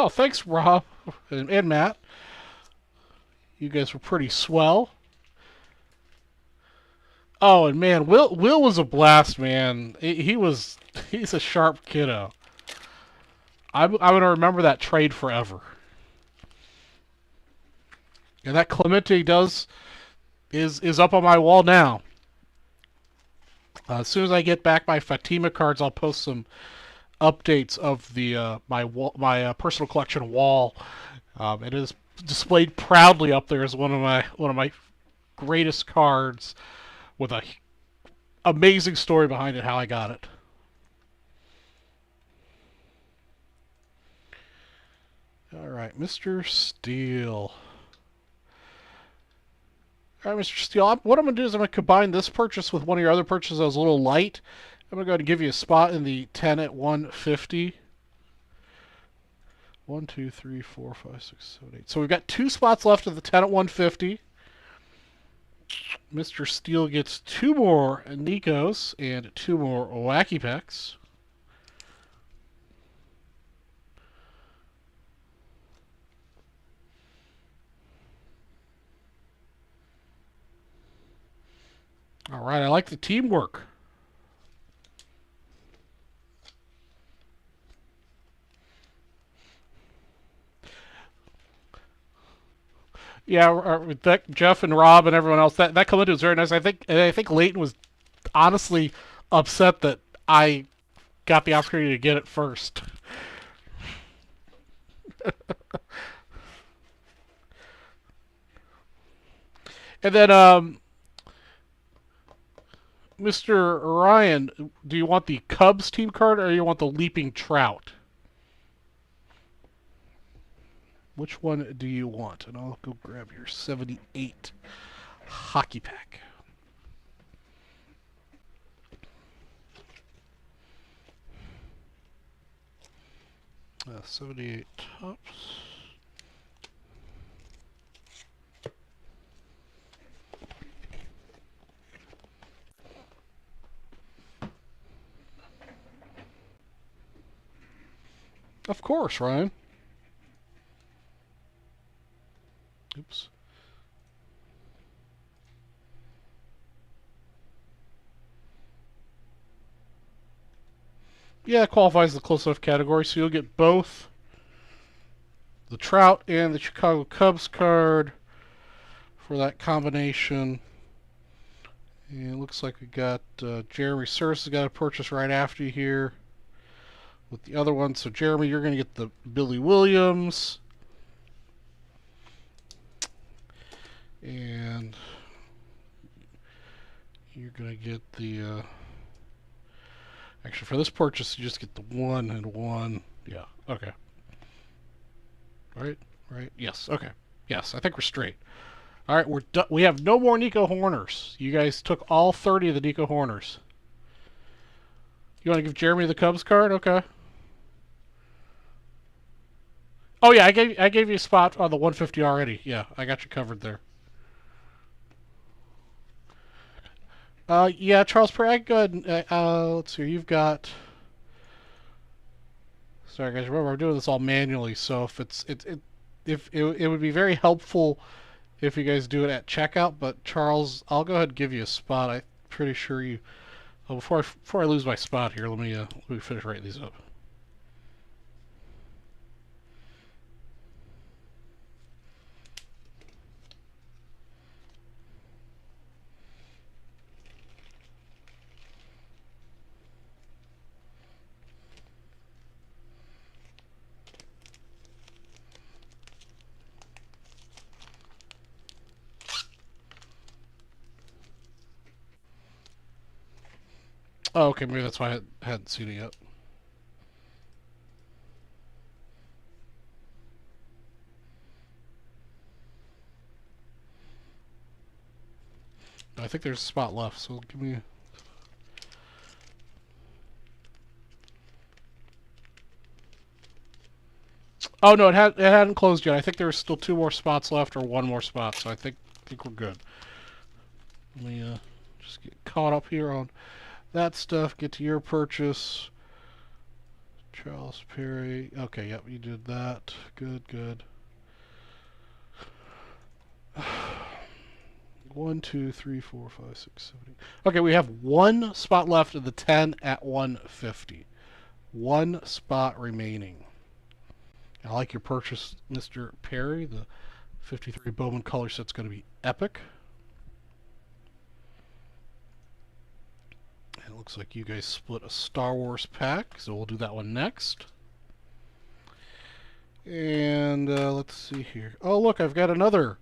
Oh, thanks, Rob and Matt. You guys were pretty swell. Oh, and man, Will was a blast, man. He's a sharp kiddo. I'm gonna remember that trade forever. And that Clemente is up on my wall now. As soon as I get back my Fatima cards, I'll post some updates of the my personal collection wall. It is displayed proudly up there as one of my greatest cards with a amazing story behind it. How I got it. All right, Mr. Steele. All right, Mr. Steele. What I'm going to do is I'm going to combine this purchase with one of your other purchases that was a little light. I'm going to go ahead and give you a spot in the 10 at 150. 1, 2, 3, 4, 5, 6, 7, 8. So we've got 2 spots left of the 10 at 150. Mr. Steele gets 2 more Nikos and 2 more Wacky Packs. All right, I like the teamwork. Yeah, Jeff and Rob and everyone else. That comment was very nice. I think Leighton was honestly upset that I got the opportunity to get it first. And then, Mr. Ryan, do you want the Cubs team card or do you want the Leaping Trout? Which one do you want? And I'll go grab your 78 hockey pack. 78 Tufts. Of course, Ryan. Oops. Yeah, it qualifies the close enough category, so you'll get both the Trout and the Chicago Cubs card for that combination. And it looks like we got Jeremy Surse has got a purchase right after you here with the other one. So Jeremy, you're going to get the Billy Williams. And you're going to get the... actually, for this purchase, you just get the 1 and 1. Yeah, okay. Right? Yes, okay. Yes, I think we're straight. All right, we have no more Nico Horners. You guys took all 30 of the Nico Horners. You want to give Jeremy the Cubs card? Okay. Oh yeah, I gave you a spot on the 150 already. Yeah, I got you covered there. Yeah, Charles Perry, go ahead and, let's see, you've got... Sorry guys, remember I'm doing this all manually, so if it would be very helpful if you guys do it at checkout, but Charles, I'll go ahead and give you a spot. I'm pretty sure you... Oh, before I lose my spot here, let me finish writing these up. Oh, okay, maybe that's why I hadn't seen it yet. I think there's a spot left, so give me... Oh no, it hadn't closed yet. I think there's still 2 more spots left, or 1 more spot. So I think we're good. Let me just get caught up here on that stuff. Get to your purchase. Charles Perry. Okay, yep, you did that. Good, good. 1, 2, 3, 4, 5, 6, 7, 8. Okay, we have one spot left of the 10 at 150. One spot remaining. I like your purchase, Mr. Perry. The 53 Bowman color set's going to be epic. And it looks like you guys split a Star Wars pack, so we'll do that one next. And let's see here. Oh, look, I've got another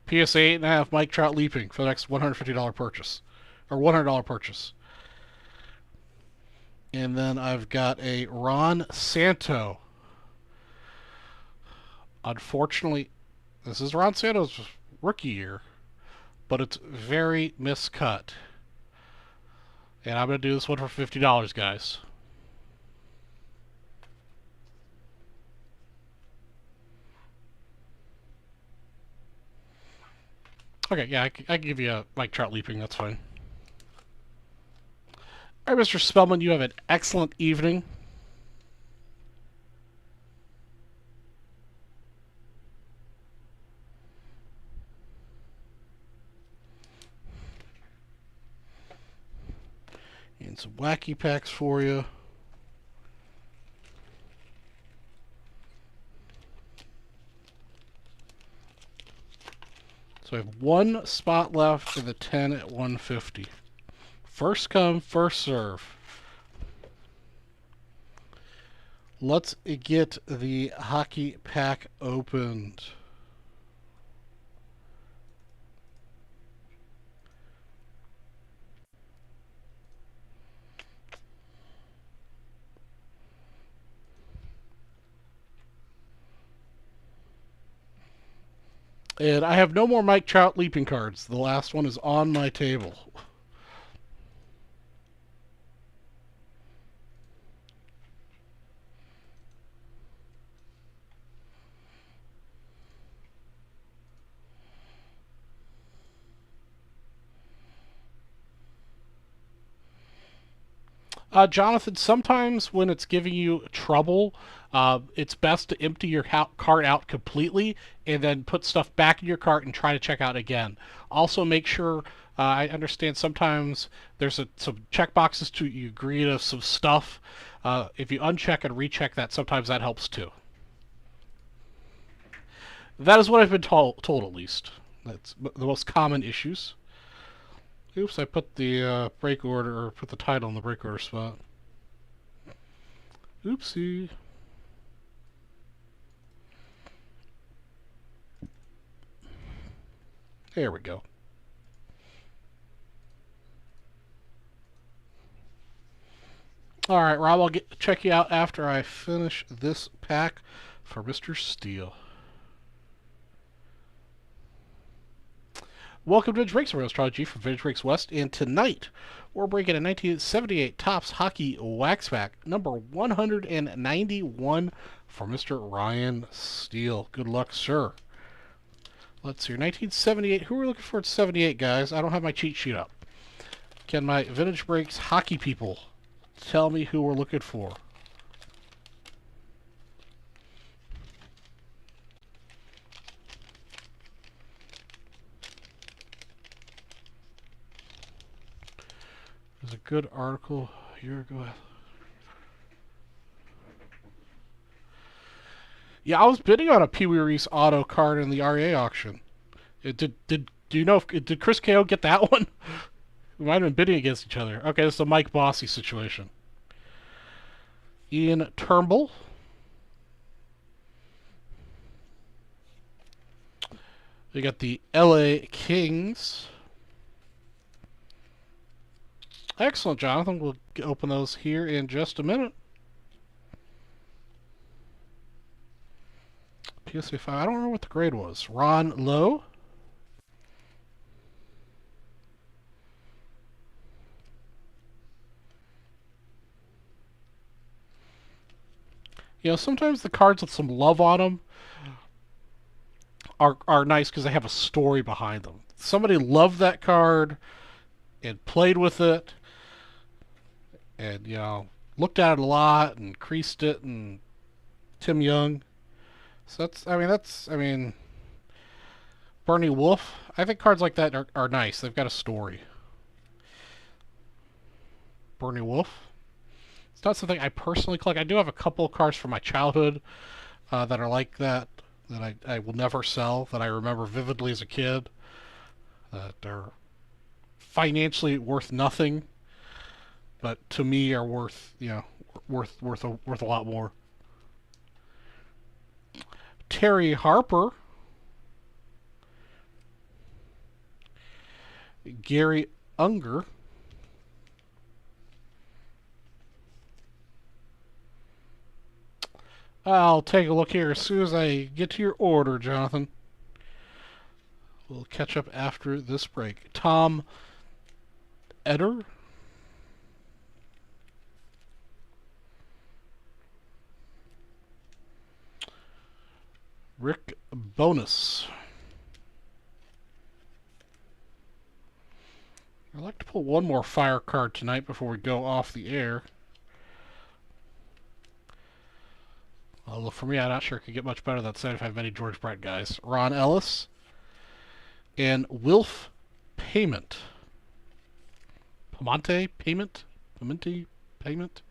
PSA 8.5 Mike Trout leaping for the next $150 purchase. Or $100 purchase. And then I've got a Ron Santo. Unfortunately, this is Ron Santo's rookie year, but it's very miscut. And I'm going to do this one for $50, guys. Okay, yeah, I can give you a Mike Trout leaping. That's fine. All right, Mr. Spellman, you have an excellent evening. And some wacky packs for you. So I have one spot left for the 10 at 150. First come, first serve. Let's get the hockey pack opened. And I have no more Mike Trout leaping cards. The last one is on my table. Jonathan, sometimes when it's giving you trouble, it's best to empty your cart out completely and then put stuff back in your cart and try to check out again. Also, make sure, I understand sometimes there's some check boxes to you agree to some stuff. If you uncheck and recheck that, sometimes that helps too. That is what I've been told at least. That's the most common issues. Oops, I put the break order, or put the title in the break order spot. Oopsie. There we go. Alright, Rob, I'll check you out after I finish this pack for Mr. Steele. Welcome to Vintage Breaks. I'm your host, Charlie G from Vintage Breaks West, and tonight we're breaking a 1978 Topps Hockey Wax Pack, number 191 for Mr. Ryan Steele. Good luck, sir. Let's see, 1978. Who are we looking for at 78, guys? I don't have my cheat sheet up. Can my Vintage Breaks hockey people tell me who we're looking for? There's a good article here. Go ahead. Yeah, I was bidding on a Pee Wee Reese auto card in the REA auction. Do you know did Chris KO get that one? We might have been bidding against each other. Okay, this is a Mike Bossy situation. Ian Turnbull. We got the LA Kings. Excellent, Jonathan. We'll open those here in just a minute. PSA 5. I don't remember what the grade was. Ron Lowe. You know, sometimes the cards with some love on them are nice because they have a story behind them. Somebody loved that card and played with it, and you know, looked at it a lot and creased it and Tim Young. So I mean, Bernie Wolf. I think cards like that are nice. They've got a story. Bernie Wolf. It's not something I personally collect. I do have a couple of cards from my childhood that are like that I will never sell, that I remember vividly as a kid, that are financially worth nothing, but to me are worth, worth a lot more. Terry Harper, Gary Unger, I'll take a look here as soon as I get to your order, Jonathan. We'll catch up after this break. Tom Eder. Rick Bonus. I'd like to pull one more fire card tonight before we go off the air. Although for me, I'm not sure it could get much better than 75 many George Brett guys. Ron Ellis and Wilf Payment. Payment? Payment?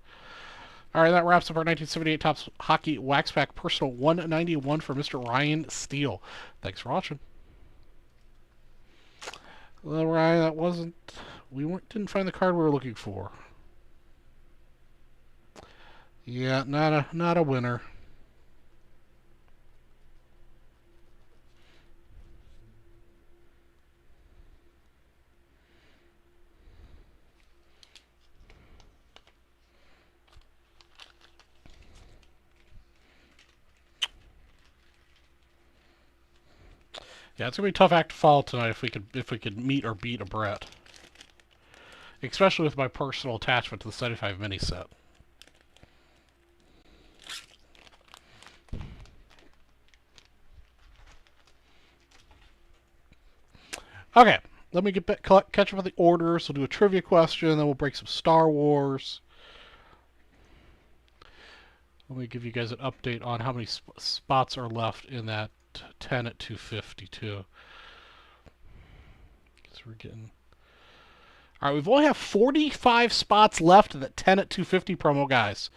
All right, that wraps up our 1978 Topps Hockey Wax Pack Personal 191 for Mr. Ryan Steele. Thanks for watching. Well, Ryan, that wasn't... didn't find the card we were looking for. Yeah, not a winner. Yeah, it's gonna be a tough act to follow tonight if we could meet or beat a Brett. Especially with my personal attachment to the 75 mini set. Okay, let me catch up with the orders. We'll do a trivia question, then we'll break some Star Wars. Let me give you guys an update on how many spots are left in that 10 at 252. So we're getting... All right, we've only have 45 spots left in the 10 at 250 promo, guys.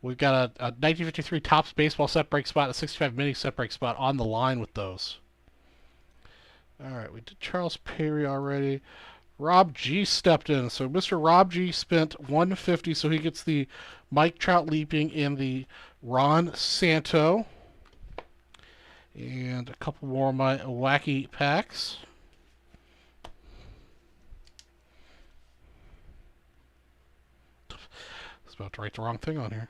We've got a 1953 Topps baseball set break spot, a 65 mini set break spot on the line with those. All right, we did Charles Perry already. Rob G stepped in. So Mr. Rob G spent $150, so he gets the Mike Trout leaping and the Ron Santo. And a couple more of my wacky packs. I was about to write the wrong thing on here.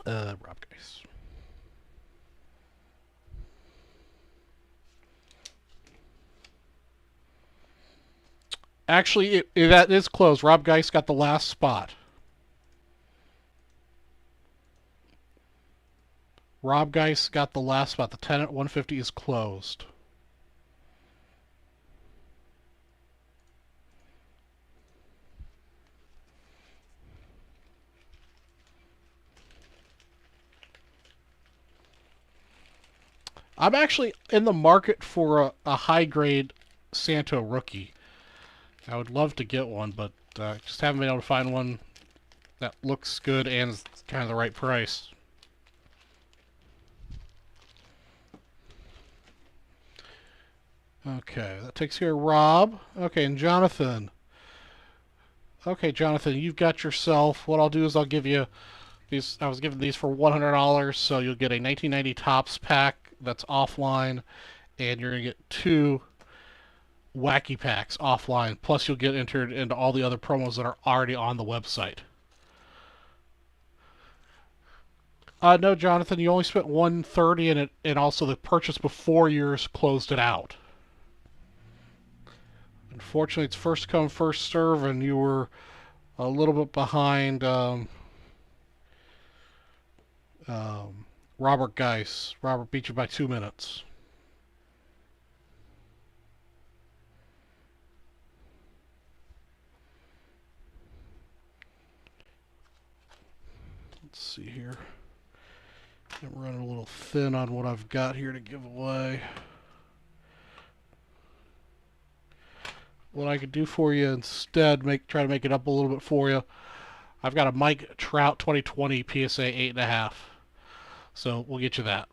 Rob Geis. Actually, that is closed. Rob Geis got the last spot. Rob Geis got the last spot. The 10 at 150 is closed. I'm actually in the market for a high-grade Santo rookie. I would love to get one, but just haven't been able to find one that looks good and is kind of the right price. Okay, that takes care of Rob. Okay, and Jonathan. Okay, Jonathan, you've got yourself. What I'll do is I'll give you these. I was given these for $100, so you'll get a 1990 Topps pack that's offline, and you're going to get 2 wacky packs offline. Plus, you'll get entered into all the other promos that are already on the website. No, Jonathan, you only spent $130 in it, and also the purchase before yours closed it out. Unfortunately, it's first come, first serve, and you were a little bit behind Robert Geis. Robert beat you by 2 minutes. see here. I'm running a little thin on what I've got here to give away. What I could do for you instead, try to make it up a little bit for you. I've got a Mike Trout 2020 PSA 8.5. So we'll get you that.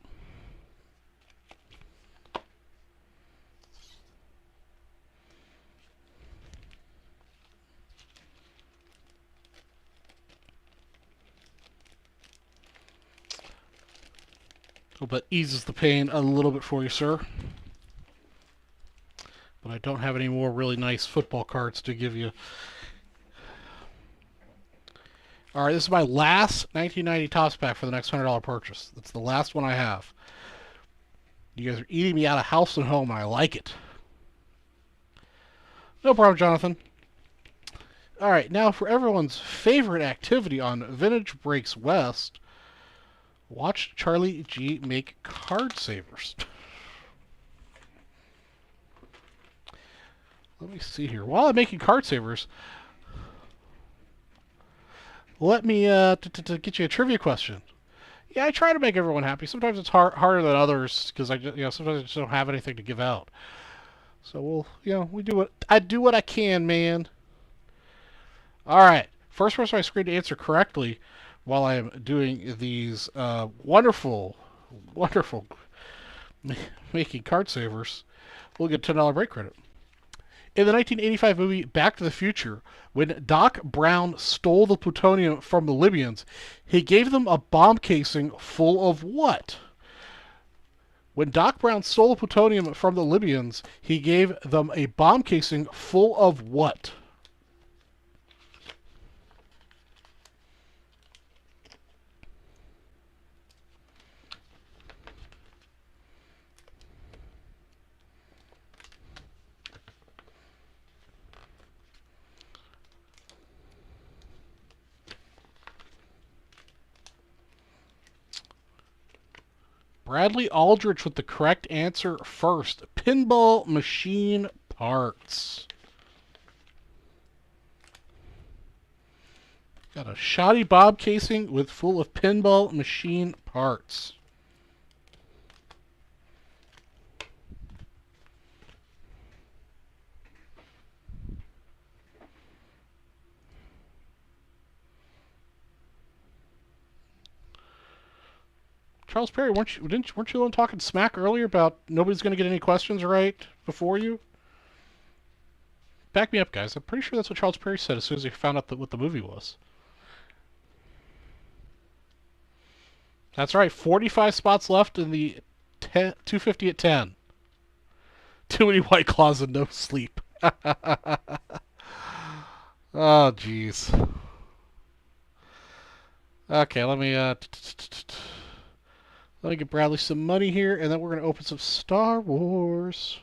Hope that eases the pain a little bit for you, sir. But I don't have any more really nice football cards to give you. All right, this is my last 1990 Tufts Pack for the next $100 purchase. That's the last one I have. You guys are eating me out of house and home, and I like it. No problem, Jonathan. All right, now for everyone's favorite activity on Vintage Breaks West, watch Charlie G make card savers. Let me see here. While I'm making card savers, let me to get you a trivia question. Yeah, I try to make everyone happy. Sometimes it's harder than others because sometimes I just don't have anything to give out. So we do what I can, man. All right, first person on my screen to answer correctly while I am doing these wonderful making card savers, we'll get $10 break credit. In the 1985 movie Back to the Future, when Doc Brown stole the plutonium from the Libyans, he gave them a bomb casing full of what? When Doc Brown stole the plutonium from the Libyans, he gave them a bomb casing full of what? Bradley Aldrich with the correct answer first. Pinball machine parts. Got a shoddy bob casing with full of pinball machine parts. Charles Perry, weren't you the one talking smack earlier about nobody's going to get any questions right before you? Back me up, guys. I'm pretty sure that's what Charles Perry said as soon as he found out what the movie was. That's right. 45 spots left in the 250 at 10. Too many White Claws and no sleep. Oh, jeez. Okay, let me get Bradley some money here, and then we're going to open some Star Wars.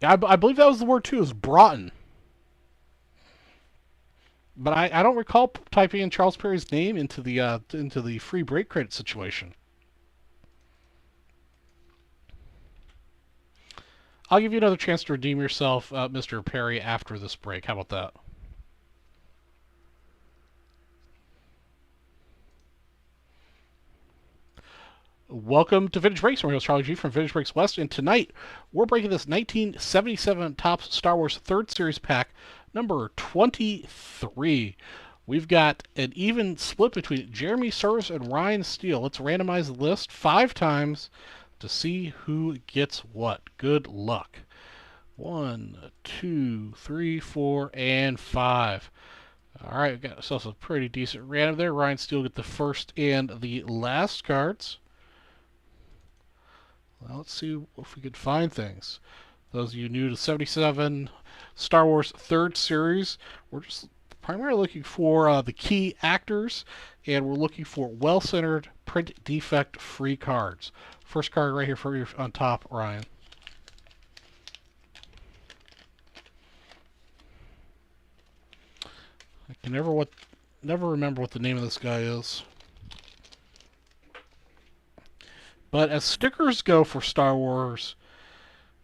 Yeah, I believe that was the word too, is Broughton. But I don't recall typing in Charles Perry's name into the free break credit situation. I'll give you another chance to redeem yourself, Mr. Perry, after this break. How about that? Welcome to Vintage Breaks. I'm your host, Charlie G from Vintage Breaks West, and tonight we're breaking this 1977 Topps Star Wars 3rd Series pack, number 23. We've got an even split between Jeremy Serves and Ryan Steele. Let's randomize the list 5 times to see who gets what. Good luck. 1, 2, 3, 4, and 5. All right, we've got ourselves a pretty decent random there. Ryan Steele get the first and the last cards. Well, let's see if we could find things. Those of you new to 77 Star Wars 3rd Series, we're just primarily looking for the key actors, and we're looking for well-centered, print defect-free cards. First card right here for you on top, Ryan. I can never Never remember what the name of this guy is. But as stickers go for Star Wars,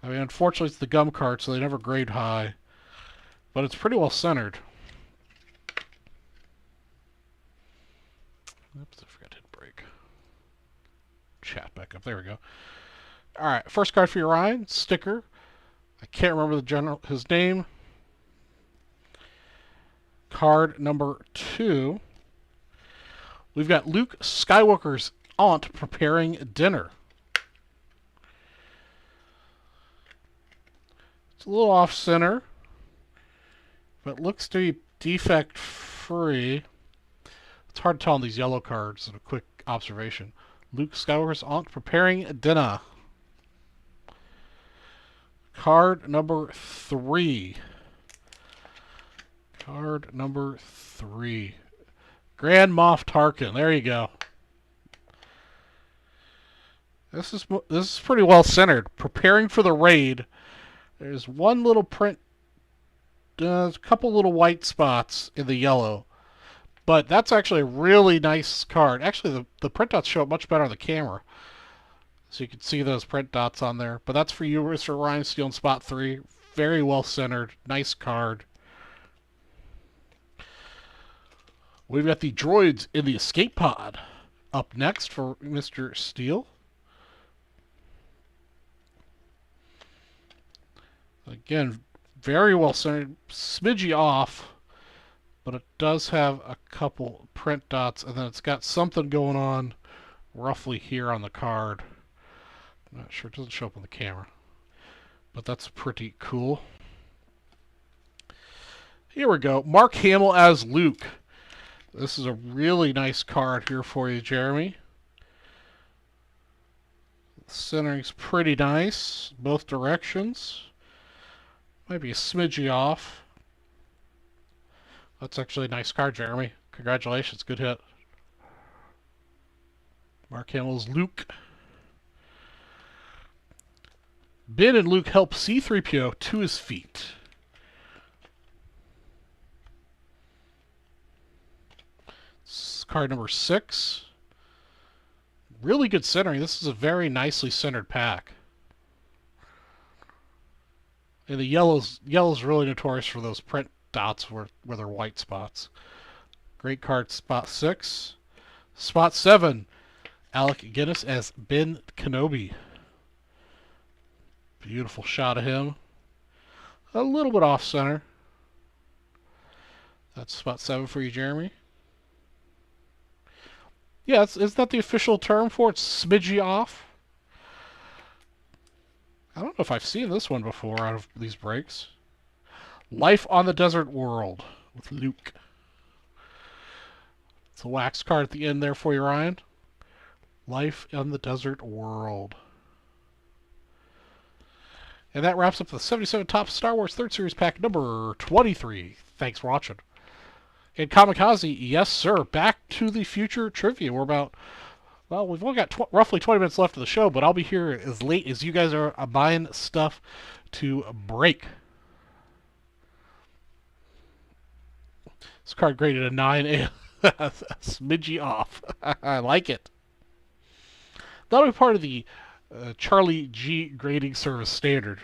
I mean, unfortunately it's the gum card, so they never grade high. But it's pretty well centered. Oops, I forgot to hit break. Chat back up. There we go. Alright, first card for your Ryan. Sticker. I can't remember his name. Card number 2. We've got Luke Skywalker's aunt preparing dinner. It's a little off-center, but looks to be defect-free. It's hard to tell on these yellow cards in a quick observation. Luke Skywalker's aunt preparing dinner. Card number 3. Card number 3. Grand Moff Tarkin. There you go. This is pretty well centered. Preparing for the raid. There's one little print. There's a couple little white spots in the yellow. But that's actually a really nice card. Actually, the print dots show up much better on the camera. So you can see those print dots on there. But that's for you, Mr. Ryan Steele in spot 3. Very well centered. Nice card. We've got the droids in the escape pod up next for Mr. Steele. Again, very well centered. Smidgy off. But it does have a couple print dots, and then it's got something going on roughly here on the card. I'm not sure. It doesn't show up on the camera. But that's pretty cool. Here we go. Mark Hamill as Luke. This is a really nice card here for you, Jeremy. The centering's pretty nice. Both directions. Might be a smidgy off. That's actually a nice card, Jeremy. Congratulations. Good hit. Mark Hamill's Luke. Ben and Luke help C-3PO to his feet. This is card number 6. Really good centering. This is a very nicely centered pack. And the yellow's really notorious for those print dots where they're white spots. Great card, spot 6. Spot 7, Alec Guinness as Ben Kenobi. Beautiful shot of him. A little bit off center. That's spot 7 for you, Jeremy. Yeah, is that the official term for it? Smidgy off? I don't know if I've seen this one before out of these breaks. Life on the Desert World with Luke. It's a wax card at the end there for you, Ryan. Life on the Desert World. And that wraps up the 77 Top Star Wars 3rd Series pack number 23. Thanks for watching. And Kamikaze, yes sir, Back to the Future trivia. We're about, well, we've only got roughly 20 minutes left of the show, but I'll be here as late as you guys are buying stuff to break. This card graded a 9. Smidgy off. I like it. That'll be part of the Charlie G grading service standard.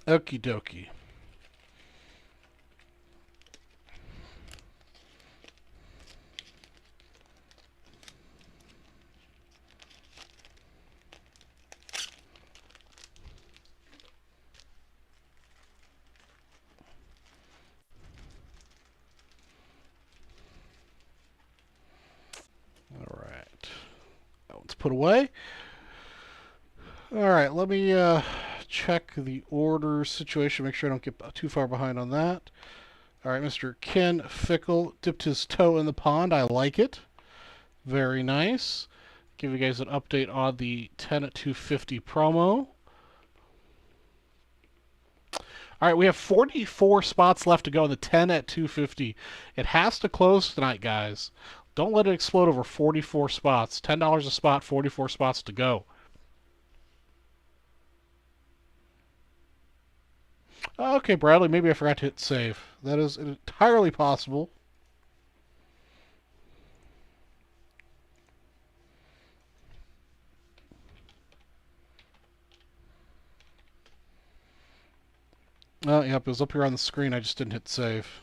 Okie dokie. Alright. That one's put away. Alright, let me check the order situation, make sure I don't get too far behind on that. Alright, Mr. Ken Fickle dipped his toe in the pond. I like it. Very nice. Give you guys an update on the 10 at 250 promo. Alright, we have 44 spots left to go in the 10 at 250. It has to close tonight, guys. Don't let it explode over 44 spots. $10 a spot, 44 spots to go. Okay, Bradley, maybe I forgot to hit save. That is entirely possible. Yep, it was up here on the screen. I just didn't hit save.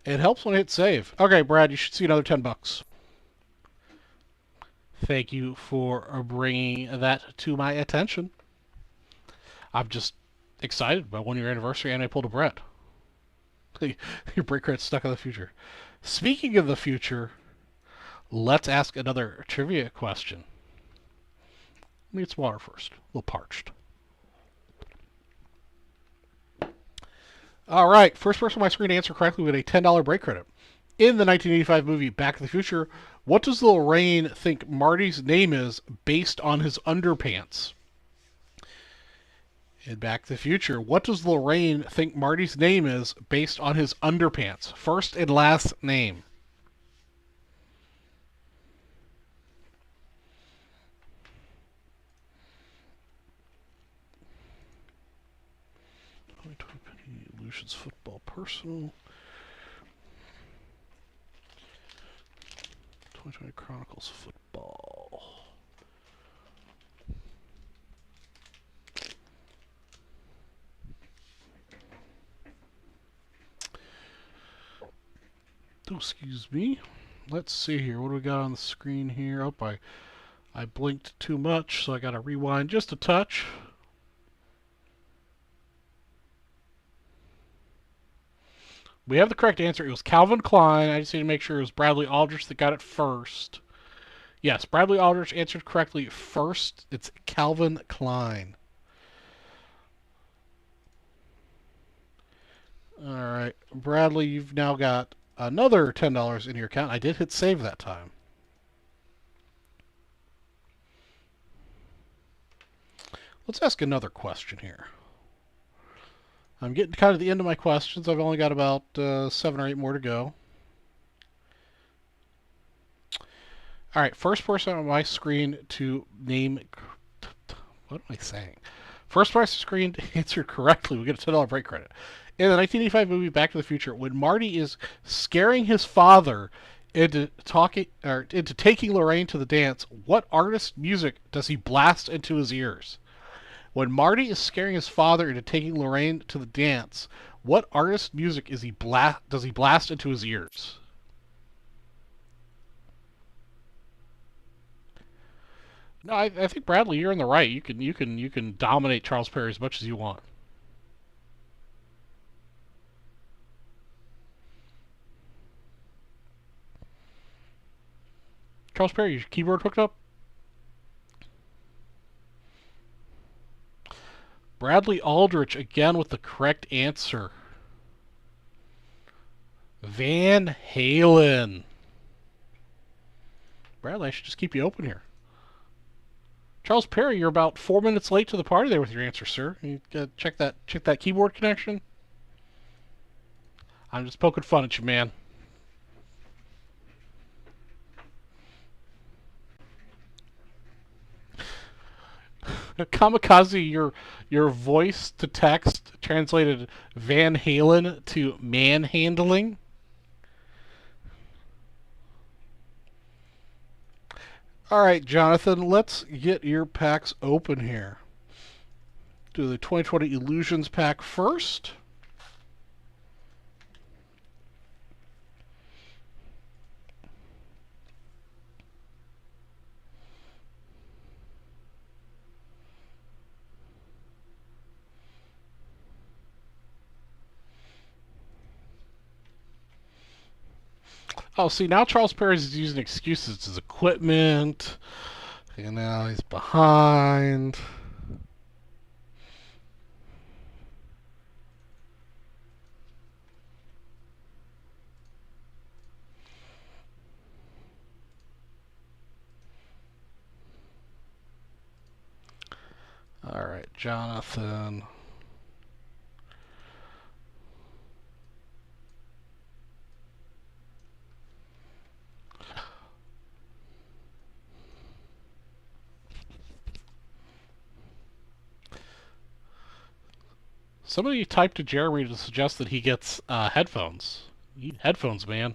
It helps when I hit save. Okay, Brad, you should see another $10. Thank you for bringing that to my attention. I'm just excited about 1 year anniversary, and I pulled a Brett. Your break credit's stuck in the future. Speaking of the future, let's ask another trivia question. Let me get some water first. A little parched. All right, first person on my screen to answer correctly with a $10 break credit. In the 1985 movie Back to the Future, what does Lorraine think Marty's name is based on his underpants? In Back to the Future, what does Lorraine think Marty's name is based on his underpants? First and last name. Lucian's football personal. 2020 Chronicles football. Oh, excuse me. Let's see here. What do we got on the screen here? Oh, I blinked too much, so I got to rewind just a touch. We have the correct answer. It was Calvin Klein. I just need to make sure it was Bradley Aldrich that got it first. Yes, Bradley Aldrich answered correctly first. It's Calvin Klein. All right, Bradley, you've now got another $10 in your account. I did hit save that time. Let's ask another question here. I'm getting kind of the end of my questions. I've only got about 7 or 8 more to go. All right, first person on my screen to name... What am I saying? First person on screen to answer correctly, we get a $10 break credit. In the 1985 movie Back to the Future, when Marty is scaring his father into taking Lorraine to the dance, what artist's music does he blast into his ears? When Marty is scaring his father into taking Lorraine to the dance, what artist's music does he blast into his ears? No, I think Bradley, you're in the right. You can dominate Charles Perry as much as you want. Charles Perry, your keyboard hooked up? Bradley Aldrich again with the correct answer. Van Halen. Bradley, I should just keep you open here. Charles Perry, you're about 4 minutes late to the party there with your answer, sir. You gotta check that keyboard connection. I'm just poking fun at you, man. Kamikaze, your voice to text translated Van Halen to manhandling. All right, Jonathan, let's get your packs open here. Do the 2020 Illusions pack first. Oh, see, now Charles Perry's using excuses. It's his equipment. And now he's behind. All right, Jonathan. Somebody typed to Jeremy to suggest that he gets headphones. You need headphones, man.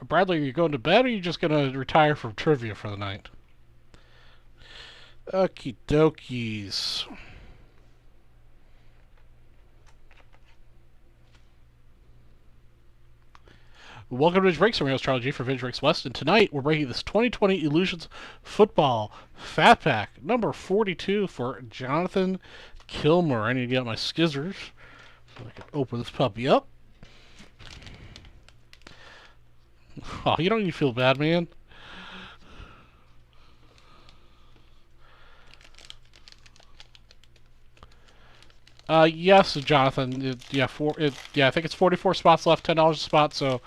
Bradley, are you going to bed or are you just going to retire from trivia for the night? Okie dokies. Welcome to Vintage Breaks. I'm your host, Charlie G for Vintage Breaks West, and tonight we're breaking this 2020 Illusions Football Fat Pack number 42 for Jonathan Kilmer. I need to get out my skizzers so I can open this puppy up. Oh, you don't need to feel bad, man. Yes, Jonathan. I think it's 44 spots left, $10 a spot. So,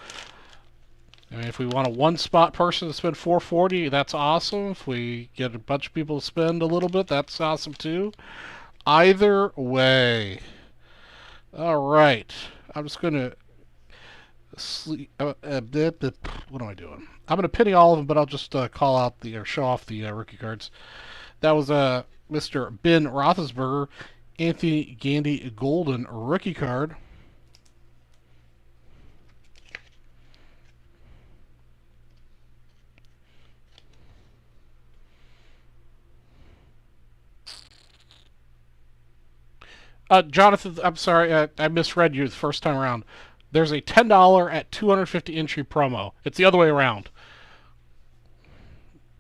I mean, if we want a one-spot person to spend $4.40, that's awesome. If we get a bunch of people to spend a little bit, that's awesome too. Either way. All right. I'm just gonna sleep. What am I doing? I'm gonna penny all of them, but I'll just call out or show off the rookie cards. That was Mr. Ben Roethlisberger. Anthony Gandy Golden rookie card. Jonathan, I'm sorry, I misread you the first time around. There's a $10 at 250 entry promo. It's the other way around.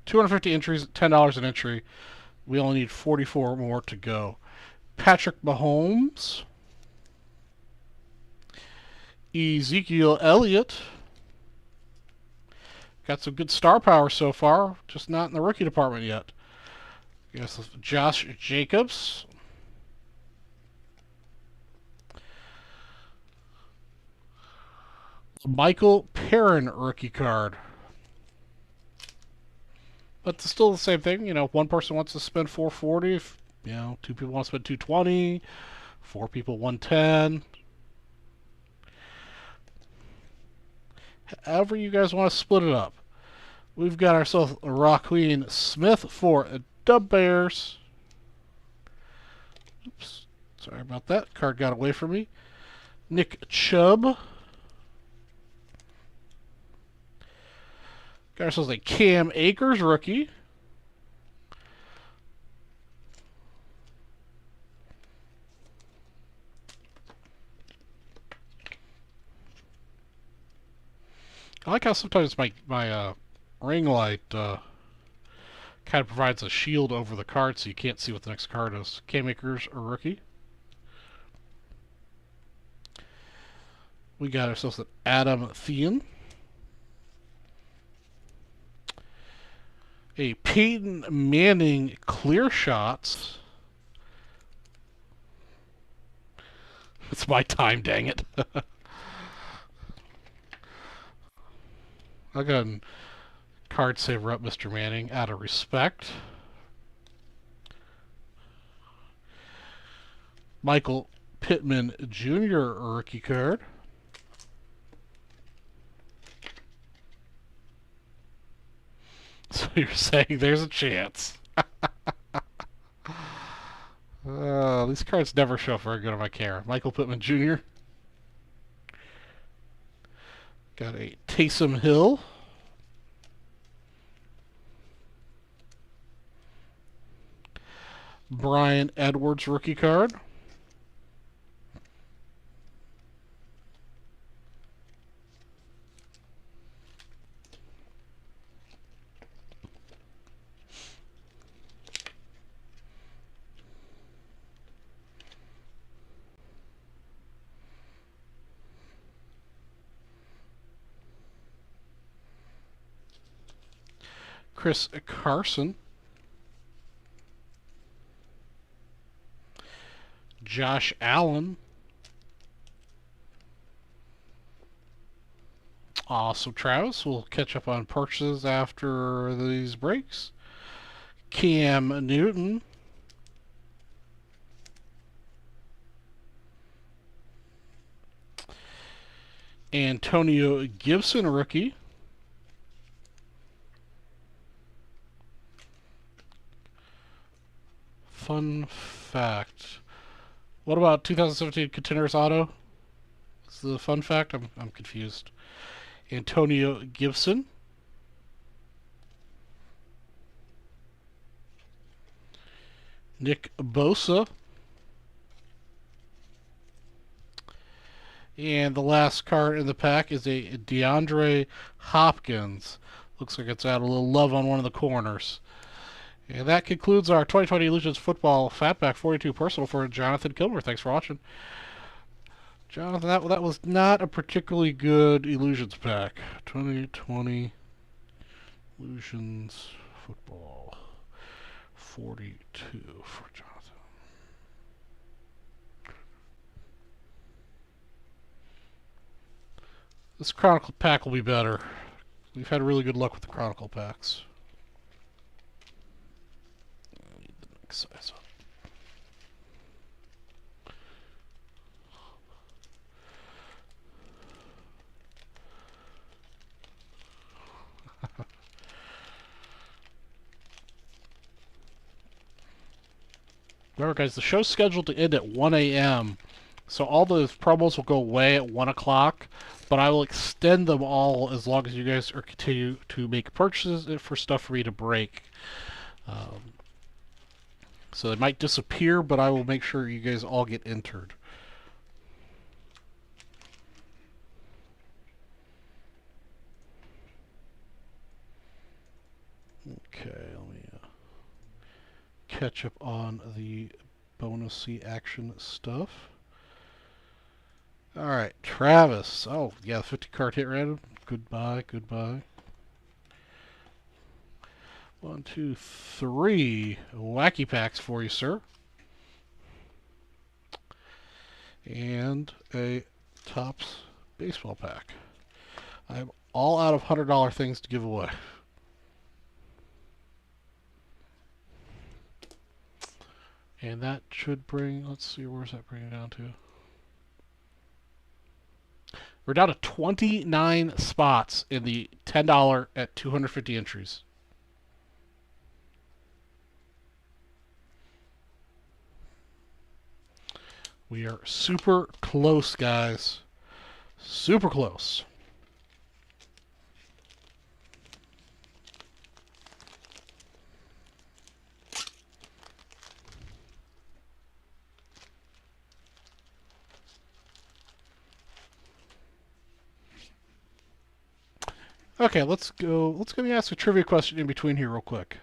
250 entries, $10 an entry. We only need 44 more to go. Patrick Mahomes, Ezekiel Elliott. Got some good star power so far, just not in the rookie department yet. Yes, Josh Jacobs. Michael Perrin rookie card. But it's still the same thing, you know, if one person wants to spend $4.40, if, you know, two people want to spend $2.20, four people $1.10. However you guys want to split it up. We've got ourselves a Raquin Smith for Dub Bears. Oops, sorry about that. Card got away from me. Nick Chubb. Got ourselves a Cam Akers rookie. I like how sometimes my ring light kind of provides a shield over the card so you can't see what the next card is. Cam Akers, a rookie. We got ourselves an Adam Thielen. A Peyton Manning clear shots. It's my time, dang it. I'll go ahead and card saver up Mr. Manning out of respect. Michael Pittman Jr. rookie card. So you're saying there's a chance. These cards never show up very good on my camera. Michael Pittman Jr. Got a Taysom Hill. Brian Edwards rookie card. Chris Carson. Josh Allen. Awesome, Travis. We'll catch up on purchases after these breaks. Cam Newton. Antonio Gibson, rookie. fun fact. What about 2017 Contenders Auto? Is the fun fact? I'm confused. Antonio Gibson. Nick Bosa. And the last card in the pack is a DeAndre Hopkins. Looks like it's out a little love on one of the corners. And that concludes our 2020 Illusions Football Fatback 42 personal for Jonathan Kilmer. Thanks for watching. Jonathan, that was not a particularly good Illusions pack. 2020 Illusions Football 42 for Jonathan. This Chronicle pack will be better. We've had really good luck with the Chronicle packs. I need the next size up. Remember, guys, the show's scheduled to end at 1 a.m., so all those promos will go away at 1 o'clock, but I will extend them all as long as you guys are continue to make purchases for stuff for me to break. So they might disappear, but I will make sure you guys all get entered. Okay, let me catch up on the bonusy action stuff. Alright, Travis. Oh, yeah, 50 card hit random. Goodbye, goodbye. 1, 2, 3 wacky packs for you, sir. And a Topps baseball pack. I'm all out of $100 things to give away. And that should bring, let's see, where's that bringing it down to? We're down to 29 spots in the $10 at 250 entries. We are super close, guys. Super close. Okay, let's go. Let's go ask a trivia question in between here real quick.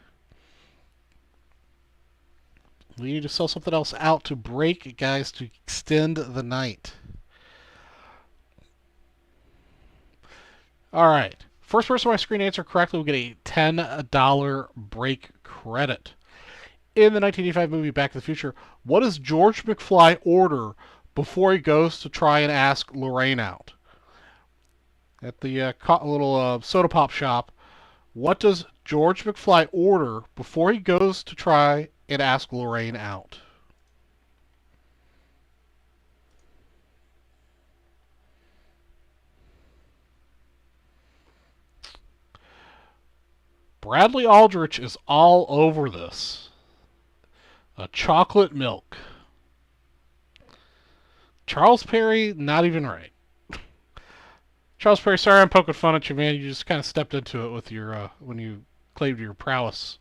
We need to sell something else out to break, guys, to extend the night. All right. First person on my screen to answer correctly will get a $10 break credit. In the 1985 movie Back to the Future, what does George McFly order before he goes to try and ask Lorraine out? At the little soda pop shop, what does George McFly order before he goes to try and ask Lorraine out? Bradley Aldrich is all over this. A chocolate milk. Charles Perry, not even right. Charles Perry, sorry I'm poking fun at you, man. You just kind of stepped into it with your when you claimed your prowess.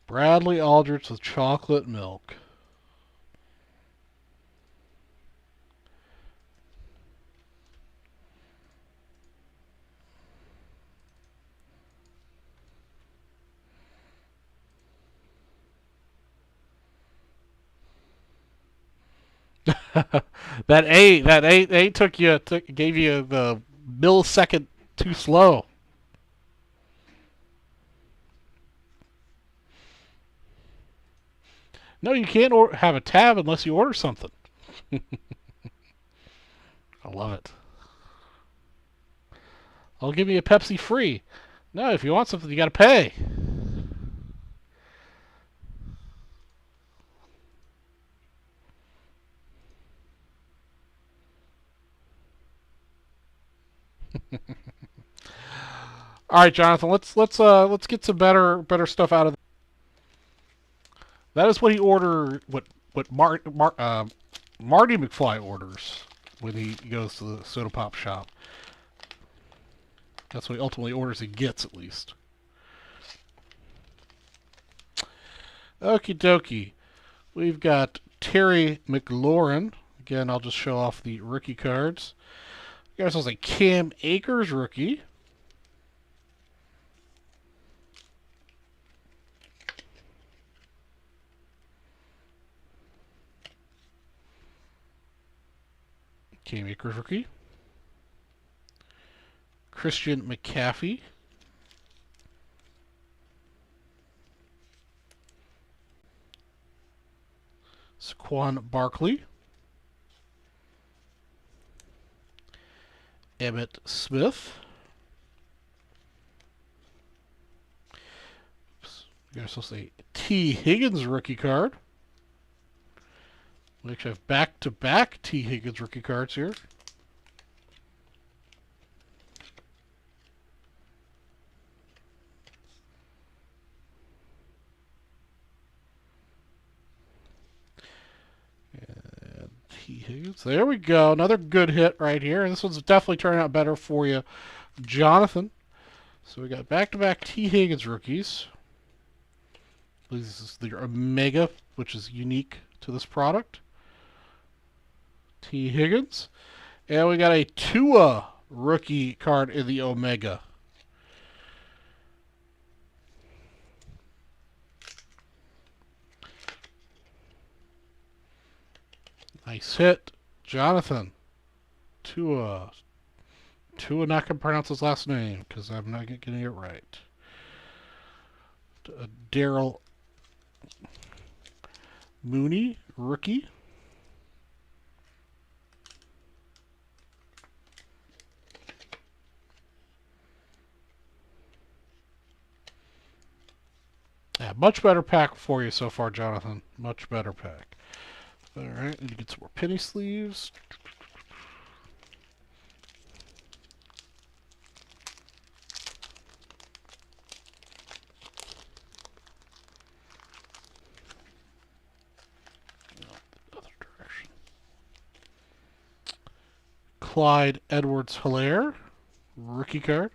Bradley Aldrich with chocolate milk. that eight gave you the millisecond too slow. No, you can't have a tab unless you order something. I love it. I'll give you a Pepsi free. No, if you want something, you got to pay. All right, Jonathan. Let's get some better stuff out of. That is what he ordered. What Marty McFly orders when he goes to the soda pop shop. That's what he ultimately orders. He gets at least. Okie dokie. We've got Terry McLaurin. Again, I'll just show off the rookie cards. We got ourselves a Cam Akers rookie. Cam Akers rookie. Christian McCaffrey. Saquon Barkley. Emmitt Smith. Oops. We got ourselves a T. Higgins rookie card. We actually have back-to-back T. Higgins rookie cards here. And T. Higgins. There we go. Another good hit right here. And this one's definitely turning out better for you, Jonathan. So we got back-to-back T. Higgins rookies. This is the Omega, which is unique to this product. T. Higgins. And we got a Tua rookie card in the Omega. Nice hit, Jonathan. Tua. Tua, not going to pronounce his last name because I'm not getting it right. Daryl Mooney, rookie. Yeah, much better pack for you so far, Jonathan. Much better pack. All right, need to get some more penny sleeves. Other direction. Clyde Edwards-Helaire, rookie card.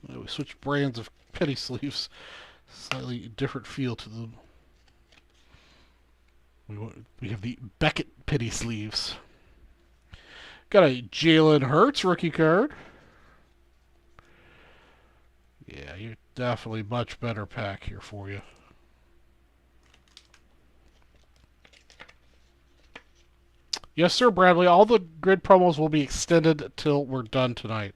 We switched brands of penny sleeves. Slightly different feel to them. We have the Beckett penny sleeves. Got a Jalen Hurts rookie card. Yeah, you're definitely much better pack here for you. Yes, sir, Bradley. All the grid promos will be extended till we're done tonight.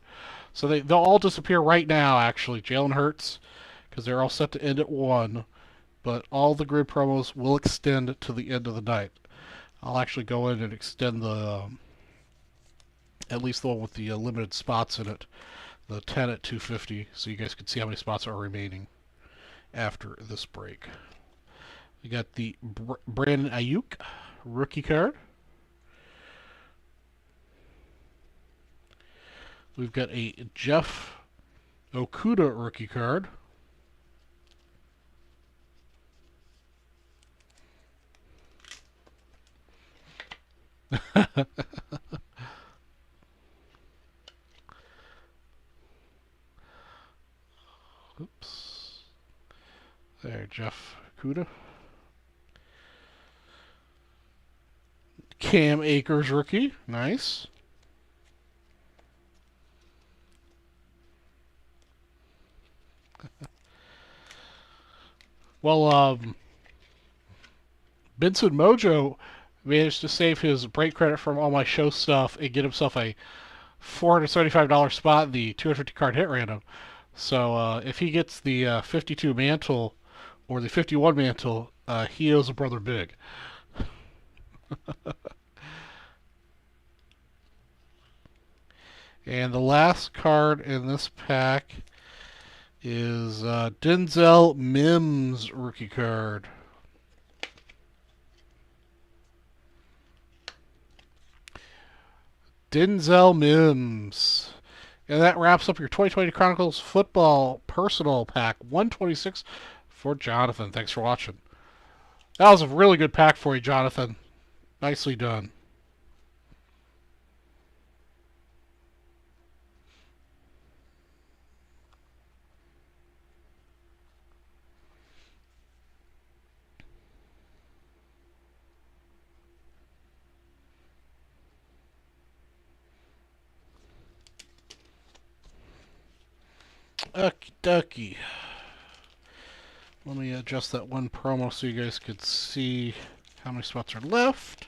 So they'll all disappear right now, actually. Jalen Hurts, because they're all set to end at 1. But all the grid promos will extend to the end of the night. I'll actually go in and extend the, at least the one with the limited spots in it, the 10 at 250, so you guys can see how many spots are remaining after this break. We got the Brandon Ayuk rookie card. We've got a Jeff Okuda rookie card. Oops. There, Jeff Okuda. Cam Akers rookie. Nice. Well, Benson Mojo managed to save his break credit from all my show stuff and get himself a $475 spot in the 250 card hit random. So if he gets the 52 mantle or the 51 mantle, he owes a brother big. And the last card in this pack is Denzel Mims rookie card. Denzel Mims. And that wraps up your 2020 Chronicles Football Personal Pack 126 for Jonathan. Thanks for watching. That was a really good pack for you, Jonathan. Nicely done. Okie dokie. Let me adjust that one promo so you guys could see how many spots are left.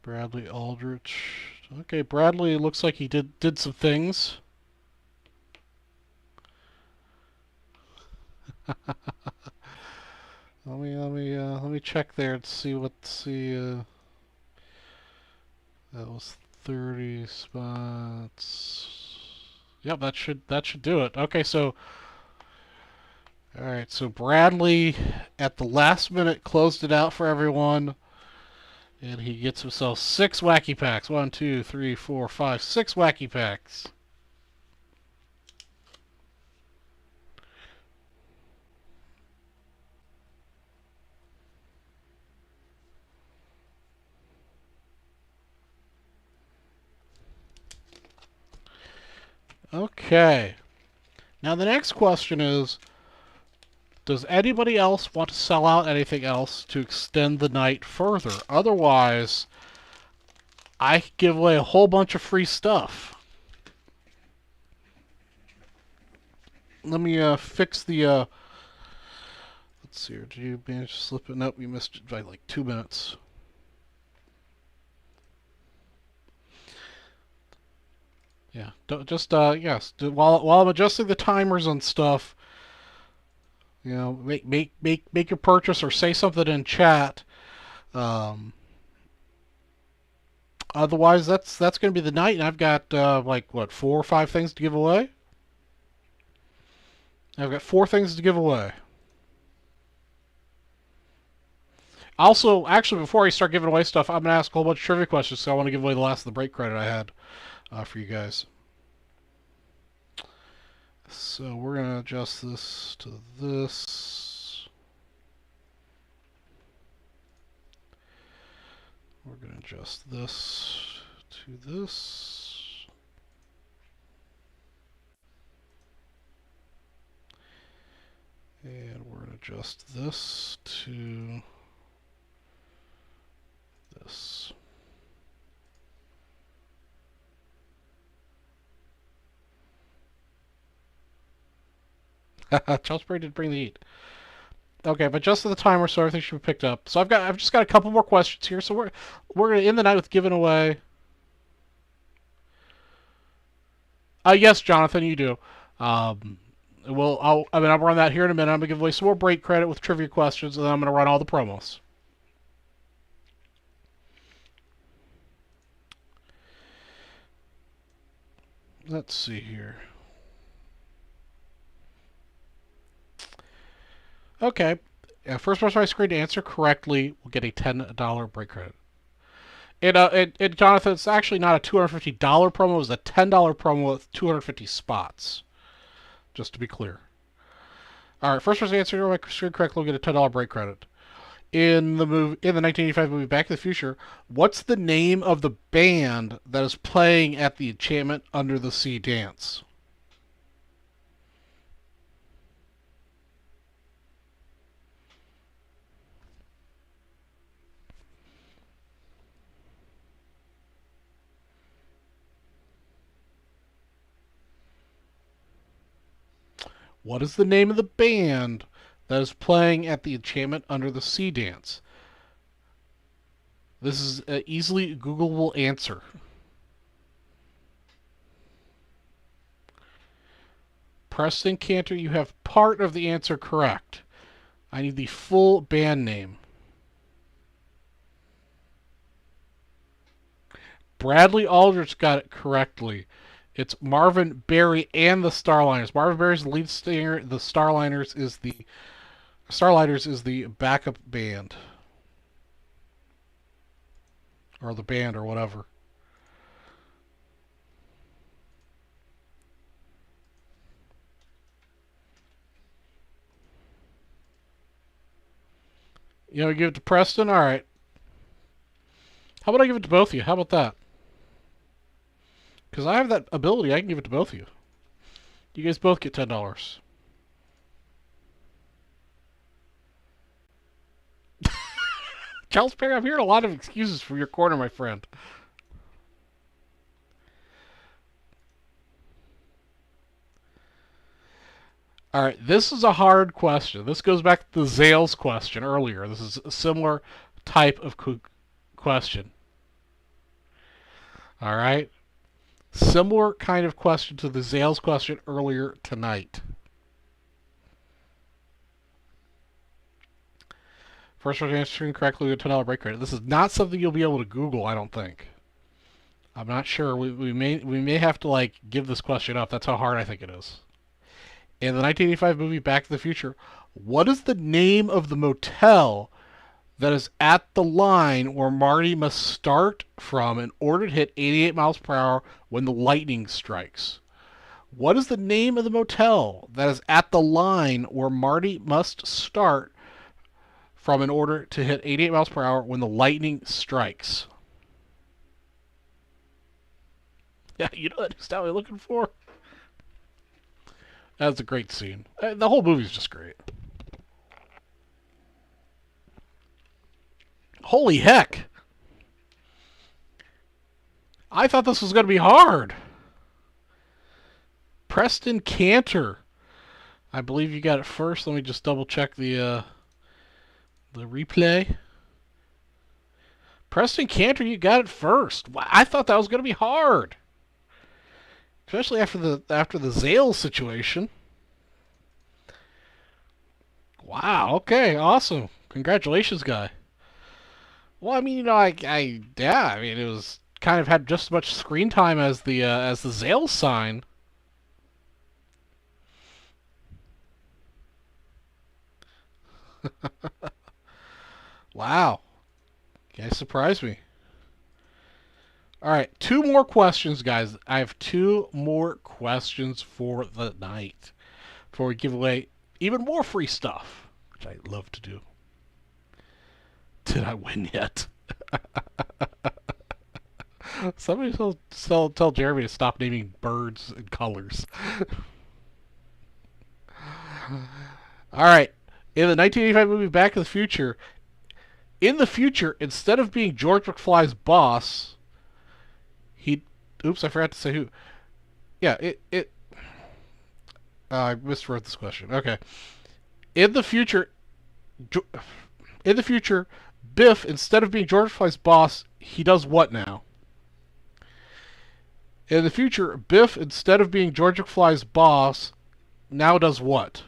Bradley Aldrich. Okay, Bradley looks like he did some things. Let me check there and see what that was 30 spots. Yep, that should do it. Okay, so all right, so Bradley at the last minute closed it out for everyone. And he gets himself 6 wacky packs. 1, 2, 3, 4, 5, 6 wacky packs. Okay. Now the next question is, does anybody else want to sell out anything else to extend the night further? Otherwise, I could give away a whole bunch of free stuff. Let me fix the... let's see here. Did you manage to slip it? Nope, you missed it by like 2 minutes. Yeah, just yes. While I'm adjusting the timers on stuff, you know, make your purchase or say something in chat. Otherwise, that's going to be the night, and I've got like what 4 or 5 things to give away. I've got 4 things to give away. Also, actually, before I start giving away stuff, I'm going to ask a whole bunch of trivia questions, so I want to give away the last of the break credit I had for you guys. So we're going to adjust this to this. We're going to adjust this to this. And we're going to adjust this to this. Chelsea did bring the heat. Okay, but just the timer, so everything should be picked up. So I've just got a couple more questions here. So we're gonna end the night with giving away. Yes, Jonathan, you do. I'll run that here in a minute. I'm gonna give away some more break credit with trivia questions, and then I'm gonna run all the promos. Let's see here. Okay. First person on my screen to answer correctly will get a $10 break credit. Jonathan, it's actually not a $250 promo. It's a $10 promo with 250 spots. Just to be clear. All right, first person to answer my screen correctly will get a $10 break credit. In the 1985 movie Back to the Future, what's the name of the band that is playing at the Enchantment Under the Sea dance? What is the name of the band that is playing at the Enchantment Under the Sea dance? This is an easily Googleable answer. Preston Cantor, you have part of the answer correct. I need the full band name. Bradley Aldrich got it correctly. It's Marvin Berry and the Starliners. Marvin Berry's the lead singer. The Starliners is the backup band, or the band, or whatever. You know, give it to Preston. All right. How about I give it to both of you? How about that? Because I have that ability, I can give it to both of you. You guys both get $10. Charles Perry, I'm hearing a lot of excuses from your corner, my friend. All right, this is a hard question. This goes back to the Zales question earlier. This is a similar type of question. All right? Similar kind of question to the Zales question earlier tonight. First one answering correctly with a $10 break credit. This is not something you'll be able to Google, I don't think. I'm not sure. We may have to like give this question up. That's how hard I think it is. In the 1985 movie Back to the Future, what is the name of the motel that is at the line where Marty must start from in order to hit 88 miles per hour when the lightning strikes? What is the name of the motel that is at the line where Marty must start from in order to hit 88 miles per hour when the lightning strikes? Yeah, you know that style you're looking for? That's a great scene. The whole movie's just great. Holy heck! I thought this was going to be hard. Preston Cantor. I believe you got it first. Let me just double check the replay. Preston Cantor, you got it first. I thought that was going to be hard. Especially after the Zale situation. Wow, okay, awesome. Congratulations, guy. Well, I mean, you know, yeah, I mean, it was kind of had just as much screen time as the Zale sign. Wow. You guys surprised me. All right, 2 more questions, guys. I have 2 more questions for the night before we give away even more free stuff, which I love to do. Did I win yet? Somebody tell Jeremy to stop naming birds and colors. All right. In the 1985 movie Back to the Future, instead of being George McFly's boss, oops, I forgot to say who. Yeah, I miswrote this question. Okay. In the future, Biff, instead of being George McFly's boss, he does what now? In the future, Biff, instead of being George McFly's boss, now does what?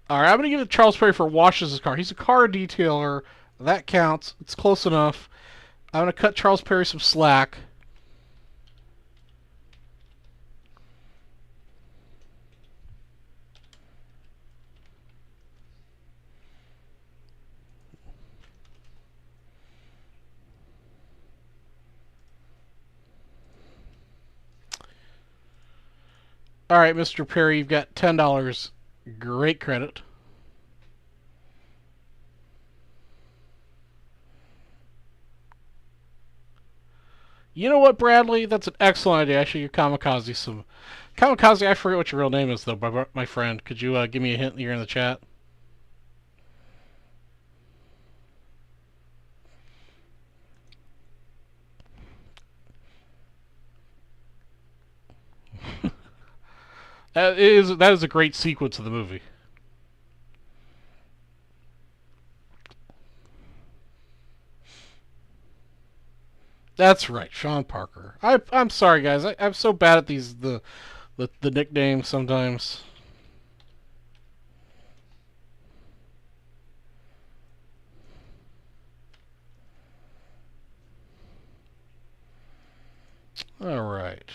Alright, I'm going to give it to Charles Perry for washes his car. He's a car detailer. That counts. It's close enough. I'm going to cut Charles Perry some slack. Alright, Mr. Perry, you've got $10. Great credit. You know what, Bradley? That's an excellent idea. I should give Kamikaze some... Kamikaze, I forget what your real name is, though, my friend. Could you give me a hint here in the chat? That is a great sequence of the movie. That's right, Sean Parker. I'm sorry, guys. I'm so bad at the nicknames sometimes. All right.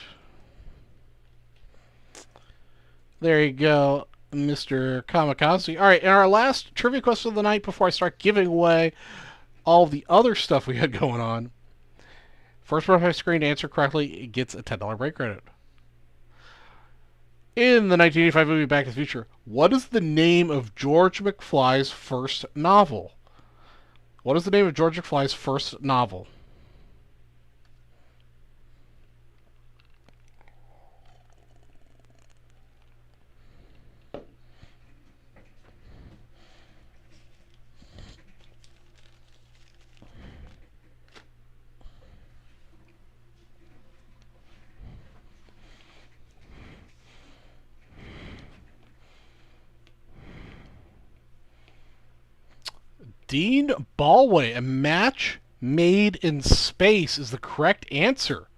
There you go, Mr. Kamikaze. All right, and our last trivia question of the night before I start giving away all the other stuff we had going on. First one off my screen to answer correctly gets a $10 break credit. In the 1985 movie Back to the Future, what is the name of George McFly's first novel? What is the name of George McFly's first novel? Dean Ballway, A Match Made in Space is the correct answer.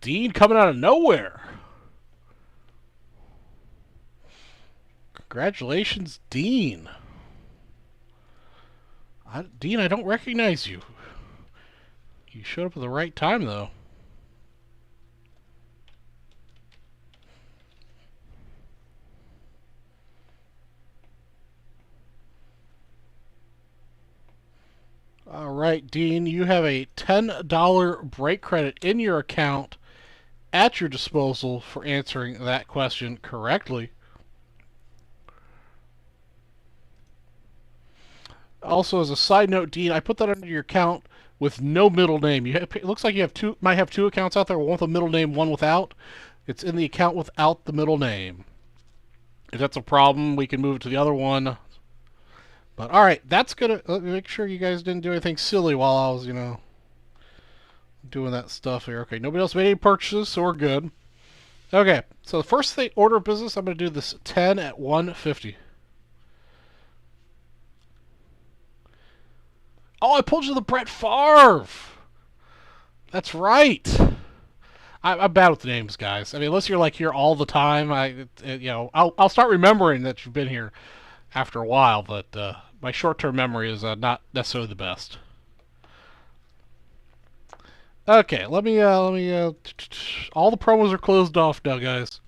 Dean coming out of nowhere. Congratulations, Dean. Dean, I don't recognize you. You showed up at the right time, though. All right, Dean, you have a $10 break credit in your account at your disposal for answering that question correctly. Also, as a side note, Dean, I put that under your account with no middle name. It looks like you might have two accounts out there, one with a middle name, one without. It's in the account without the middle name. If that's a problem, we can move it to the other one. But all right, that's gonna make sure you guys didn't do anything silly while I was, doing that stuff here. Okay, nobody else made any purchases, so we're good. Okay, so the first order of business, I'm gonna do this 10 at 150. Oh, I pulled you the Brett Favre. That's right. I'm bad with the names, guys. I mean, unless you're like here all the time, I'll start remembering that you've been here after a while, but my short-term memory is not necessarily the best. Okay, let me all the promos are closed off now, guys.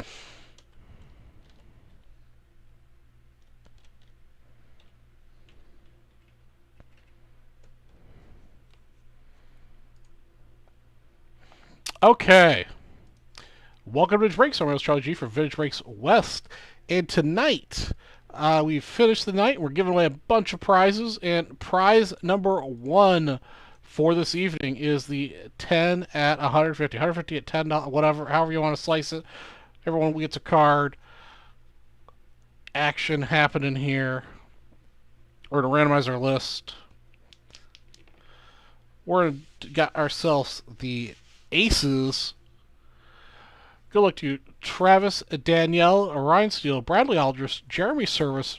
Okay. Welcome to Vintage Breaks. I'm Charlie G from Vintage Breaks West, and tonight we've finished the night. We're giving away a bunch of prizes, and prize number 1 for this evening is the 10 at 150. 150 at $10, whatever, however you want to slice it. Everyone gets a card. Action happening here. We're going to randomize our list. We're going to got ourselves the aces. Good luck to you, Travis, Danielle, Ryan Steele, Bradley Aldrich, Jeremy Service,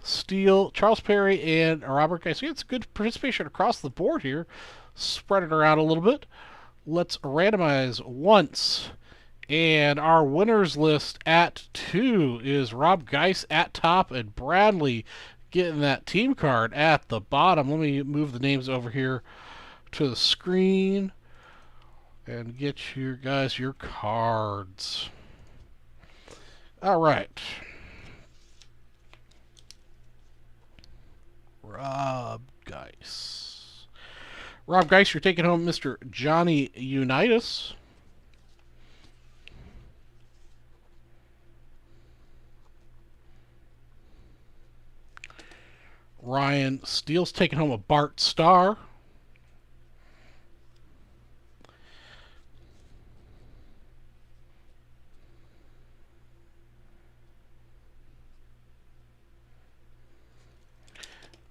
Steele, Charles Perry, and Robert Guy. So it's good participation across the board here. Spread it around a little bit. Let's randomize once. And our winners list at 2 is Rob Geis at top and Bradley getting that team card at the bottom. Let me move the names over here to the screen and get you guys your cards. All right. Rob Geis. Rob Geis, you're taking home Mr. Johnny Unitas. Ryan Steele's taking home a Bart Starr.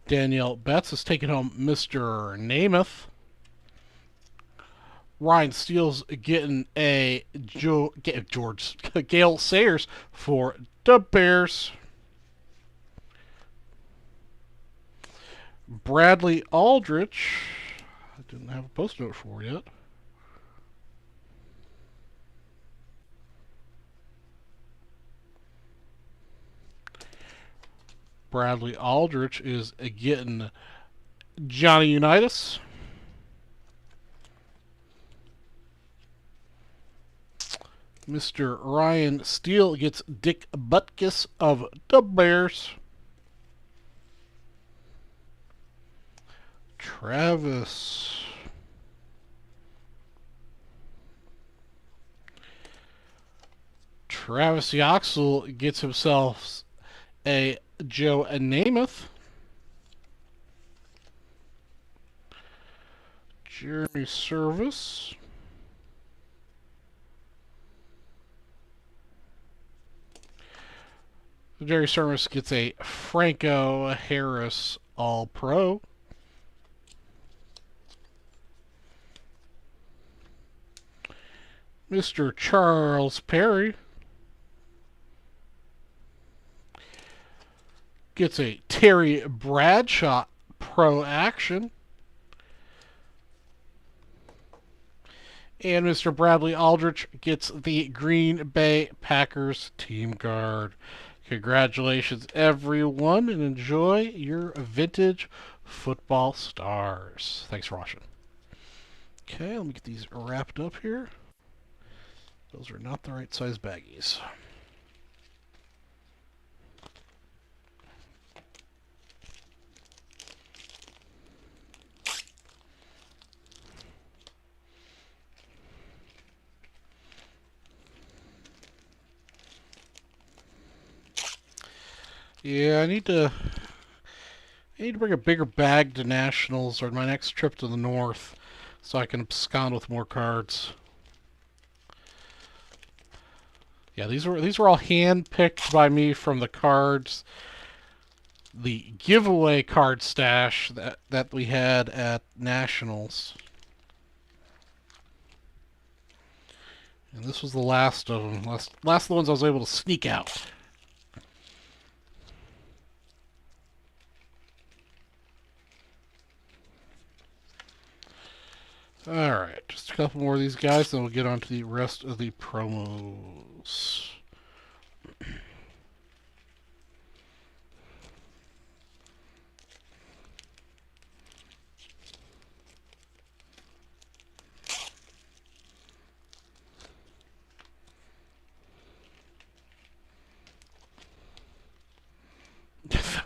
Danielle Betts is taking home Mr. Namath. Ryan Steele's getting a Gail Sayers for the Bears. Bradley Aldrich, I didn't have a post note for yet. Bradley Aldrich is getting Johnny Unitas. Mr. Ryan Steele gets Dick Butkus of the Bears. Travis Yoxel gets himself a Joe Namath. Jeremy Service. Jerry Service gets a Franco Harris All-Pro. Mr. Charles Perry gets a Terry Bradshaw Pro Action. And Mr. Bradley Aldrich gets the Green Bay Packers Team Guard. Congratulations, everyone, and enjoy your vintage football stars. Thanks for watching. Okay, let me get these wrapped up here. Those are not the right size baggies. Yeah, I need to bring a bigger bag to Nationals or my next trip to the north so I can abscond with more cards. Yeah, these were all hand-picked by me from the cards, the giveaway card stash that we had at Nationals. And this was the last of them. Last of the ones I was able to sneak out. Alright, just a couple more of these guys, then we'll get on to the rest of the promos.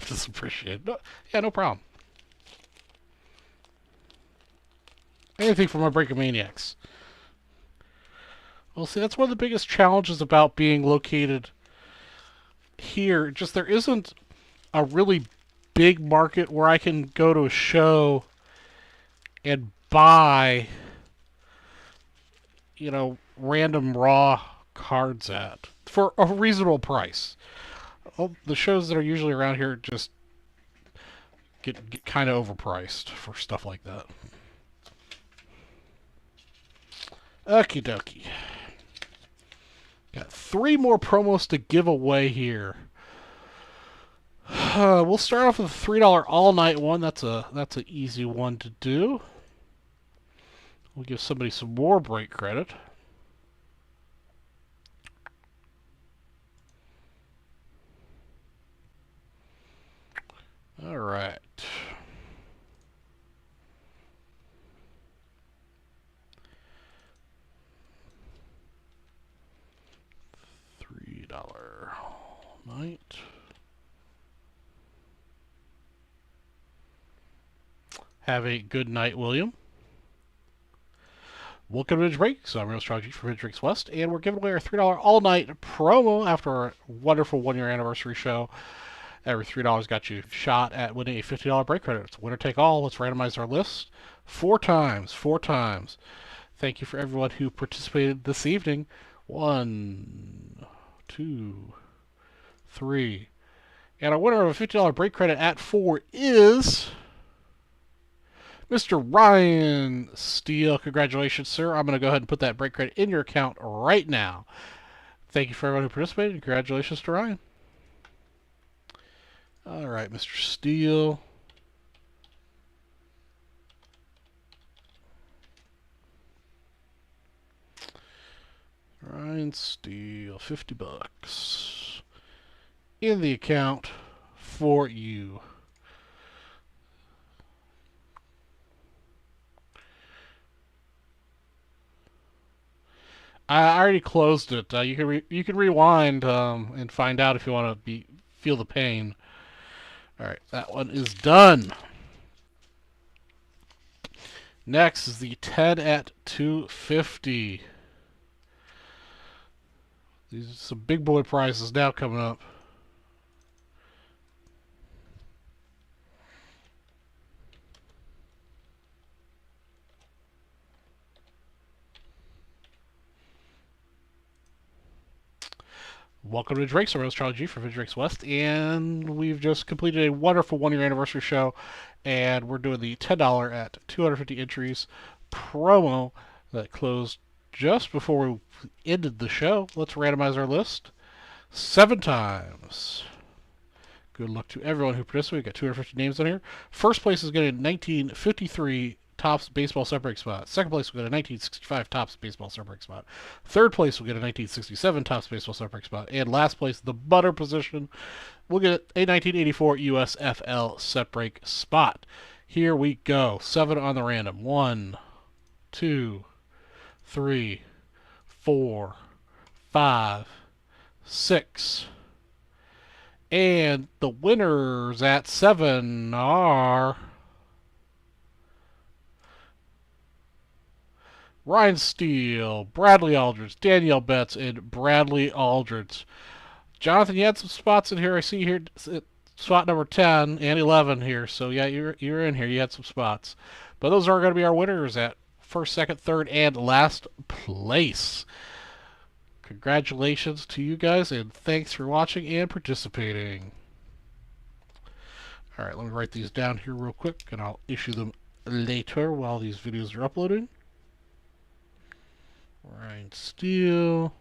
Just appreciate it. No, yeah, no problem. Anything for my Breakomaniacs. Well, see, that's one of the biggest challenges about being located here. Just there isn't a really big market where I can go to a show and buy, random raw cards at for a reasonable price. The shows that are usually around here just get kind of overpriced for stuff like that. Okie dokie. Got 3 more promos to give away here. We'll start off with a $3 all-night one. That's an easy one to do. We'll give somebody some more break credit. All right. $3 night. Have a good night, William. Welcome to Vintage Break. So I'm Real Strategy for Vintage Breaks West, and we're giving away our $3 all-night promo after our wonderful one-year anniversary show. Every $3 got you shot at winning a $50 break credit. It's winner take all. Let's randomize our list 4 times. 4 times. Thank you for everyone who participated this evening. 1, 2, 3. And our winner of a $50 break credit at 4 is Mr. Ryan Steele. Congratulations, sir. I'm going to go ahead and put that break credit in your account right now. Thank you for everyone who participated. Congratulations to Ryan. All right, Mr. Steele. Ryan Steele, $50 in the account for you. I already closed it. You can rewind and find out if you want to feel the pain. All right, that one is done. Next is the 10 at 250. These are some big boy prizes now coming up. Welcome to Drake's. I'm Charlie G from Drake's West, and we've just completed a wonderful one-year anniversary show, and we're doing the $10 at 250 entries promo that closed just before we ended the show. Let's randomize our list 7 times. Good luck to everyone who participated. We've got 250 names on here. First place is getting a 1953 Topps baseball separating spot. Second place will get a 1965 Topps baseball separating spot. Third place will get a 1967 Topps baseball separating spot. And last place, the butter position, will get a 1984 USFL separating spot. Here we go. 7 on the random. 1, 2, 3, 4, 5, 6. And the winners at 7 are Ryan Steele, Bradley Aldridge, Danielle Betts, and Bradley Aldridge. Jonathan, you had some spots in here. I see here spot number 10 and 11 here. So, yeah, you're in here. You had some spots. But those are going to be our winners at first, second, third, and last place. Congratulations to you guys, and thanks for watching and participating. All right, let me write these down here real quick, and I'll issue them later while these videos are uploading. Ryan Steele,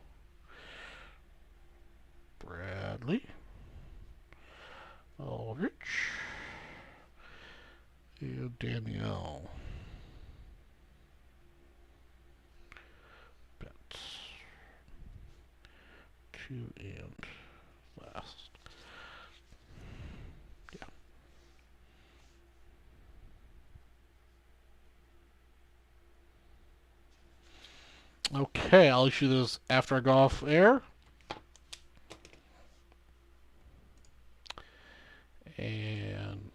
Bradley Aldrich, and Danielle Betts. 2 and last. Yeah. Okay, I'll issue those after I go off air. And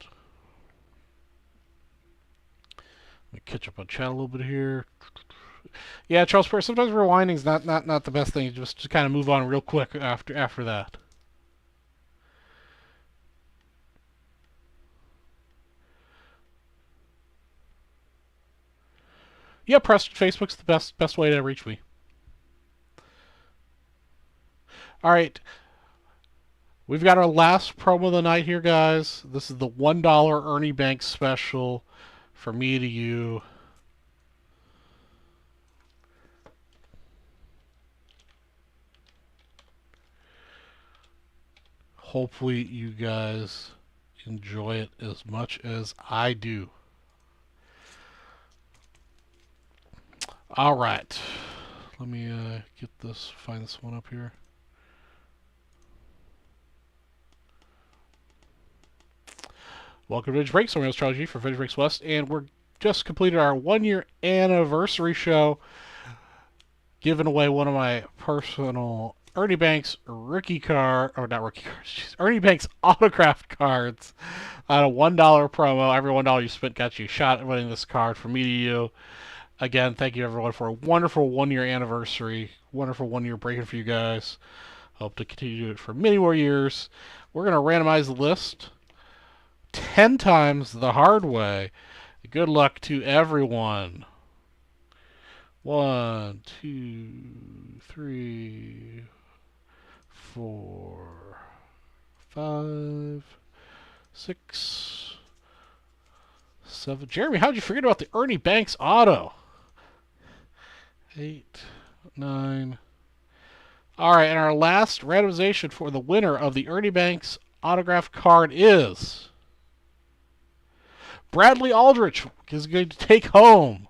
let me catch up on chat a little bit here. Yeah, Charles Perry, sometimes rewinding's not the best thing. Just to kind of move on real quick after that. Yeah, Preston, Facebook's the best way to reach me. All right. We've got our last promo of the night here, guys. This is the $1 Ernie Banks special from me to you. Hopefully you guys enjoy it as much as I do. All right. Let me find this one up here. Welcome to Vintage Breaks. I'm Charlie G for Vintage Breaks West, and we're just completed our 1-year anniversary show, giving away one of my personal Ernie Banks rookie card, or not rookie cards, Ernie Banks autographed cards on a $1 promo. Every $1 you spent got you a shot at winning this card from me to you. Again, thank you everyone for a wonderful 1-year anniversary, wonderful 1-year breaking for you guys. Hope to continue to do it for many more years. We're going to randomize the list 10 times the hard way. Good luck to everyone. 1, 2, 3, 4, 5, 6, 7. Jeremy, how'd you forget about the Ernie Banks auto? 8, 9. All right, and our last randomization for the winner of the Ernie Banks autograph card is Bradley Aldrich is going to take home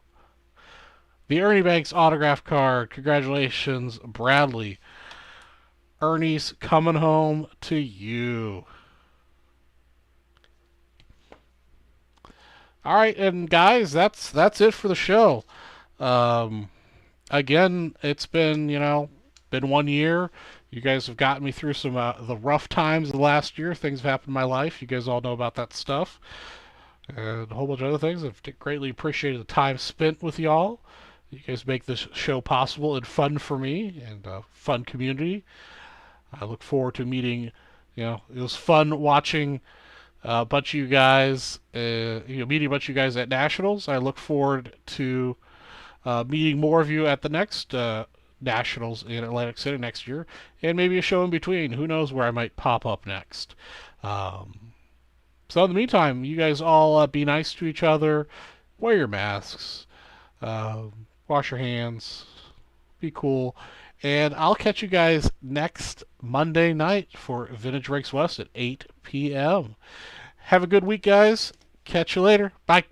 the Ernie Banks autograph card. Congratulations, Bradley. Ernie's coming home to you. All right, and guys, that's it for the show. again, it's been, been 1 year. You guys have gotten me through some the rough times of the last year. Things have happened in my life. You guys all know about that stuff. And a whole bunch of other things. I've greatly appreciated the time spent with y'all. You guys make this show possible and fun for me and a fun community. I look forward to meeting, it was fun watching a bunch of you guys, meeting a bunch of you guys at Nationals. I look forward to meeting more of you at the next Nationals in Atlantic City next year, and maybe a show in between. Who knows where I might pop up next. So in the meantime, you guys all be nice to each other, wear your masks, wash your hands, be cool, and I'll catch you guys next Monday night for Vintage Ranks West at 8 p.m. Have a good week, guys. Catch you later. Bye.